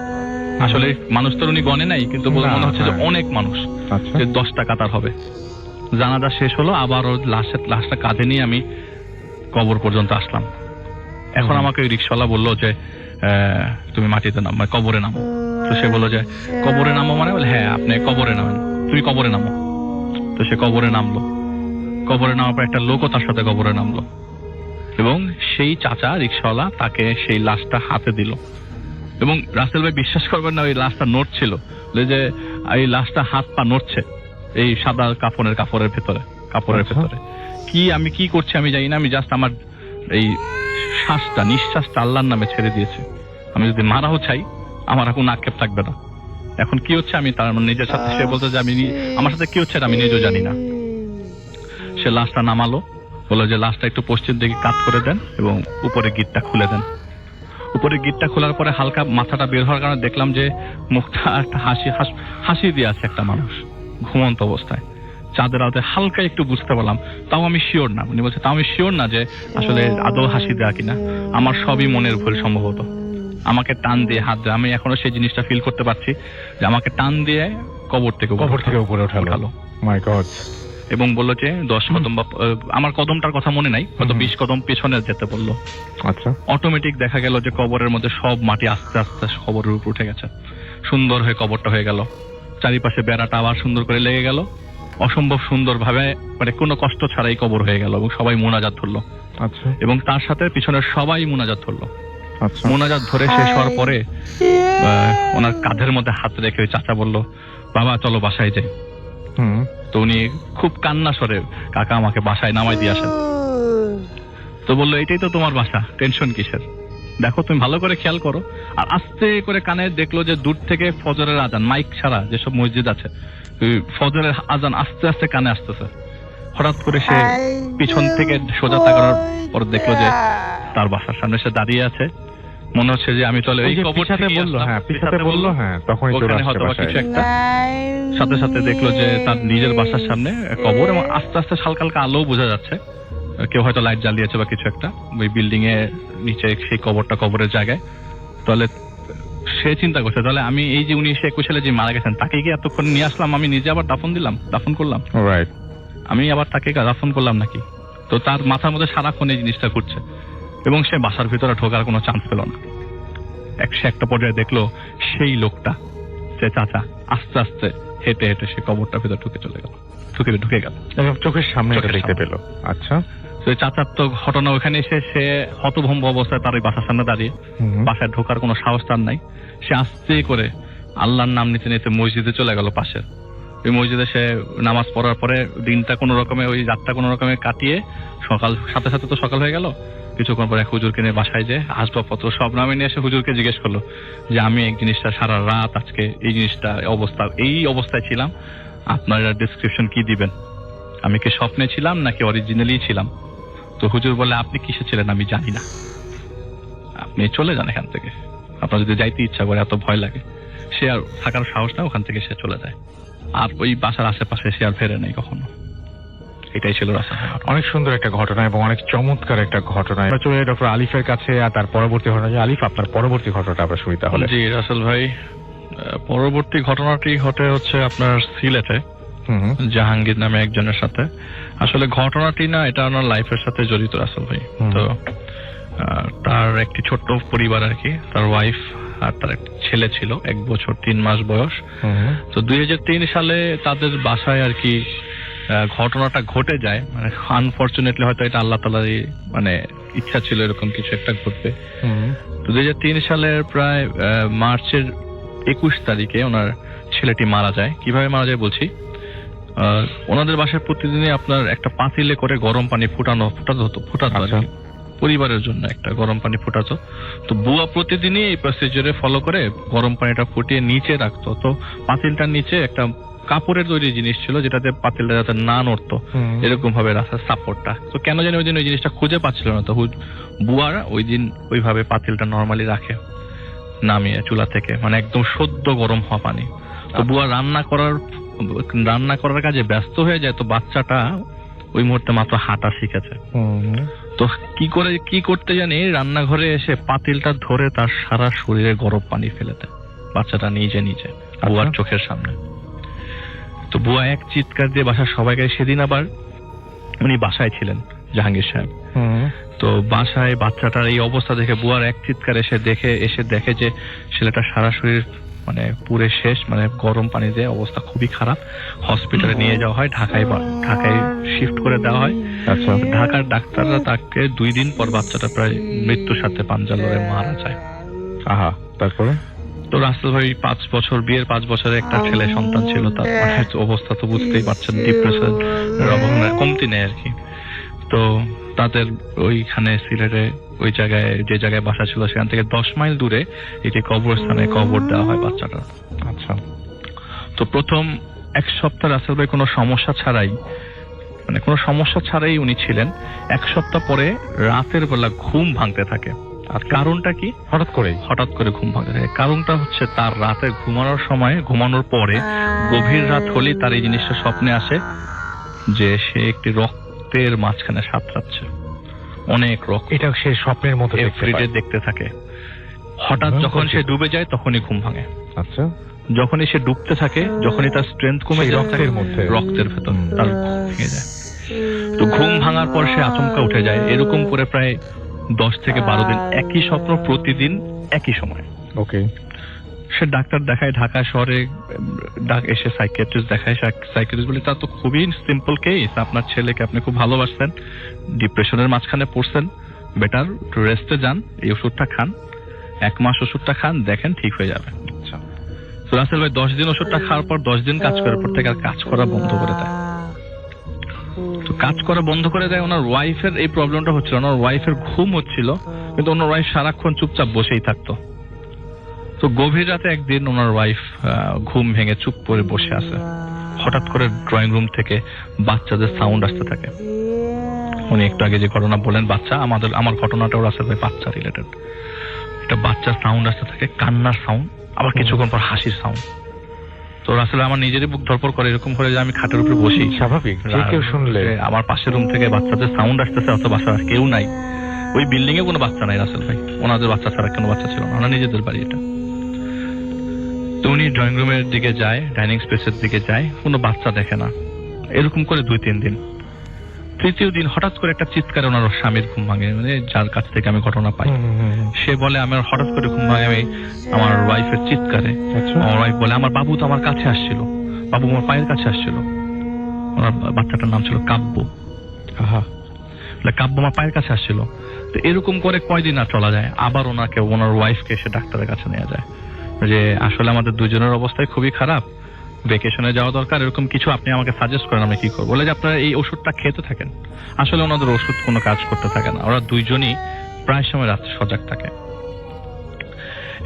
আসলে মানুষ তো উনি গণে নাই, কিন্তু মনে হচ্ছে যে অনেক মানুষ, যে 10টা কাতার হবে। জানাজা শেষ হলো, আবার লাশটা কাঁধে নিয়ে আমি কবর পর্যন্ত আসলাম। এখন আমাকে ওই রিক্সাওয়ালা বললো যে তুমি মাটিতে নামো, কবরে নামো। তো সে বললো যে কবরে নামো মানে, বলে হ্যাঁ আপনি কবরে নামেন, তুমি কবরে নামো। তো সে কবরে নামলো। কবরে নামার পর একটা লোকও তার সাথে কবরে নামলো, এবং সেই চাচা রিক্সাওয়ালা তাকে সেই লাশটা হাতে দিল। এবং রাসেল ভাই বিশ্বাস করবেন না, ওই লাশটা নড়ছিল, যে এই লাশটা হাত পা নড়ছে এই সাদা কাপড়ের ভেতরে। আমি কি করছি আমি জানি না, আমি জাস্ট আমার এই নিঃশ্বাসটা আল্লাহর নামে ছেড়ে দিয়েছে। আমি যদি মারাও চাই আমার এখন আক্ষেপ থাকবে না। এখন কি হচ্ছে আমি তার নিজের সাথে, সে বলতে যে আমার সাথে কি হচ্ছে আমি নিজেও জানি না। সে লাশটা নামালো, বললো যে লাশটা একটু পশ্চিম দিকে কাত করে দেন এবং উপরে গিটটা খুলে দেন। উপরে গিটটা খোলার পরে হালকা মাথাটা বের হওয়ার কারণে দেখলাম যে মুখটা একটা হাসি দিয়ে আছে একটা মানুষ ঘুমন্ত অবস্থায়, চাঁদের আলোতে হালকা একটু বুঝতে পারলাম। তাও আমি শিওর না, উনি বলছে তাও আমি শিওর না যে আসলে আদৌ হাসি দেয়া কিনা। আমার সবই মনের ভুল সম্ভবত। আমাকে টান দিয়ে হাত দেয়, আমি এখনো সেই জিনিসটা ফিল করতে পারছি যে আমাকে টান দিয়ে কবর থেকে উপরে ওঠালো। মাই গড। এবং বললো যে 10 কদম, আমার কদমটার কথা মনে নাই, হয়তো 20 কদম পেছনে যেতে বললো। আচ্ছা, অটোমেটিক দেখা গেল যে কবরের মধ্যে সব মাটি আস্তে আস্তে কবরের উপর উঠে গেছে, সুন্দর হয়ে কবরটা হয়ে গেল। চারিপাশে বেড়াটা আবার সুন্দর করে লেগে গেল, অসম্ভব সুন্দর ভাবে, মানে কোনো কষ্ট ছাড়াই কবর হয়ে গেল, এবং সবাই মুনাজাত ধরলো। আচ্ছা, এবং তার সাথে পিছনের সবাই মুনাজাত ধরলো। আচ্ছা, মুনাজাত ধরে শেষ হওয়ার পরে ওনার কাঁধের মধ্যে হাত রেখে ওই চাচা বললো বাবা চলো বাসায় যাই। তো উনি খুব কান্না স্বরে কাকা আমাকে বাসায় নামাই দিয়ে আসেন। তো বললো এটাই তো তোমার বাসা, টেনশন কিসের, দেখো তুমি ভালো করে খেয়াল করো। আর আস্তে করে কানে দেখলো যে দূর থেকে ফজরের আজান, মাইক ছাড়া যেসব মসজিদ আছে ফজরের আজান আস্তে আস্তে কানে আসতেছে। হঠাৎ করে সে পিছন থেকে সোজা তাকানোর পর দেখলো যে তার বাসার সামনে সে দাঁড়িয়ে আছে, মনে হচ্ছে যে আমি চলে ওই এই যে কবর পিছাতে থেকে বললো, আসলাম, হ্যাঁ পিছাতে বললো, হ্যাঁ তখনই চলে ওখানে আসছে হয়তো বা বাসায়। কিছু একটা, সাথে সাথে দেখলো যে তার নিজের বাসার সামনে কবর, এবং আস্তে আস্তে হালকা হালকা আলো বোঝা যাচ্ছে, কেউ হয়তো লাইট জ্বালিয়েছে বা কিছু একটা ওই বিল্ডিং এর নিচে সেই কবরটা, কবরের জায়গায়। তাহলে সে চিন্তা করছে, তাহলে আমি এই যে 1921 সালে যে মারা গেছেন তাকে কি এতক্ষণ নিয়ে আসলাম, আমি নিজে আবার দাফন করলাম, রাইট। আমি আবার তাকে দাফন করলাম নাকি? তো তার মাথার মধ্যে সারাক্ষণ এই জিনিসটা ঘুরছে, এবং সে বাসার ভিতরে ঢোকার কোনো চান্স পেল না। সে একটা পর্যায়ে দেখলো সেই লোকটা, সে চাচা, আস্তে আস্তে হেঁটে হেঁটে সে কবরটার ভিতরে ঢুকে গেল, চোখের সামনে চোখের দেখতে সামনে। পেলো। আচ্ছা। তো চাচার তো ঘটনা, ওখানে এসে সে হতভম্ব অবস্থায় তার ওই বাসার সামনে দাঁড়িয়ে, বাসায় ঢোকার কোনো সাহস তার নাই। সে আস্তে করে আল্লাহর নাম নিতে নিতে মসজিদে চলে গেল পাশে। ওই মসজিদে সে নামাজ পড়ার পরে দিনটা কোনো রকমে, ওই রাতটা কোনো রকমে কাটিয়ে সাথে সাথে তো সকাল হয়ে গেল। কিছুক্ষণ পরে হুজুরকে নিয়ে বাসায় যে আসবাবপত্র সব নামে নিয়ে এসে হুজুরকে জিজ্ঞেস করলো যে আমি এই জিনিসটা সারা রাত আজকে এই জিনিসটা এই অবস্থায় ছিলাম, আপনারা ডেসক্রিপশন কি দিবেন, আমি কি স্বপ্নে ছিলাম নাকি অরিজিনালি ছিলাম? তো হুজুর বলে আপনি কিসে ছিলেন আমি জানি না, আপনি চলে যান এখান থেকে, আপনার যদি যাইতে ইচ্ছা করে, এত ভয় লাগে। সে আর থাকার সাহস না, ওখান থেকে সে চলে যায়, আর ওই বাসার আশেপাশে সে আর ফেরে নাই কখনো। এটাই ছিল রাসেল। অনেক সুন্দর একটা ঘটনা এবং অনেক চমৎকার একটা ঘটনা। আমরা চলে ডক্টর আলিফের কাছে, আর তার পরবর্তী ঘটনা। আলিফ, আপনার পরবর্তী ঘটনাটা আমরা শুনি তাহলে। জি রাসেল ভাই, পরবর্তী ঘটনাটি ঘটে হচ্ছে আপনার সিলেটে জাহাঙ্গীর নামে একজনের সাথে। আসলে ঘটনাটি না, এটা আমার লাইফের সাথে জড়িত রাসেল ভাই। তো তার একটি ছোট্ট পরিবার আর কি, তার ওয়াইফ আর তার একটা ছেলে ছিল 1 বছর 3 মাস বয়স। তো 2003 সালে তাদের বাসায় আর কি ঘটনাটা ঘটে যায়, মানে আনফরচুনেটলি হয়তো এটা আল্লাহ তাআলারই মানে ইচ্ছা ছিল এরকম কিছু একটা ঘটবে। তো 2003 সালের প্রায় মার্চের 21 তারিখে ওনার ছেলেটি মারা যায়। কিভাবে মারা যায় বলছি, ওনাদের বাসায় প্রতিদিনই আপনার একটা পাতিলে করে গরম পানি ফুটাতে হতো আর কি। পরিবারের জন্য একটা গরম পানি ফুটাতো। তো বুয়া প্রতিদিনই এই প্রসিজারে ফলো করে গরম পানিটা ফুটিয়ে নিচে রাখতো। তো পাতিলটার নিচে একটা কাপড়ের তৈরি জিনিস ছিল, যেটাতে পাতিলটা যাতে না নড়তো এরকম ভাবে রাখার সাপোর্টটা। তো কেন জানি ওই দিন ওই জিনিসটা খুঁজে পাচ্ছিল না। তো বুয়ারা ওই দিন ওইভাবে পাতিলটা নর্মালি রাখে নামিয়ে চুলা থেকে, মানে একদম সদ্য গরম হওয়া পানি। তো বুয়া রান্না করার কাজে ব্যস্ত হয়ে যায়। তো বাচ্চাটা ওই মুহূর্তে মাত্র হাঁটা শিখেছে। তো কি করতে জানি, রান্নাঘরে এসে পাতিলটা ধরে তার সারা শরীরে গরম পানি ফেলে দেয় বাচ্চাটা নিজে বুয়ার চোখের সামনে। তো বুয়া এক চিৎকার দিয়ে বাসার সবাইকে, সেদিন আবার উনি বাসায় ছিলেন জাহাঙ্গীর সাহেব। তো বাসায় বাচ্চাটার এই অবস্থা দেখে বুয়ার এক চিৎকার এসে দেখে যে ছেলেটা সারা শরীর মানে পুরে শেষ, মানে গরম পানি দিয়ে অবস্থা খুবই খারাপ। হসপিটালে নিয়ে যাওয়া হয়, ঢাকায় শিফট করে দেওয়া হয়। আচ্ছা, ঢাকার ডাক্তাররা তাকে 2 দিন পর বাচ্চাটা প্রায় মৃত্যুর সাথে পাঞ্জা লড়ে মারা যায়। আহা, তারপরে তো রাসেল ভাই 5 বছর, বিয়ের 5 বছরে একটা ছেলে সন্তান ছিল। তার অবস্থা তো বুঝতেই পারছেন, ডিপ্রেশন কমতি নেই আর কি। তো তাদের ওইখানে সিলেটে ওই জায়গায়, যে জায়গায় বাসা ছিল সেখান থেকে 10 মাইল দূরে একটি কবরস্থানে কবর দেওয়া হয় বাচ্চাটা। আচ্ছা। তো প্রথম 1 সপ্তাহ রাসেল ভাই কোনো সমস্যা ছাড়াই উনি ছিলেন। 1 সপ্তাহ পরে রাতের বেলা ঘুম ভাঙতে থাকে। আর কারণটা কি? হঠাৎ করে ঘুম ভাঙতে থাকে। কারণটা হচ্ছে তার রাতে ঘুমানোর পরে গভীর রাত হলেই তার এই জিনিসটা স্বপ্নে আসে যে সে একটি রক্তের মাঝখানে সাঁতরাচ্ছে, অনেক রক্ত। এটা সে স্বপ্নের মতো দেখতে থাকে। হঠাৎ যখন সে ডুবে যায় তখনই ঘুম ভাঙে। আচ্ছা। যখনই সে ডুবতে থাকে, যখনই তার স্ট্রেংথ কমে যায়, রক্তের ভেতর তার ভেঙে যায়। তো ঘুম ভাঙার পর সে আচমকা উঠে যায়। এরকম করে প্রায় 10 থেকে 12 দিন একই স্বপ্ন, প্রতিদিন একই সময়। ওকে। সে ডাক্তার দেখায় ঢাকা শহরে, এসে সাইকিয়াট্রিস্ট দেখায়। সাইকিয়াট্রিস্ট বলে তা তো খুবই সিম্পল কেস, আপনার ছেলেকে আপনি খুব ভালোবাসছেন, ডিপ্রেশনের মাঝখানে পড়ছেন, বেটার একটু রেস্টে যান, এই ওষুধটা খান, 1 মাস ওষুধটা খান, দেখেন ঠিক হয়ে যাবে। আচ্ছা। তো রাসেল ভাই 10 দিন ওষুধটা খাওয়ার পর 10 দিন কাজ করার পর থেকে আর কাজ করা বন্ধ করে দেয়। তো কাজ করা বন্ধ করে দেয়। ওনার ওয়াইফের এই প্রবলেমটা হচ্ছিল, ওনার ওয়াইফের ঘুম হচ্ছিল, কিন্তু ওনার ওয়াইফ সারাক্ষণ চুপচাপ বসেই থাকতো। তো গভীর রাতে একদিন ওনার ওয়াইফ ঘুম ভেঙে চুপ করে বসে আছে। হঠাৎ করে ড্রয়িং রুম থেকে বাচ্চাদের সাউন্ড আসতে থাকে। উনি একটু আগে যে ঘটনা বলেন বাচ্চা, আমার ঘটনাটাও রাসেল ভাই বাচ্চা রিলেটেড। একটা বাচ্চার সাউন্ড আসতে থাকে, কান্নার সাউন্ড, আবার কিছুক্ষণ পর হাসির সাউন্ড। তো আসলে আমার নিজেরই বুক ধরপড় করে, এরকম করে যে আমি খাটের উপরে বসি, স্বাভাবিক, যে কেউ শুনলে আমার পাশের রুম থেকে বাচ্চাদের সাউন্ড আসতেছে, অত বাচ্চা কেউ নাই, ওই বিল্ডিং এ কোনো বাচ্চা নাই রাসেল ভাই, ওনাদের বাচ্চা ছাড়া কোনো বাচ্চা ছিল না, ওনার নিজেদের বাড়ি এটা। তো উনি ড্রয়িং রুমের দিকে যায়, ডাইনিং স্পেসের দিকে যায়, কোনো বাচ্চা দেখে না। এরকম করে 2-3 দিন। তৃতীয় দিন হঠাৎ করে একটা চিৎকারে ওনার স্বামীর ঘুম ভাঙে, মানে যার কাছ থেকে আমি ঘটনা পাই। সে বলে আমার হঠাৎ করে ঘুম ভাঙে আমি আমার ওয়াইফের চিৎকারে। আমার ওয়াইফ বলে আমার বাবু তো আমার কাছে আসছিল, বাবু আমার পায়ের কাছে আসছিল। ওনার বাচ্চাটার নাম ছিল কাব্য। কাব্য আমার পায়ের কাছে আসছিল। তো এরকম করে কয়দিন আর চলা যায়, আবার ওনার ওয়াইফকে এসে ডাক্তারের কাছে নিয়ে যায় যে আসলে আমাদের দুজনের অবস্থায় খুবই খারাপ, ভ্যাকেশনে যাওয়া দরকার, এরকম কিছু আপনি আমাকে সাজেস্ট করেন, আমি কি করবো। বলে যে আপনারা এই ওষুধটা খেতে থাকেন। আসলে ওনাদের ওষুধ কোনো কাজ করতে থাকে না, ওরা দুইজনই প্রায় সময় রাত্রে সজাগ থাকে।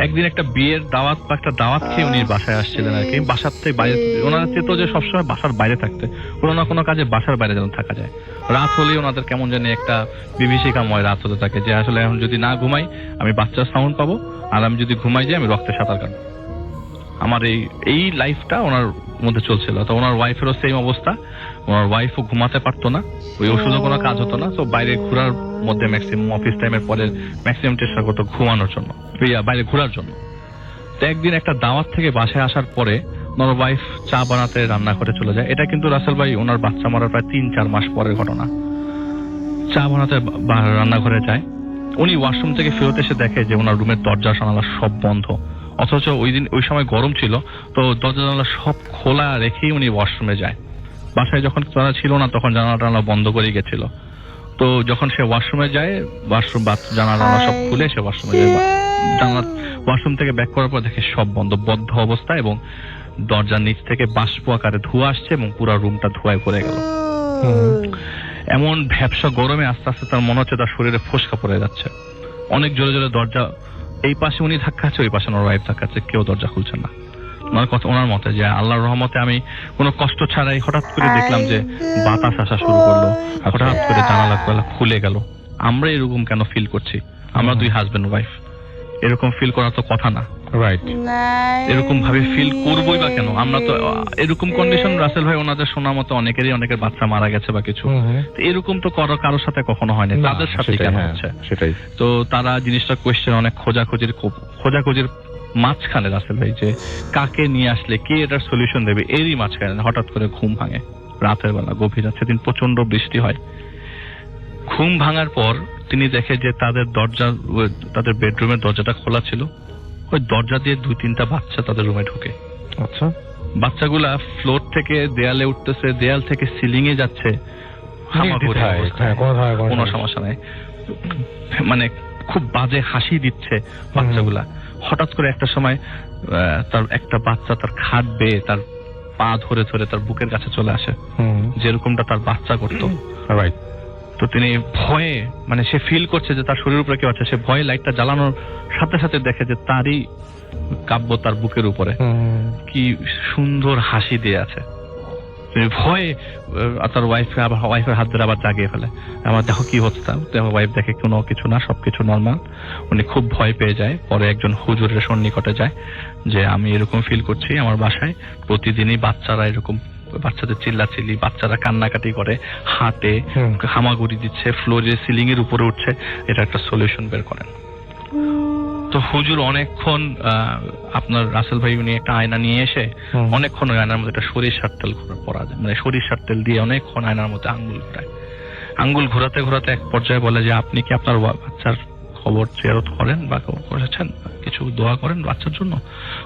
একদিন একটা বিয়ের দাওয়াত বা একটা দাওয়াত খেয়ে উনি বাসায় আসছিলেন আর কি, বাসার থেকে বাইরে, ওনারা চেত যে সবসময় বাসার বাইরে থাকতে, কোনো না কোনো কাজে বাসার বাইরে যেন থাকা যায়। রাত হলেই ওনাদের কেমন জানি একটা বিভীষিকাময় রাত হতে থাকে, যে আসলে এখন যদি না ঘুমাই আমি বাচ্চার সাউন্ড পাবো, আর আমি যদি ঘুমাই যাই আমি রক্তে সাঁতার কাটবো। আমার এই লাইফটা ওনার মধ্যে চলছিল। তো ওনার ওয়াইফেরও সেম অবস্থা, ওনার ওয়াইফও ঘুমাতে পারতো না, ওই ওষুধও কোনো কাজ হতো না। তো বাইরে ঘোরার মধ্যে ম্যাক্সিমাম অফিস টাইমের পরে ম্যাক্সিমাম চেষ্টা করতো ঘুমানোর জন্য, বাইরে ঘোরার জন্য। তো একদিন একটা দাওয়াত থেকে বাসায় আসার পরে ওনার ওয়াইফ চা বানাতে রান্না করে চলে যায়। এটা কিন্তু রাসেল ভাই ওনার বাচ্চা মরার প্রায় 3-4 মাস পরের ঘটনা। চা বানাতে রান্নাঘরে যায়, উনি ওয়াশরুম থেকে ফেরত এসে দেখে যে ওনার রুমের দরজা জানালা সব বন্ধ, অথচ ওই সময় গরম ছিল। তো দরজা জানালা সব খোলা রেখেই উনি ওয়াশরুমে যায়। বাসায় যখন তারা ছিল না তখন জানালা টানালা বন্ধ করে গেছিল। তো যখন সে ওয়াশরুমে যায়, জানালা সব খুলে সে ওয়াশরুমে যায়, ওয়াশরুম থেকে ব্যাক করার পর দেখে সব বদ্ধ অবস্থা, এবং দরজার নিচ থেকে বাষ্প আকারে ধোঁয়া আসছে এবং পুরো রুমটা ধোঁয়ায় ভরে গেল। এমন ভ্যাপসা গরমে আস্তে আস্তে তার মনে হচ্ছে তার শরীরে ফোসকা পড়ে যাচ্ছে। অনেক জোরে জোরে দরজা, এই পাশে উনি ধাক্কাচ্ছে, ওই পাশে ওনার ওয়াইফ ধাক্কাচ্ছে, কেউ দরজা খুলছে না। ওনার মতে যে আল্লাহর রহমতে আমি কোনো কষ্ট ছাড়াই হঠাৎ করে দেখলাম যে বাতাস আসা শুরু করলো, হঠাৎ করে জানালা খুলে গেল। আমরা এরকম কেন ফিল করছি? আমরা 2 হাজবেন্ড ওয়াইফ, এরকম ফিল করার তো কথা না, রাইট? এরকম ভাবে ফিল করবোই বা কেন? আমরা তো এরকম কন্ডিশন রাসেল ভাই ওনাদের শোনা মতো অনেকের বাচ্চা মারা গেছে বা কিছু, এরকম তো কারোর সাথে কখনো হয়নি, তাদের সাথে কেন হচ্ছে? সেটাই তো তারা জিনিসটা কোয়েশ্চেন, অনেক খোঁজাখুঁজির মাঝখানে রাসেল ভাই যে কাকে নিয়ে আসলে কে এটার সলিউশন দেবে, এরই মাঝখানে হঠাৎ করে ঘুম ভাঙে রাতের বেলা, গভীর রাত, সেদিন প্রচন্ড বৃষ্টি হয়। ঘুম ভাঙার পর তিনি দেখে যে তাদের বেডরুমের দরজাটা খোলা ছিল, ওই দরজা দিয়ে 2-3টা বাচ্চা তাদের রুমে ঢোকে। আচ্ছা, বাচ্চাগুলা ফ্লোর থেকে দেয়ালে উঠতেছে, দেয়াল থেকে সিলিং এ যাচ্ছে, কোনো সমস্যা নাই, মানে খুব বাজে হাসি দিচ্ছে বাচ্চাগুলা। হঠাৎ করে একটা সময় তার একটা বাচ্চা তার খাট বেয়ে তার পা ধরে ধরে তার বুকের কাছে চলে আসে, যেরকমটা তার বাচ্চা করতো। তো তিনি ভয়ে, মানে সে ফিল করছে যে তার শরীরের উপরে কেউ আছে, সে ভয়ে লাইটটা জ্বালানোর সাথে সাথে দেখে যে তারই কাব্য তার বুকের উপরে কি সুন্দর হাসি দিয়ে আছে। ভয়ে তার ওয়াইফের হাত ধরে আবার জাগিয়ে ফেলে, আমার দেখো কি হচ্ছে। ওয়াইফ দেখে কোনো কিছু না, সবকিছু নর্মাল। উনি খুব ভয় পেয়ে যায়। পরে একজন হুজুরের সন্নিকটে যায় যে আমি এরকম ফিল করছি, আমার বাসায় প্রতিদিনই বাচ্চারা এরকম, বাচ্চাদের চিল্লাচিল্লি, বাচ্চারা কান্নাকাটি করে, হাতে হামাগুড়ি দিচ্ছে, ফ্লোরে সিলিং এর উপরে উঠছে, এটা একটা সলিউশন বের করেন। তো হুজুর অনেকক্ষণ, আপনার রাসেল ভাই উনি একটা আয়না নিয়ে এসে অনেকক্ষণ ওই আয়নার মধ্যে একটা সরিষার তেল পরা যায়, মানে সরিষার তেল দিয়ে অনেকক্ষণ আয়নার মধ্যে আঙ্গুল ঘোরাতে ঘোরাতে এক পর্যায়ে বলে যে আপনি কি আপনার বাচ্চার খবর চেরত করেন বা করেছেন, কিছু দোয়া করেন বাচ্চার জন্য?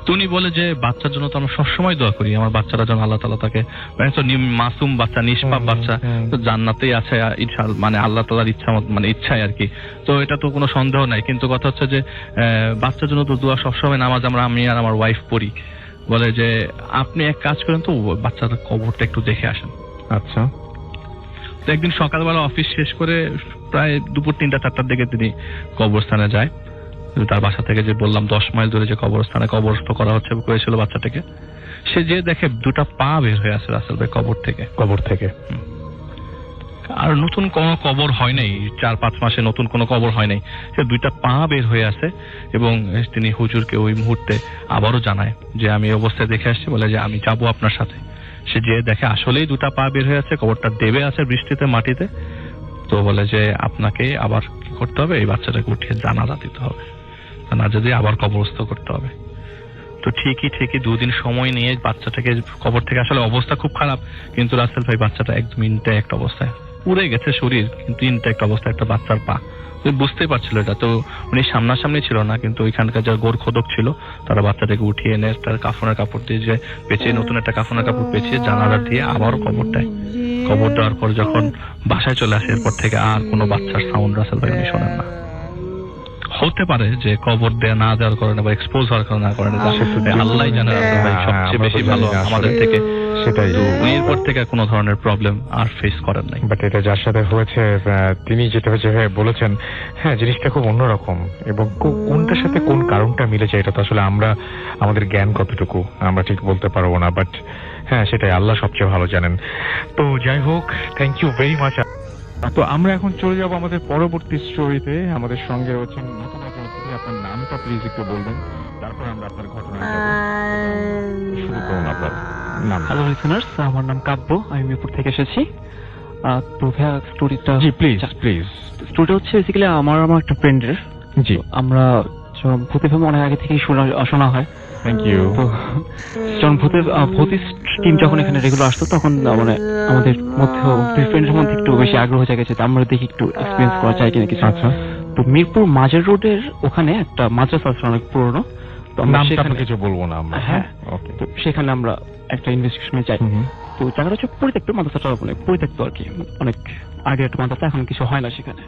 তো উনি বলে যে বাচ্চার জন্য তো আমরা সবসময় দোয়া করি, আমার বাচ্চারা যেন আল্লাহ তাআলা তাকে, মাসুম বাচ্চা, নিষ্পাপ বাচ্চা, তো জান্নাতেই আছে মানে আল্লাহ তাআলার ইচ্ছা, মানে ইচ্ছায় আর কি। তো এটা তো কোনো সন্দেহ নাই, কিন্তু কথা হচ্ছে যে বাচ্চার জন্য তো দোয়া সবসময় নামাজ আমি আর আমার ওয়াইফ পড়ি। বলে যে আপনি এক কাজ করেন তো, বাচ্চার কবরটা একটু দেখে আসেন। আচ্ছা। তো একদিন সকালবেলা অফিস শেষ করে প্রায় দুপুর 3-4টার দিকে তিনি কবরস্থানে যায়। তার বাসা থেকে যে বললাম 10 মাইল দূরে যে কবরস্থানে কবরস্থ করা হয়েছিল বাচ্চাটাকে, সে যে দেখে 2টা পা বের হয়ে আসে রাসেল ভাই কবর থেকে। আর নতুন কোনো কবর হয় নাই, 4-5 মাসে নতুন কোনো কবর হয় নাই। সে 2টা পা বের হয়ে আছে এবং তিনি হুজুরকে ওই মুহূর্তে আবারও জানায় যে আমি এই অবস্থায় দেখে আসছি, বলে যে আমি যাবো আপনার সাথে। সে যে দেখে আসলেই 2টা পা বের হয়ে আছে, কবরটা দেবে আছে বৃষ্টিতে মাটিতে। তো বলে যে আপনাকে আবার কি করতে হবে, এই বাচ্চাটাকে উঠিয়ে জানাজা দিতে হবে, জানাজা দিয়ে আবার কবরস্থ করতে হবে। তো ঠিকই 2 দিন সময় নিয়ে বাচ্চাটাকে কবর থেকে, আসলে অবস্থা খুব খারাপ, কিন্তু রাসেল ভাই বাচ্চাটা একদম ইনট্যাক্ট অবস্থায়, পুড়ে গেছে শরীর কিন্তু ইনট্যাক্ট অবস্থায় একটা বাচ্চার পা। উনি বুঝতেই পারছিল এটা, তো উনি সামনাসামনি ছিল না, কিন্তু ওইখানকার যারা গোরখোদক ছিল তারা বাচ্চাটাকে উঠিয়ে এনে তার কাফনের কাপড় দিয়ে যে পেঁচিয়ে, নতুন একটা কাফনের কাপড় পেঁচিয়ে জানালা দিয়ে আবার কবর দেয়। কবর দেওয়ার পর যখন বাসায় চলে আসে, এরপর থেকে আর কোনো বাচ্চার সাউন্ড রাসেল ভাই উনি শোনেন না। হতে পারে যে কবর দেয়া না দেওয়ার কারণে বা এক্সপোজ হওয়ার কারণে না করেন, আল্লাহ জানে রাসেল ভাই সবচেয়ে বেশি ভালো আমাদের থেকে। সেটাই, তো উনি এরপর থেকে কোনো ধরনের প্রবলেম আর ফেস করেন নাই। বাট এটা যার সাথে হয়েছে তিনি যেটা যেভাবে বলেছেন, হ্যাঁ জিনিসটা খুব অন্যরকম, এবং কোনটার সাথে কোন কারণটা মিলেছে এটা তো আসলে আমরা, আমাদের জ্ঞান কতটুকু আমরা ঠিক বলতে পারবো না, বাট হ্যাঁ সেটাই আল্লাহ সবচেয়ে ভালো জানেন। তো যাই হোক, থ্যাংক ইউ ভেরি মাচ। তো আমরা এখন চলে যাব আমাদের পরবর্তী স্টোরিতে। আমাদের সঙ্গে রয়েছেন নতুন একজন অতিথি। আপনার নামটা প্লিজ একটু বলবেন, তারপর আমরা আপনার ঘটনা শুরু করুন। আপনার নাম? হ্যালো লিসেনার্স, আমার নাম কাব্য, আমি মিরপুর থেকে এসেছি। তো ভাইয়া স্টোরিটা, জি প্লিজ প্লিজ। স্টোরিটা হচ্ছে বেসিক্যালি আমার একটা ফ্রেন্ডের। জি, আমরা ভূতে ফিল্ম অনেক আগে থেকেই শোনা হয়। Thank you. তো যখন ভূতের টিম যখন এখানে রেগুলার আসতো, তখন মানে আমাদের মধ্যে ফ্রেন্ডের মধ্যে একটু বেশি আগ্রহ জাগেছে, আমরা দেখি একটু এক্সপিরিয়েন্স করা যায় কিনা কিছু। আচ্ছা, তো মিরপুর মাজার রোডের ওখানে একটা মাদ্রাসা আছে অনেক পুরনো। তো আমরা সেখানে কিছু বলবো না আমরা। হ্যাঁ, ওকে। তো সেখানে আমরা একটা ইনভেস্টিগেশনে যাই। তো জায়গাটা হচ্ছে পরিত্যক্ত, মাদ্রাসাটা মানে পরিত্যক্ত আর কি, অনেক আগে একটা মাদ্রাসা, এখন কিছু হয় না সেখানে,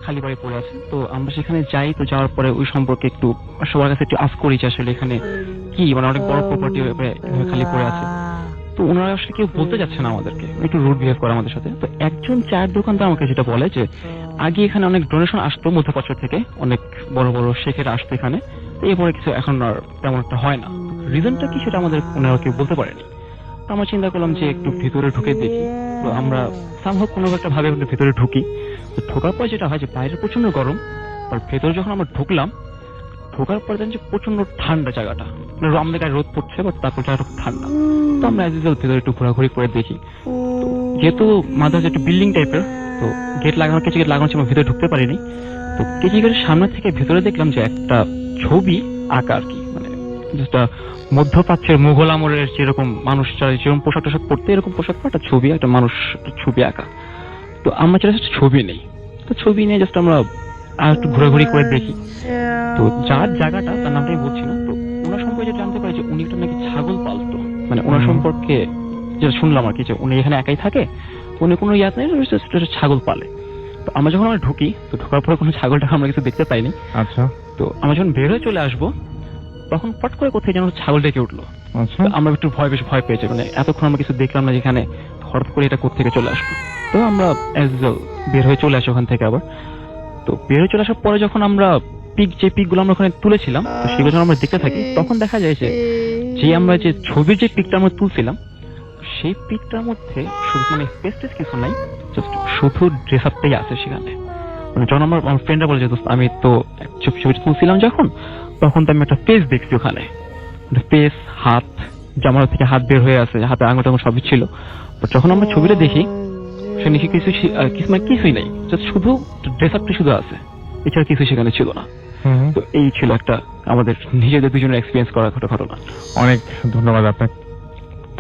খালি বাড়ি পড়ে আছে। তো আমরা সেখানে যাই, তো যাওয়ার পরে ওই সম্পর্কে একটু সবার কাছে একটু আস্ক করি যে আসলে এখানে কি, মানে অনেক বড় প্রপার্টি খালি পড়ে আছে। তো ওনারা আসলে কেউ বলতে যাচ্ছে না আমাদেরকে, একটু রুড বিহেভ করে আমাদের সাথে। তো একজন চায়ের দোকানদার আমাকে যেটা বলে যে আগে এখানে অনেক ডোনেশন আসতো মধ্যপ্রাচ্য থেকে, অনেক বড় বড় শেখেরা আসতো এখানে, তো এরপরে কিছু এখন আর তেমন একটা হয় না। রিজনটা কি সেটা আমাদের ওনারা কেউ বলতে পারেনি। তো আমরা চিন্তা করলাম যে একটু ভিতরে ঢুকে দেখি। তো আমরা সম্ভব কোনো একটা ভাবে ভিতরে ঢুকি। তো ঢোকার পর যেটা হয় যে বাইরে প্রচন্ড গরম, আর ভেতরে যখন আমরা ঢোকার পর দেখছি প্রচন্ড ঠান্ডা জায়গাটা, মানে আমাদের গায়ে রোদ পড়ছে, বাট তারপর জায়গাটা খুব ঠান্ডা। তো আমরা ভেতরে একটু ঘোরাঘুরি করে দেখি। তো যেহেতু মাদ্রাসা একটা বিল্ডিং টাইপের, তো গেট লাগানো, কিছু গেট লাগানো ছিল, ভিতরে ঢুকতে পারিনি। তো কিছু গেটের সামনে থেকে ভেতরে দেখলাম যে একটা ছবি আঁকা আর কি, মানে যেটা মধ্যপ্রাচ্যের মুঘল আমলের যেরকম মানুষরা যেরকম পোশাক টোশাক পড়তে, এরকম পোশাক পরে একটা ছবি, একটা মানুষ ছবি আঁকা। তো আমরা একটা ছবি নেই, তো ছবি নিয়ে জাস্ট আমরা আর একটু ঘোরাঘুরি করে দেখি। তো যার জায়গাটা, তার নামটা আমি বলছি না, তো ওনার সম্পর্কে যেটা জানতে পারি যে উনি একটা নাকি ছাগল পালতো, মানে ওনার সম্পর্কে যেটা শুনলাম আর কি, যে উনি এখানে একাই থাকে, উনি কোনো ইয়াদ নেই, ছাগল পালে। তো আমরা যখন আমরা ঢুকি, তো ঢোকার পরে কোনো ছাগলটা আমরা কিছু দেখতে পাইনি। আচ্ছা। তো আমরা যখন বের হয়ে চলে আসবো, তখন পট করে কোথায় যেন ছাগল ডেকে উঠলো। আচ্ছা, আমরা একটু বেশ ভয় পেয়েছি, মানে এতক্ষণ আমরা কিছু দেখলাম না, যেখানে হঠাৎ করে এটা কোথেকে চলে আসলো। তো আমরা বের হয়ে চলে আসি ওখান থেকে আবার। তো বের হয়ে চলে আসার পরে যখন আমরা পিকগুলো আমরা ওখানে তুলেছিলাম, তো সেগুলো যখন আমরা দেখতে থাকি, তখন দেখা যায় যে আমরা যে ছবির যে পিকটা আমরা তুলছিলাম, সেই পিকটার মধ্যে শুধু মানে স্পেস কিছু নাই, জাস্ট শুধু ড্রেস আপটাই আছে সেখানে। মানে যখন আমার ফ্রেন্ডরা বলে যে আমি তো ছবি তুলছিলাম যখন, তখন তো আমি একটা ফেস দেখছি ওখানে, ফেস, হাত, জামার থেকে হাত বের হয়ে আছে, হাতে আঙুল টাঙুল সবই ছিল। যখন আমরা ছবিটা দেখি, সে নিচে কিছুই নাই, জাস্ট শুধু ড্রেস আপটা শুধু আছে, এছাড়া কিছু সেখানে ছিল না। তো এই ছিল একটা আমাদের নিজেদের দুজনের এক্সপিরিয়েন্স করা ঘটনা। অনেক ধন্যবাদ আপনাকে।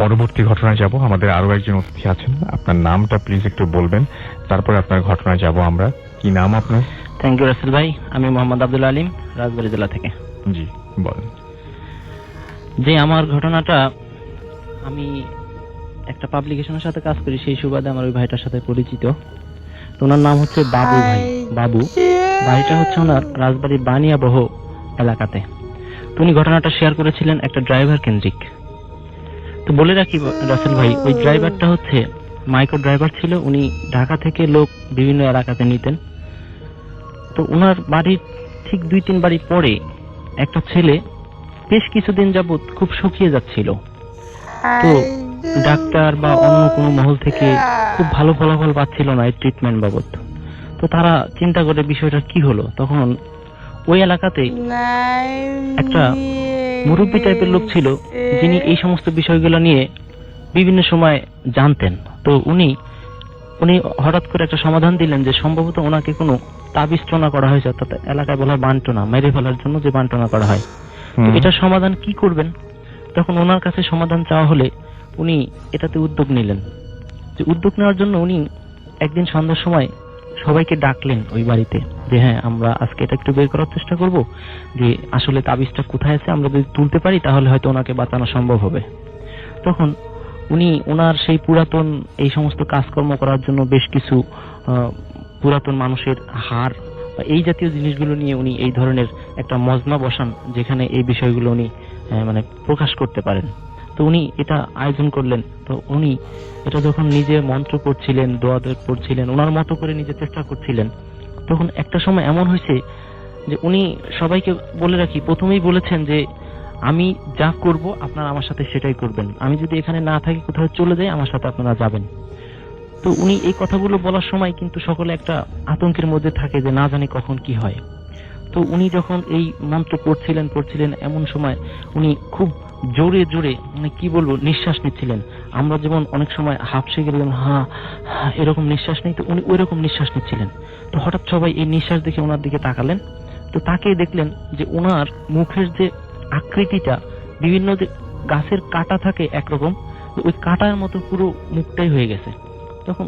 পরবর্তী ঘটনায় যাব, আমাদের আরো একজন অতিথি আছেন। আপনার নামটা প্লিজ একটু বলবেন, তারপরে আপনার ঘটনায় যাব আমরা। কি নাম আপনার? থ্যাংক ইউ রাসেল ভাই, আমি মোহাম্মদ আব্দুল আলিম, রাজবাড়ী জেলা থেকে। জি বলেন। যে আমার ঘটনাটা, আমি একটা পাবলিকেশনের সাথে কাজ করি, সেই সুবাদে আমার ওই ভাইটার সাথে পরিচিত। তো ওনার নাম হচ্ছে বাবু ভাই। বাবু ভাইটা হচ্ছে ওনার রাজবাড়ী বানিয়াবহ এলাকাতে। তো উনি ঘটনাটা শেয়ার করেছিলেন একটা ড্রাইভার কেন্দ্রিক। তো বলে রাখি রাসেল ভাই, ওই ড্রাইভারটা হচ্ছে মাইক্রো ড্রাইভার ছিল। উনি ঢাকা থেকে লোক বিভিন্ন এলাকাতে নিতেন। তো ওনার বাড়ির ঠিক 2-3 বাড়ি পরে একটা ছেলে বেশ কিছুদিন যাবত খুব শুকিয়ে যাচ্ছিল। তো ডাক্তার বা অন্য কোনো মহল থেকে খুব ভালো ফলাফল পাচ্ছিল না এই ট্রিটমেন্ট বাবদ। তো তারা চিন্তা করে বিষয়টা কি হলো, তখন ওই এলাকাতে একটা মুরব্বী টাইপের লোক ছিল যিনি এই সমস্ত বিষয়গুলো নিয়ে বিভিন্ন সময় জানতেন। তো উনি হঠাৎ করে একটা সমাধান দিলেন যে সম্ভবত ওনাকে কোনো তাবিজ টোনা করা হয়েছে, অর্থাৎ এলাকায় বলা হয় বানটোনা, মেরে ফেলার জন্য যে বানটোনা করা হয়। তো এটার সমাধান কি করবেন? তখন ওনার কাছে সমাধান চাওয়া হলে উনি এটাতে উদ্যোগ নিলেন। যে উদ্যোগ নেওয়ার জন্য উনি একদিন সন্ধ্যার সময় সবাইকে ডাকলেন ওই বাড়িতে, যে হ্যাঁ আমরা আজকে এটা একটু বের করার চেষ্টা করব যে আসলে তাবিজটা কোথায় আছে, আমরা যদি তুলতে পারি তাহলে হয়তো ওনাকে বাঁচানো সম্ভব হবে। তখন উনি ওনার সেই পুরাতন এই সমস্ত কাজকর্ম করার জন্য বেশ কিছু পুরাতন মানুষের হাড় বা এই জাতীয় জিনিসগুলো নিয়ে উনি এই ধরনের একটা মজমা বসান, যেখানে এই বিষয়গুলো উনি মানে প্রকাশ করতে পারেন। তো উনি এটা আয়োজন করলেন। তো উনি এটা যখন নিজে মন্ত্র পড়ছিলেন, দোয়া পড়ছিলেন, ওনার মতো করে নিজে চেষ্টা করছিলেন, তখন একটা সময় এমন হয়েছে যে উনি সবাইকে বলে রাখি, প্রথমেই বলেছেন যে আমি যা করব আপনারা আমার সাথে সেটাই করবেন, আমি যদি এখানে না থাকি কোথাও চলে যাই আমার সাথে আপনারা যাবেন। তো উনি এই কথাগুলো বলার সময় কিন্তু সকলে একটা আতঙ্কের মধ্যে থাকে যে না জানি কখন কি হয়। তো উনি যখন এই মন্ত্র পড়ছিলেন এমন সময় উনি খুব জোরে জোরে মানে কি বলবো নিঃশ্বাস নিচ্ছিলেন। আমরা যেমন অনেক সময় হাঁপসে গেলাম এরকম নিঃশ্বাস নেই, তো উনি ওই রকম নিঃশ্বাস নিচ্ছিলেন। তো হঠাৎ সবাই এই নিঃশ্বাস দেখে ওনার দিকে তাকালেন। তো তাকিয়ে দেখলেন যে ওনার মুখের যে আকৃতিটা, বিভিন্ন যে গাছের কাঁটা থাকে একরকম, ওই কাঁটার মতো পুরো মুখটাই হয়ে গেছে। তখন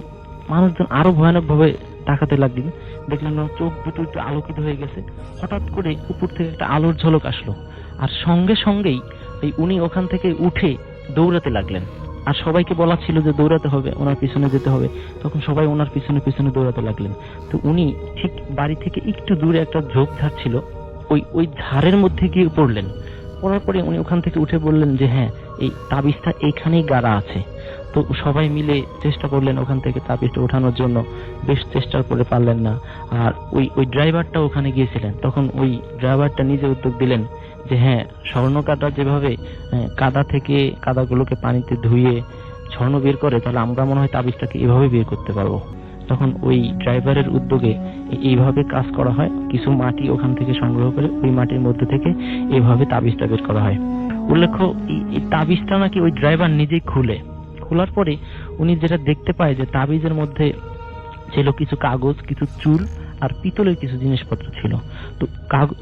মানুষজন আরো ভয়ানক ভাবে তাকাতে লাগলেন, দেখলেন চোখ দুটো একটু আলোকিত হয়ে গেছে। হঠাৎ করে উপর থেকে একটা আলোর ঝলক আসলো, আর সঙ্গে সঙ্গেই উনি ওখান থেকে উঠে দৌড়াতে লাগলেন। আর সবাইকে বলা ছিল যে দৌড়াতে হবে, ওনার পিছনে যেতে হবে। তখন সবাই ওনার পিছনে পিছনে দৌড়াতে লাগলেন। তো উনি ঠিক বাড়ি থেকে একটু দূরে একটা ঝোপঝাড় ছিল, ওই ঝাড়ের মধ্যে গিয়ে পড়লেন। পড়ার পরে উনি ওখান থেকে উঠে বললেন যে হ্যাঁ এই তাবিজটা এইখানেই গাড়া আছে। তো সবাই মিলে চেষ্টা করলেন ওখান থেকে তাবিজটা ওঠানোর জন্য, বেশ চেষ্টার করে পারলেন না। আর ওই ড্রাইভারটা ওখানে গিয়েছিলেন, তখন ওই ড্রাইভারটা নিজে উদ্যোগ দিলেন যে হ্যাঁ স্বর্ণ কাটা যেভাবে কাদা থেকে কাদাগুলোকে পানিতে ধুয়ে স্বর্ণ বের করে, তাহলে আমরা মনে হয় তাবিজটাকে এভাবে বের করতে পারবো। তখন ওই ড্রাইভারের উদ্যোগে এইভাবে কাজ করা হয়, কিছু মাটি ওখান থেকে সংগ্রহ করে ওই মাটির মধ্যে থেকে এইভাবে তাবিজটা বের করা হয়। উল্লেখ্য এই তাবিজটা নাকি ওই ড্রাইভার নিজেই খোলার পরে উনি যেটা দেখতে পায় যে তাবিজের মধ্যে ছিল কিছু কাগজ, কিছু চুল আর পিতলের কিছু জিনিসপত্র ছিল। তো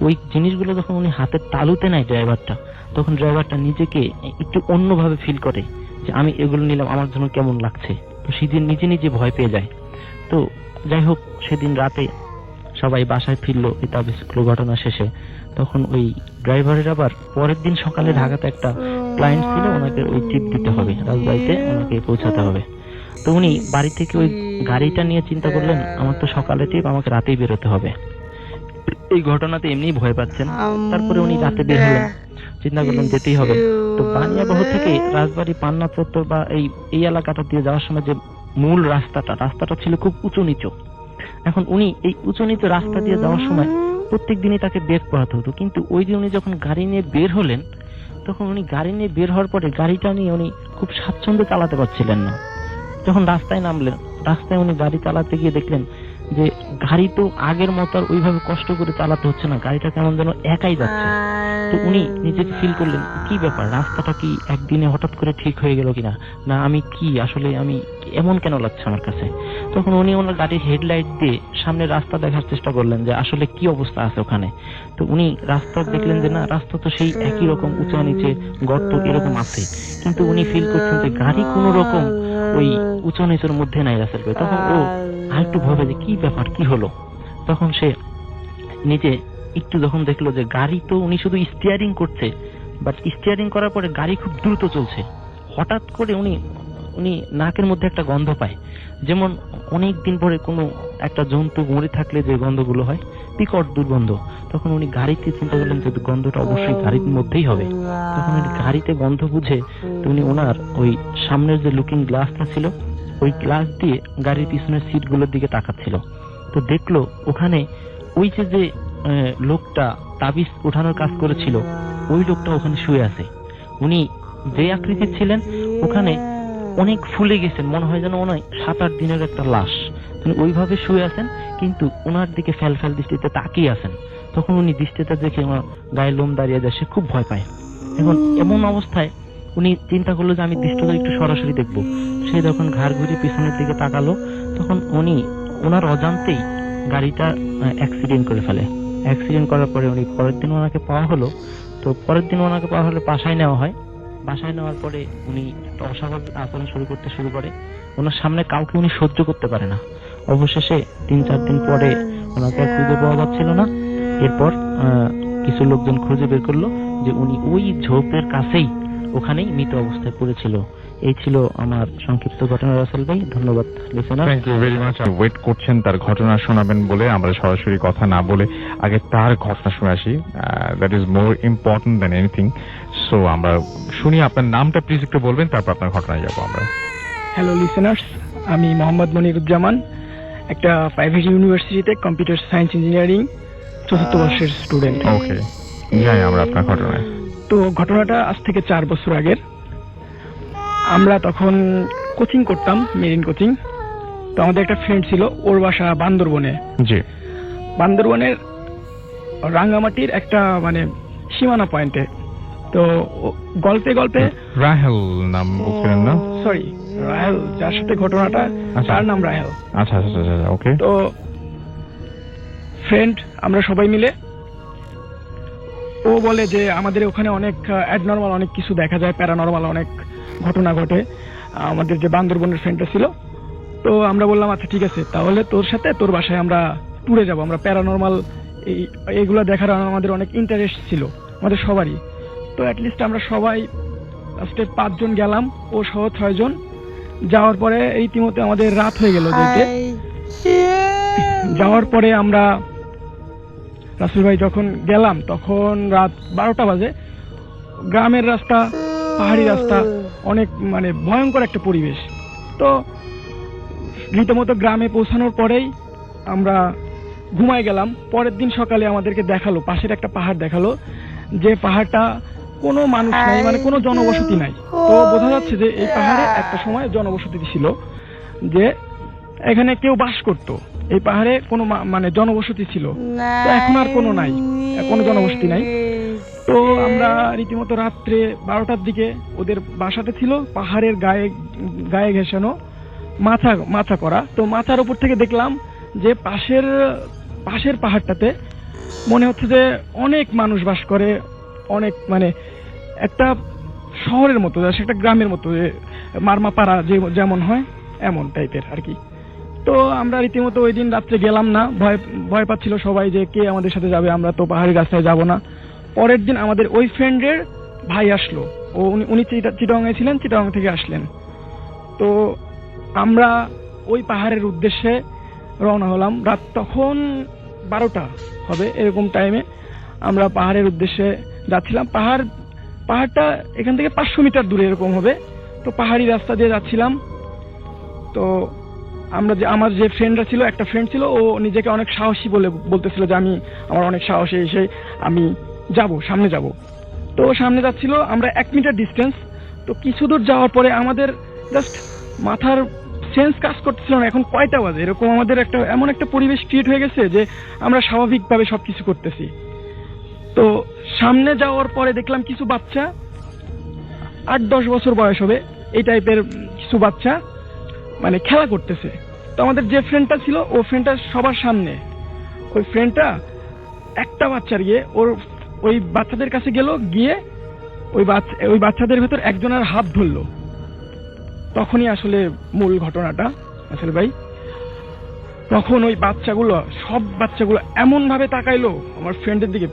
ওই জিনিসগুলো যখন উনি হাতের তালুতে নেয় ড্রাইভারটা, তখন ড্রাইভারটা নিজেকে একটু অন্যভাবে ফিল করে যে আমি এগুলো নিলাম, আমার জন্য কেমন লাগছে। তো সেদিন নিজে নিজে ভয় পেয়ে যায়। তো যাই হোক, সেদিন রাতে সবাই বাসায় ফিরলো এই তাবিজগুলো ঘটনা শেষে। তখন ওই ড্রাইভারের আবার পরের দিন সকালে ঢাকাতে একটা ক্লায়েন্ট ছিল, ওনাকে ওই টিপ দিতে হবে, রাজবাড়িতে ওনাকে পৌঁছাতে হবে। তো উনি বাড়ি থেকে ওই গাড়িটা নিয়ে চিন্তা করলেন আমার তো সকালে টিপ, আমাকে রাতেই বেরোতে হবে। এই ঘটনাতে এমনি ভয় পাচ্ছেন। তারপরে উনি রাতে বের হলেন, চিন্তা করলেন যেতেই হবে। তো বানিয়াবহ থেকে রাজবাড়ি পান্না চত্বর বা এই এলাকাটা দিয়ে যাওয়ার সময় যে মূল রাস্তাটা ছিল খুব উঁচু নিচু। এখন উনি এই উঁচু নিচু রাস্তা দিয়ে যাওয়ার সময় প্রত্যেক দিনই তাকে ব্রেক করাতে হতো, কিন্তু ওই দিন উনি যখন গাড়ি নিয়ে বের হলেন, তখন উনি গাড়ি নিয়ে বের হওয়ার পরে গাড়িটা নিয়ে উনি খুব স্বাচ্ছন্দ্যে চালাতে পারছিলেন না। যখন রাস্তায় নামলেন, রাস্তায় উনি গাড়ি চালাতে গিয়ে দেখলেন যে গাড়ি তো আগের মতো আর ওইভাবে কষ্ট করে চালাতে হচ্ছে না, গাড়িটা কেমন যেন একাই যাচ্ছে। তো উনি নিজেকে ফিল করলেন কি ব্যাপার, রাস্তাটা কি একদিনে হঠাৎ করে ঠিক হয়ে গেল কিনা, না আমি কি আসলে আমি এমন কেন লাগছে আমার কাছে। তখন উনি ওনার গাড়ির হেডলাইট দিয়ে সামনে রাস্তা দেখার চেষ্টা করলেন যে আসলে কি অবস্থা আছে ওখানে। তো উনি রাস্তা দেখলেন যে না, রাস্তা তো সেই একই রকম উঁচা নিচে গর্ত এরকম আছে, কিন্তু উনি ফিল করছেন যে গাড়ি কোনো রকম ওই উঁচু নিচের মধ্যে নাই রাস্তার। তখন ও আরেকটু ভাবে যে কি ব্যাপার, কি হলো। তখন সে নিজে একটু যখন দেখলো যে গাড়ি তো উনি শুধু স্টিয়ারিং করছে, বাট স্টিয়ারিং করার পরে গাড়ি খুব দ্রুত চলছে। হঠাৎ করে উনি নাকের মধ্যে একটা গন্ধ পায়, যেমন অনেক দিন পরে কোনো একটা জন্তু মরে থাকলে যে গন্ধগুলো হয়, বিকট দুর্গন্ধ। তখন উনি গাড়িতে চিন্তা করলেন যে গন্ধটা অবশ্যই গাড়ির মধ্যেই হবে। তখন উনি গাড়িতে গন্ধ বুঝে উনি ওনার ওই সামনের যে লুকিং গ্লাসটা ছিল, ওই গ্লাস দিয়ে গাড়ির পিছনের সিটগুলোর দিকে তাকাচ্ছিল। তো দেখলো ওখানে ওই যে লোকটা তাবিজ ওঠানোর কাজ করেছিল, ওই লোকটা ওখানে শুয়ে আছে। উনি যে আকৃতির ছিলেন ওখানে অনেক ফুলে গেছেন, মনে হয় যেন মনে হয় 7-8 দিনের একটা লাশ। তিনি ওইভাবে শুয়ে আছেন, কিন্তু ওনার দিকে ফ্যাল ফ্যাল দৃষ্টিতে তাকিয়ে আছেন। তখন উনি দৃষ্টিটা দেখে আমার গায়ে লোম দাঁড়িয়ে যায়, সে খুব ভয় পায়। এখন এমন অবস্থায় উনি চিন্তা করলো যে আমি দৃষ্টিটা একটু সরাসরি দেখবো। সে যখন ঘাড় ঘুরিয়ে পিছনের দিকে তাকালো, তখন উনি ওনার অজান্তেই গাড়িটা অ্যাক্সিডেন্ট করে ফেলে। অ্যাক্সিডেন্ট করার পরে উনি পরের দিন ওনাকে পাওয়া হলো। তো পরের দিন ওনাকে পাওয়া হলে বাসায় নেওয়া হয়। বাসায় নেওয়ার পরে উনি একটা অস্বাভাবিক আচরণ শুরু করে। ওনার সামনে কাউকে উনি সহ্য করতে পারে না। অবশেষে 3-4 দিন পরে ওনাকে আর খুঁজে পাওয়া যাচ্ছিল না। এরপর কিছু লোকজন খুঁজে বের করলো যে উনি ওই ঝোপের কাছেই ওখানেই মৃত অবস্থায় পড়েছিল। এই ছিল আমার সংক্ষিপ্ত ঘটনা রাসেল ভাই। ধন্যবাদ listener. Thank you very much. Wait করছেন তার ঘটনা শোনাবেন বলে, আমরা সরাসরি কথা না বলে আগে তার ঘটনা শুনে আসি। That is more important than anything. So আমরা শুনি, আপনার নামটা প্লিজ একটু বলবেন, তারপর আপনার ঘটনায় যাবো আমরা। হ্যালো লিসেনার্স, আমি মোহাম্মদ মনিরুজ্জামান, একটা প্রাইভেট ইউনিভার্সিটিতে কম্পিউটার সায়েন্স ইঞ্জিনিয়ারিং 4th বর্ষের স্টুডেন্ট। ওকে, যাই আমরা আপনার ঘটনায়। তো ঘটনাটা আজ থেকে 4 বছর আগের। আমরা তখন কোচিং করতাম, মেরিন কোচিং। তো আমাদের একটা ফ্রেন্ড ছিল, ওর বাসা বান্দরবনে। জি। বান্দরবনের রাঙ্গামাটির একটা মানে সীমানা পয়েন্টে। তো গল্পে রাহেল নাম বলছিলেন না? সরি, রাহেল, যার সাথে ঘটনাটা, তার নাম রাহেল। আচ্ছা, ওকে। তো ফ্রেন্ড আমরা সবাই মিলে, ও বলে যে আমাদের ওখানে অনেক অ্যাডনর্মাল অনেক কিছু দেখা যায়, প্যারানর্মাল অনেক ঘটনা ঘটে। আমাদের যে বান্দরবনের ফ্রেন্ডটা ছিল, তো আমরা বললাম আচ্ছা ঠিক আছে, তাহলে তোর সাথে তোর বাসায় আমরা ট্যুরে যাব। আমরা প্যারানর্মাল এইগুলো দেখার আমাদের অনেক ইন্টারেস্ট ছিল আমাদের সবারই। তো অ্যাটলিস্ট আমরা সবাই লাস্টে 5 জন গেলাম, ও সহ 6 জন। যাওয়ার পরে ইতিমধ্যে আমাদের রাত হয়ে গেল। যাওয়ার পরে আমরা রাসেল ভাই যখন গেলাম তখন রাত 12টা বাজে। গ্রামের রাস্তা, পাহাড়ি রাস্তা, অনেক মানে ভয়ঙ্কর একটা পরিবেশ। তো রীতিমতো গ্রামে পৌঁছানোর পরেই আমরা ঘুমায় গেলাম। পরের দিন সকালে আমাদেরকে দেখালো, পাশের একটা পাহাড় দেখালো, যে পাহাড়টা কোনো মানুষ নাই, মানে কোনো জনবসতি নাই। তো বোঝা যাচ্ছে যে এই পাহাড়ে একটা সময় জনবসতি ছিল, যে এখানে কেউ বাস করতো। এই পাহাড়ে কোনো মানে জনবসতি ছিল, তো এখন আর কোনো নাই, কোনো জনবসতি নাই। তো আমরা রীতিমতো রাত্রে 12টার দিকে ওদের বাসাতে ছিল, পাহাড়ের গায়ে ঘেঁষানো, মাথা করা। তো মাথার উপর থেকে দেখলাম যে পাশের পাহাড়টাতে মনে হচ্ছে যে অনেক মানুষ বাস করে, অনেক মানে একটা শহরের মতো, একটা গ্রামের মতো, মারমাপাড়া যেমন হয় এমন টাইপের আর কি। তো আমরা রীতিমতো ওই দিন রাত্রে গেলাম না, ভয় পাচ্ছিল সবাই যে কে আমাদের সাথে যাবে, আমরা তো পাহাড়ি রাস্তায় যাব না। পরের দিন আমাদের ওই ফ্রেন্ডের ভাই আসলো, উনি চিটাগাংয়ে ছিলেন, চিটাগাং থেকে আসলেন। তো আমরা ওই পাহাড়ের উদ্দেশ্যে রওনা হলাম। রাত তখন 12টা হবে এরকম টাইমে আমরা পাহাড়ের উদ্দেশ্যে যাচ্ছিলাম। পাহাড়টা এখান থেকে 500 মিটার দূরে এরকম হবে। তো পাহাড়ি রাস্তা দিয়ে যাচ্ছিলাম। তো আমার যে ফ্রেন্ডরা ছিল, একটা ফ্রেন্ড ছিল, ও নিজেকে অনেক সাহসী বলতেছিল যে আমার অনেক সাহসী, এসে আমি সামনে যাব। তো সামনে যাচ্ছিল, আমরা 1 মিটার ডিস্টেন্স। তো কিছু দূর যাওয়ার পরে আমাদের জাস্ট মাথার সেন্স কাজ করতেছিল না, এখন কয়টা বাজে, এরকম আমাদের এমন একটা পরিবেশ ক্রিয়েট হয়ে গেছে যে আমরা স্বাভাবিকভাবে সবকিছু করতেছি। তো সামনে যাওয়ার পরে দেখলাম কিছু বাচ্চা, 8-10 বছর বয়স হবে, এই টাইপের কিছু বাচ্চা মানে খেলা করতেছে। তো আমাদের যে ফ্রেন্ডটা ছিল, ও ফ্রেন্ডটা সবার সামনে, ওই ফ্রেন্ডটা একটা বাচ্চার ওই বাচ্চাদের কাছে গিয়ে ওই বাচ্চাদের ভেতর একজনের হাত ধরলো। তখনই আসলে মূল ঘটনাটা আসলে ভাই, তখন ওই সব বাচ্চাগুলো এমন ভাবে তাকাইলো আমার ফ্রেন্ডের দিকে,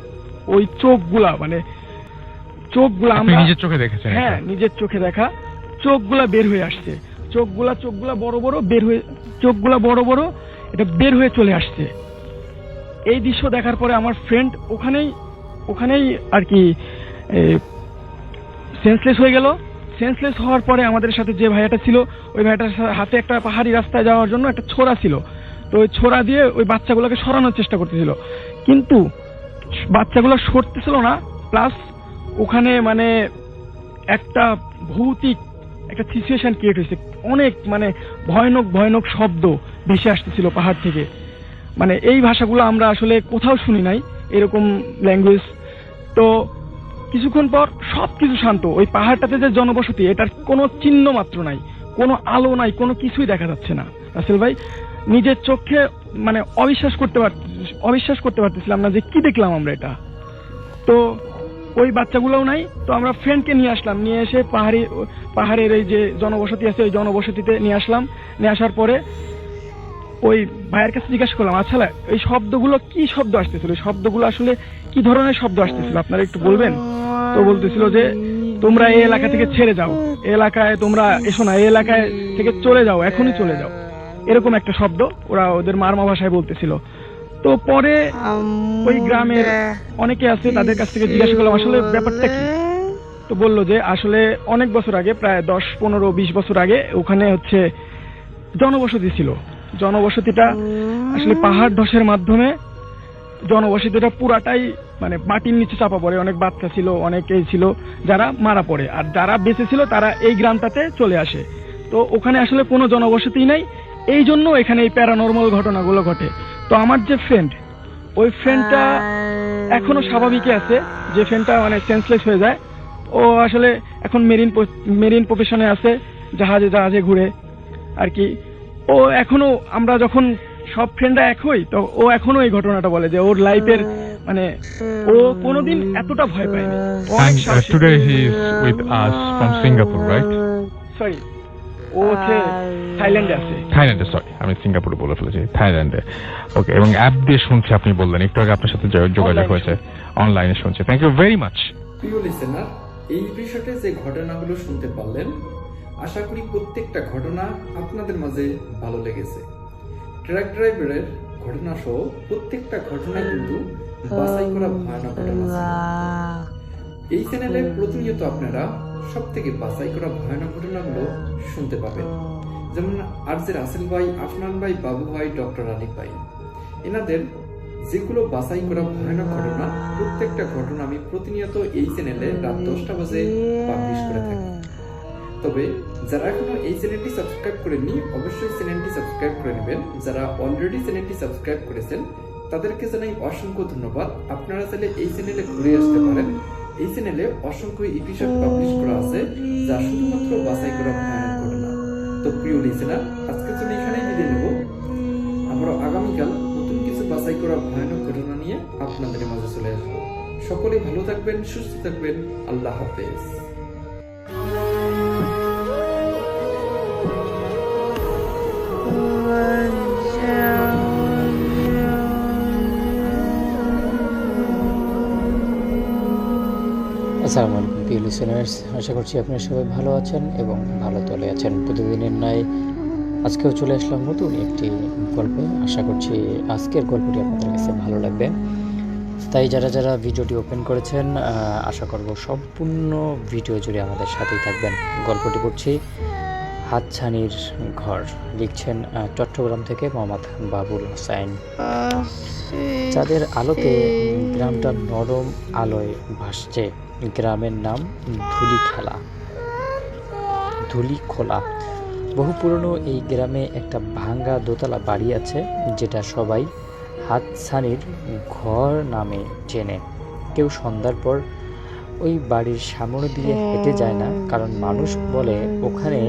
ওই চোখগুলা আমরা নিজের চোখে দেখেছেন? হ্যাঁ, নিজের চোখে দেখা। চোখগুলা বের হয়ে আসছে, চোখগুলা বড় বড় এটা বের হয়ে চলে আসছে। এই দৃশ্য দেখার পরে আমার ফ্রেন্ড ওখানেই আর কি সেন্সলেস হয়ে গেল। সেন্সলেস হওয়ার পরে আমাদের সাথে যে ভাইয়াটা ছিল, ওই ভাইয়াটার হাতে একটা পাহাড়ি রাস্তায় যাওয়ার জন্য একটা ছোরা ছিল। তো ওই ছোরা দিয়ে ওই বাচ্চাগুলোকে সরানোর চেষ্টা করতেছিল, কিন্তু বাচ্চাগুলো সরতেছিল না। প্লাস ওখানে মানে একটা ভৌতিক একটা সিচুয়েশন ক্রিয়েট হয়েছে, অনেক মানে ভয়ানক ভয়ানক শব্দ ভেসে আসতেছিল পাহাড় থেকে। মানে এই ভাষাগুলো আমরা আসলে কোথাও শুনি নাই, এরকম ল্যাঙ্গুয়েজ। তো কিছুক্ষণ পর সবকিছু শান্ত, ওই পাহাড়টাতে যে জনবসতি এটার কোনো চিহ্ন মাত্র নাই, কোনো আলো নাই, কোনো কিছুই দেখা যাচ্ছে না। রাসেল ভাই নিজের চোখে মানে অবিশ্বাস করতে পারতেছিলাম না যে কি দেখলাম আমরা এটা। তো ওই বাচ্চাগুলোও নাই, তো আমরা ফ্রেন্ডকে নিয়ে আসলাম, নিয়ে এসে পাহাড়ের এই যে জনবসতি আছে ওই জনবসতিতে নিয়ে আসলাম। নিয়ে আসার পরে ওই ভাইয়ের কাছে জিজ্ঞাসা করলাম, আচ্ছা এই শব্দগুলো কি শব্দ আসতেছিল, এই শব্দগুলো আসলে কি ধরনের শব্দ আসতেছিল আপনারা একটু বলবেন? তো বলতেছিল যে তোমরা এই এলাকা থেকে ছেড়ে যাও, এই এলাকায় তোমরা এসো না, এই এলাকায় থেকে চলে যাও, এখনই চলে যাও, এরকম একটা শব্দ ওরা ওদের মারমা ভাষায় বলতেছিল। তো পরে ওই গ্রামের অনেকে আছে, তাদের কাছ থেকে জিজ্ঞাসা করলাম আসলে ব্যাপারটা কি। তো বললো যে আসলে অনেক বছর আগে, প্রায় 10-15-20 বছর আগে ওখানে হচ্ছে জনবসতি ছিল। জনবসতিটা আসলে পাহাড় ধসের মাধ্যমে জনবসতিটা পুরাটাই মানে মাটির নিচে চাপা পড়ে। অনেক বাচ্চা ছিল, অনেকেই ছিল যারা মারা পড়ে, আর যারা বেঁচে ছিল তারা এই গ্রামটাতে চলে আসে। তো ওখানে আসলে কোনো জনবসতি নাই, এই জন্য এখানে এই প্যারানর্মাল ঘটনাগুলো ঘটে। তো আমার যে ফ্রেন্ড, ওই ফ্রেন্ডটা এখনো স্বাভাবিকই আছে, যে ফ্রেন্ডটা মানে সেন্সলেস হয়ে যায়, ও আসলে এখন মেরিন প্রফেশনে আছে, জাহাজে ঘুরে আর কি। ও এখনো, আমরা যখন সব ফ্রেন্ডরা এক হই, তো ও এখনো এই ঘটনাটা বলে যে ওর লাইফের মানে ও কোনোদিন এতটা ভয় পায়নি। And today he is with us from Singapore, right? Sorry, ও হচ্ছে থাইল্যান্ডে আছে। থাইল্যান্ডে, সরি আমি সিঙ্গাপুরে বলে ফেলেছি, থাইল্যান্ডে। ওকে, এবং অ্যাপ দিয়ে শুনছি আপনি বললেন, একটু আগে আপনার সাথে যোগাযোগ হয়েছে, অনলাইনে শুনছে। Thank you very much. প্রিয় লিসেনার, এই এপিসোডে যে ঘটনাগুলো শুনতে পারলেন, আশা করি প্রত্যেকটা ঘটনা আপনাদের মাঝে ভালো লেগেছে। ট্রাক ড্রাইভারের ঘটনা সহ প্রত্যেকটা ঘটনা কিন্তু বাছাই করা ভয়ানক ঘটনা ছিল। এই চ্যানেলে প্রতিনিয়ত আপনারা সব থেকে বাছাই করা ভয়ানক ঘটনাগুলো শুনতে পাবেন, যেমন আরজে রাসেল ভাই, আফনান ভাই, বাবু ভাই, ডক্টর আলিফ ভাই, এনাদের যেগুলো বাছাই করা ভয়ানক ঘটনা, প্রত্যেকটা ঘটনা আমি প্রতিনিয়ত এই চ্যানেলে রাত 10টা বাজে পাবলিশ করে থাকি। তবে যারা এখনো এই চ্যানেলটি সাবস্ক্রাইব করেননি, অবশ্যই চ্যানেলটি সাবস্ক্রাইব করে নেবেন। যারা অলরেডি চ্যানেলটি সাবস্ক্রাইব করেছেন তাদেরকে জানাই অসংখ্য ধন্যবাদ। আপনারা চাইলে এই চ্যানেলে ঘুরে আসতে পারেন। এই চ্যানেলে অসংখ্য এপিসোড পাবলিশ করা আছে, যা শুধুমাত্র বাছাই করা ভয়ানক ঘটনা। তো প্রিয় লিসেনার, আজকের জন্য এখানেই বিদায় নেব। আমরা আগামীকাল নতুন কিছু বাছাই করা ভয়ানক ঘটনা নিয়ে আপনাদের মাঝে চলে আসবো। সকলেই ভালো থাকবেন, সুস্থ থাকবেন। আল্লাহ হাফেজ। আসসালামু আলাইকুম প্রিয় লিসেনার্স, আশা করছি আপনারা সবাই ভালো আছেন এবং ভালো তলে আছেন। প্রতিদিনের ন্যায় আজকেও চলে আসলাম নতুন একটি গল্পে। আশা করছি আজকের গল্পটি আপনাদের কাছে ভালো লাগবে। তাই যারা যারা ভিডিওটি ওপেন করেছেন, আশা করব সম্পূর্ণ ভিডিও জুড়ে আমাদের সাথেই থাকবেন। গল্পটি পড়ছি হাতছানির ঘর। লিখছেন চট্টগ্রাম থেকে মোহাম্মদ বাবুল হোসেন। চাঁদের আলোতে গ্রামটা নরম আলোয় ভাসছে। গ্রামের নাম ধুলিখোলা। বহু পুরনো এই গ্রামে একটা ভাঙ্গা দোতলা বাড়ি আছে, যেটা সবাই হাতছানির ঘর নামে চেনে। কেউ সন্ধ্যার পর ওই বাড়ির সামনে দিয়ে হেঁটে যায় না, কারণ মানুষ বলে ওখানে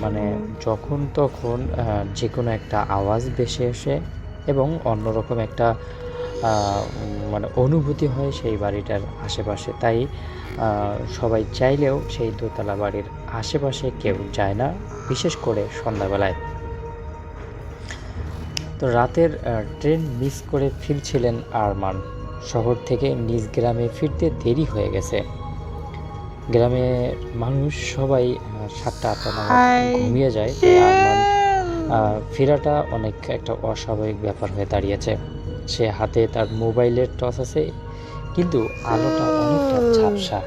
মানে যখন তখন যে কোনো একটা আওয়াজ ভেসে আসে এবং অন্যরকম একটা মানে অনুভূতি হয় সেই বাড়িটার আশেপাশে। তাই সবাই চাইলেও সেই দোতলা বাড়ির আশেপাশে কেউ যায় না, বিশেষ করে সন্ধ্যাবেলায়। তো রাতের ট্রেন মিস করে ফিরছিলেন আরমান। শহর থেকে নিজ গ্রামে ফিরতে দেরি হয়ে গেছে। গ্রামের মানুষ সবাই 7টা-8টা নাগাদ ঘুমিয়ে যায়। তাই আরমান ফেরাটা অনেক একটা অস্বাভাবিক ব্যাপার হয়ে দাঁড়িয়েছে। সে হাতে তার মোবাইলের টর্চ আছে, কিন্তু আলোটা অনেকটা ঝাপসা।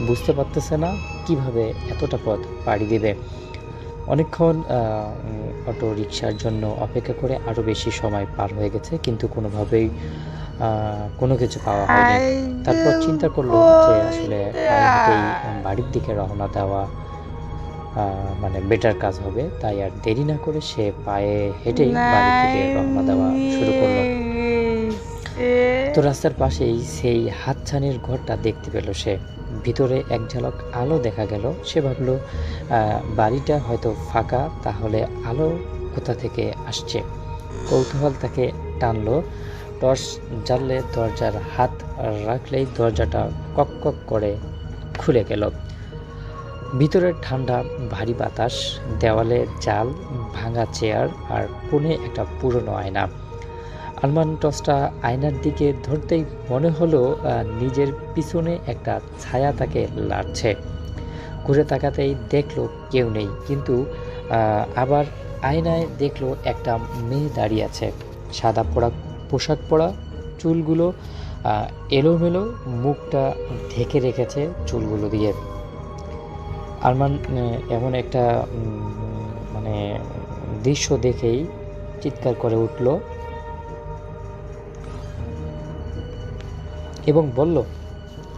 বুঝতে পারতেছে না কিভাবে এতটা পথ পাড়ি দেবে। অনেকক্ষণ অটো রিকশার জন্য অপেক্ষা করে আরও বেশি সময় পার হয়ে গেছে, কিন্তু কোনোভাবেই কোনো কিছু পাওয়া হয়নি। তারপর চিন্তা করলো যে আসলে পায়ে হেঁটেই বাড়ির দিকে রওনা দেওয়া মানে বেটার কাজ হবে, তাই আর দেরি না করে সে পায়ে হেঁটেই বাড়ির দিকে রওনা দেওয়া শুরু করলো। তো রাস্তার পাশেই সেই হাতছানির ঘরটা দেখতে পেল সে। ভিতরে এক ঝলক আলো দেখা গেল। সে ভাবলো বাড়িটা হয়তো ফাঁকা, তাহলে আলো কোথা থেকে আসছে। কৌতূহল তাকে টানলো। টর্চ জ্বাললে দরজার হাত রাখলেই দরজাটা কক কক করে খুলে গেল। ভিতরের ঠান্ডা ভারী বাতাস, দেওয়ালে জাল, ভাঙা চেয়ার আর কোণে একটা পুরনো আয়না। আরমান টর্চটা আয়নার দিকে ধরতেই মনে হলো নিজের পিছনে একটা ছায়া তাকে লাড়ছে। ঘুরে তাকাতেই দেখলো কেউ নেই, কিন্তু আবার আয়নায় দেখলো একটা মেয়ে দাঁড়িয়ে আছে, সাদা পোশাক পরা, চুলগুলো এলোমেলো, মুখটা ঢেকে রেখেছে চুলগুলো দিয়ে। আরমান এমন একটা মানে দৃশ্য দেখেই চিৎকার করে উঠল এবং বলল,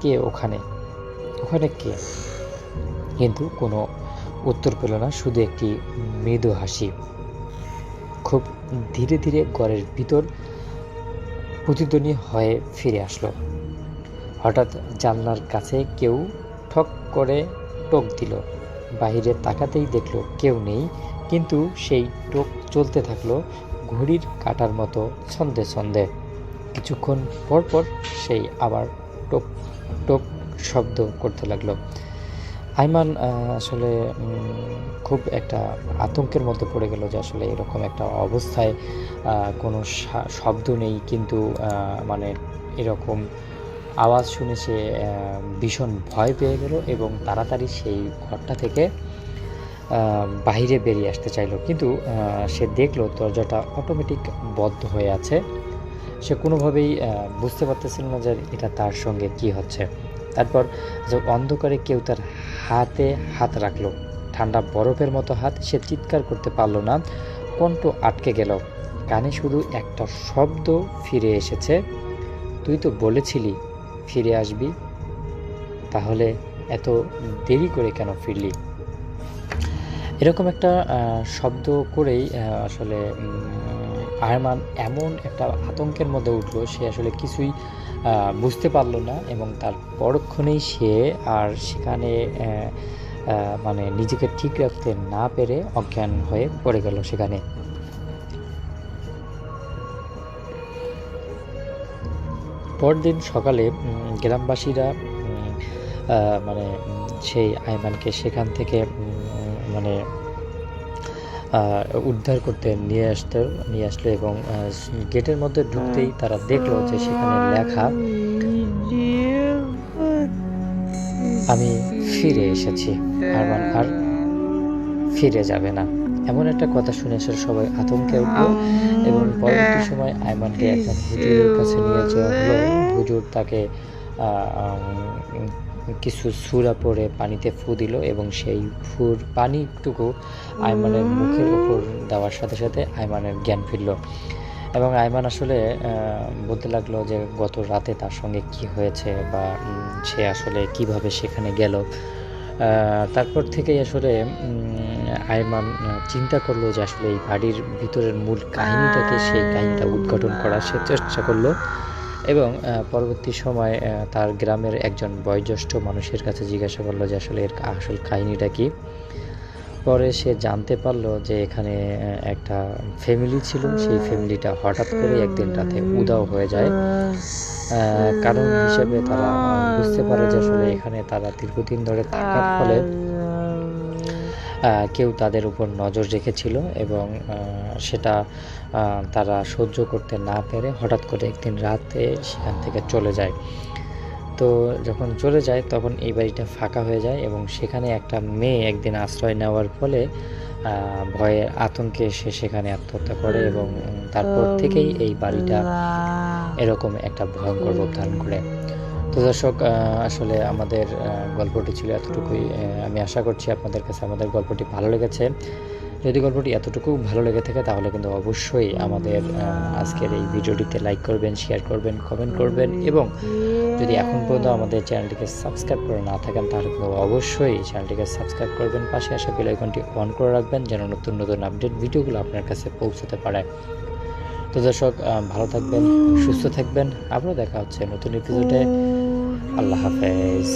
কে ওখানে, ওখানে কে? কিন্তু কোনো উত্তর পেল না, শুধু একটি মৃদু হাসি। খুব ধীরে ধীরে ঘরের ভিতর প্রতিধ্বনি হয়ে ফিরে আসলো। হঠাৎ জানলার কাছে কেউ ঠক করে টোক দিল। বাইরে তাকাতেই দেখলো কেউ নেই, কিন্তু সেই টোক চলতে থাকলো ঘড়ির কাঁটার মতো ছন্দে ছন্দে। কিছুক্ষণ পরপর সেই আবার টোক টোক শব্দ করতে লাগলো। আইমান আসলে খুব একটা আতঙ্কের মধ্যে পড়ে গেল যে আসলে এরকম একটা অবস্থায় কোনো শব্দ নেই, কিন্তু মানে এরকম আওয়াজ শুনে সে ভীষণ ভয় পেয়ে গেল এবং তাড়াতাড়ি সেই ঘরটা থেকে বাইরে বেরিয়ে আসতে চাইলো, কিন্তু সে দেখলো দরজাটা অটোমেটিক বন্ধ হয়ে আছে। সে কোনোভাবেই বুঝতে পারতেছিল না যে এটা তার সঙ্গে কি হচ্ছে। তারপর যে অন্ধকারে কেউ তার হাতে হাত রাখলো, ঠান্ডা বরফের মতো হাত। সে চিৎকার করতে পারলো না, কণ্ঠ আটকে গেল। কানে শুধু একটা শব্দ ফিরে এসেছে, তুই তো বলেছিলি ফিরে আসবি, তাহলে এত দেরি করে কেন ফিরলি? এরকম একটা শব্দ করেই আসলে আরমান এমন একটা আতঙ্কের মধ্যে উঠলো, সে আসলে কিছুই বুঝতে পারলো না এবং তার পরক্ষণেই সে আর সেখানে মানে নিজেকে ঠিক রাখতে না পেরে অজ্ঞান হয়ে পড়ে গেল সেখানে। পরদিন সকালে গ্রামবাসীরা মানে সেই আইমানকে সেখান থেকে মানে উদ্ধার করতে নিয়ে আসলো এবং গেটের মধ্যে ঢুকতেই তারা দেখলো যে সেখানে লেখা, আমি ফিরে এসেছি, আরমান আর ফিরে যাবে না। এমন একটা কথা শুনে সবাই আতঙ্কে উঠল এবং পরবর্তী সময় আইমানকে একজন হুজুরের কাছে নিয়ে যাওয়া হলো। হুজুর তাকে কিছু সূরা পড়ে পানিতে ফু দিল এবং সেই ফুর পানিটুকু আইমানের মুখের উপর দেওয়ার সাথে সাথে আইমানের জ্ঞান ফিরল এবং আইমান আসলে বলতে লাগলো যে গত রাতে তার সঙ্গে কি হয়েছে বা সে আসলে কিভাবে সেখানে গেল। তারপর থেকেই আসলে আইমান চিন্তা করলো যে আসলে এই বাড়ির ভিতরের মূল কাহিনীটাকে, সেই কাহিনীটা উদ্ঘাটন করার সে চেষ্টা করলো এবং পরবর্তী সময় তার গ্রামের একজন বয়োজ্যেষ্ঠ মানুষের কাছে জিজ্ঞাসা করলো যে আসলে এর আসল কাহিনীটা কি। পরে সে জানতে পারলো যে এখানে একটা ফ্যামিলি ছিল, সেই ফ্যামিলিটা হঠাৎ করে একদিন রাতে উধাও হয়ে যায়। কারণ হিসেবে তারা বুঝতে পারে যে আসলে এখানে তারা দীর্ঘদিন ধরে থাকার ফলে কেউ তাদের উপর নজর রেখেছিল এবং সেটা তারা সহ্য করতে না পেরে হঠাৎ করে একদিন রাতে সেখান থেকে চলে যায়। তো যখন চলে যায় তখন এই বাড়িটা ফাঁকা হয়ে যায় এবং সেখানে একটা মেয়ে একদিন আশ্রয় নেওয়ার ফলে ভয়ে আতঙ্কে সে সেখানে আত্মহত্যা করে এবং তারপর থেকেই এই বাড়িটা এরকম একটা ভয়ঙ্কর রূপ ধারণ করে। তো দর্শক, আসলে আমাদের গল্পটি ছিল এতটুকুই। আমি আশা করছি আপনাদের কাছে আমাদের গল্পটি ভালো লেগেছে। যদি গল্পটি এতটুকু ভালো লেগে থাকে তাহলে কিন্তু অবশ্যই আমাদের আজকের এই ভিডিওটিতে লাইক করবেন, শেয়ার করবেন, কমেন্ট করবেন এবং যদি এখন পর্যন্ত আমাদের চ্যানেলটিকে সাবস্ক্রাইব করে না থাকেন তাহলে কিন্তু অবশ্যই চ্যানেলটিকে সাবস্ক্রাইব করবেন, পাশে আসা বেল আইকনটি অন করে রাখবেন যেন নতুন নতুন আপডেট ভিডিওগুলো আপনার কাছে পৌঁছতে পারে। তো দর্শক, ভালো থাকবেন, সুস্থ থাকবেন, আবারও দেখা হচ্ছে নতুন এপিসোডে। আল্লাহ হাফেজ।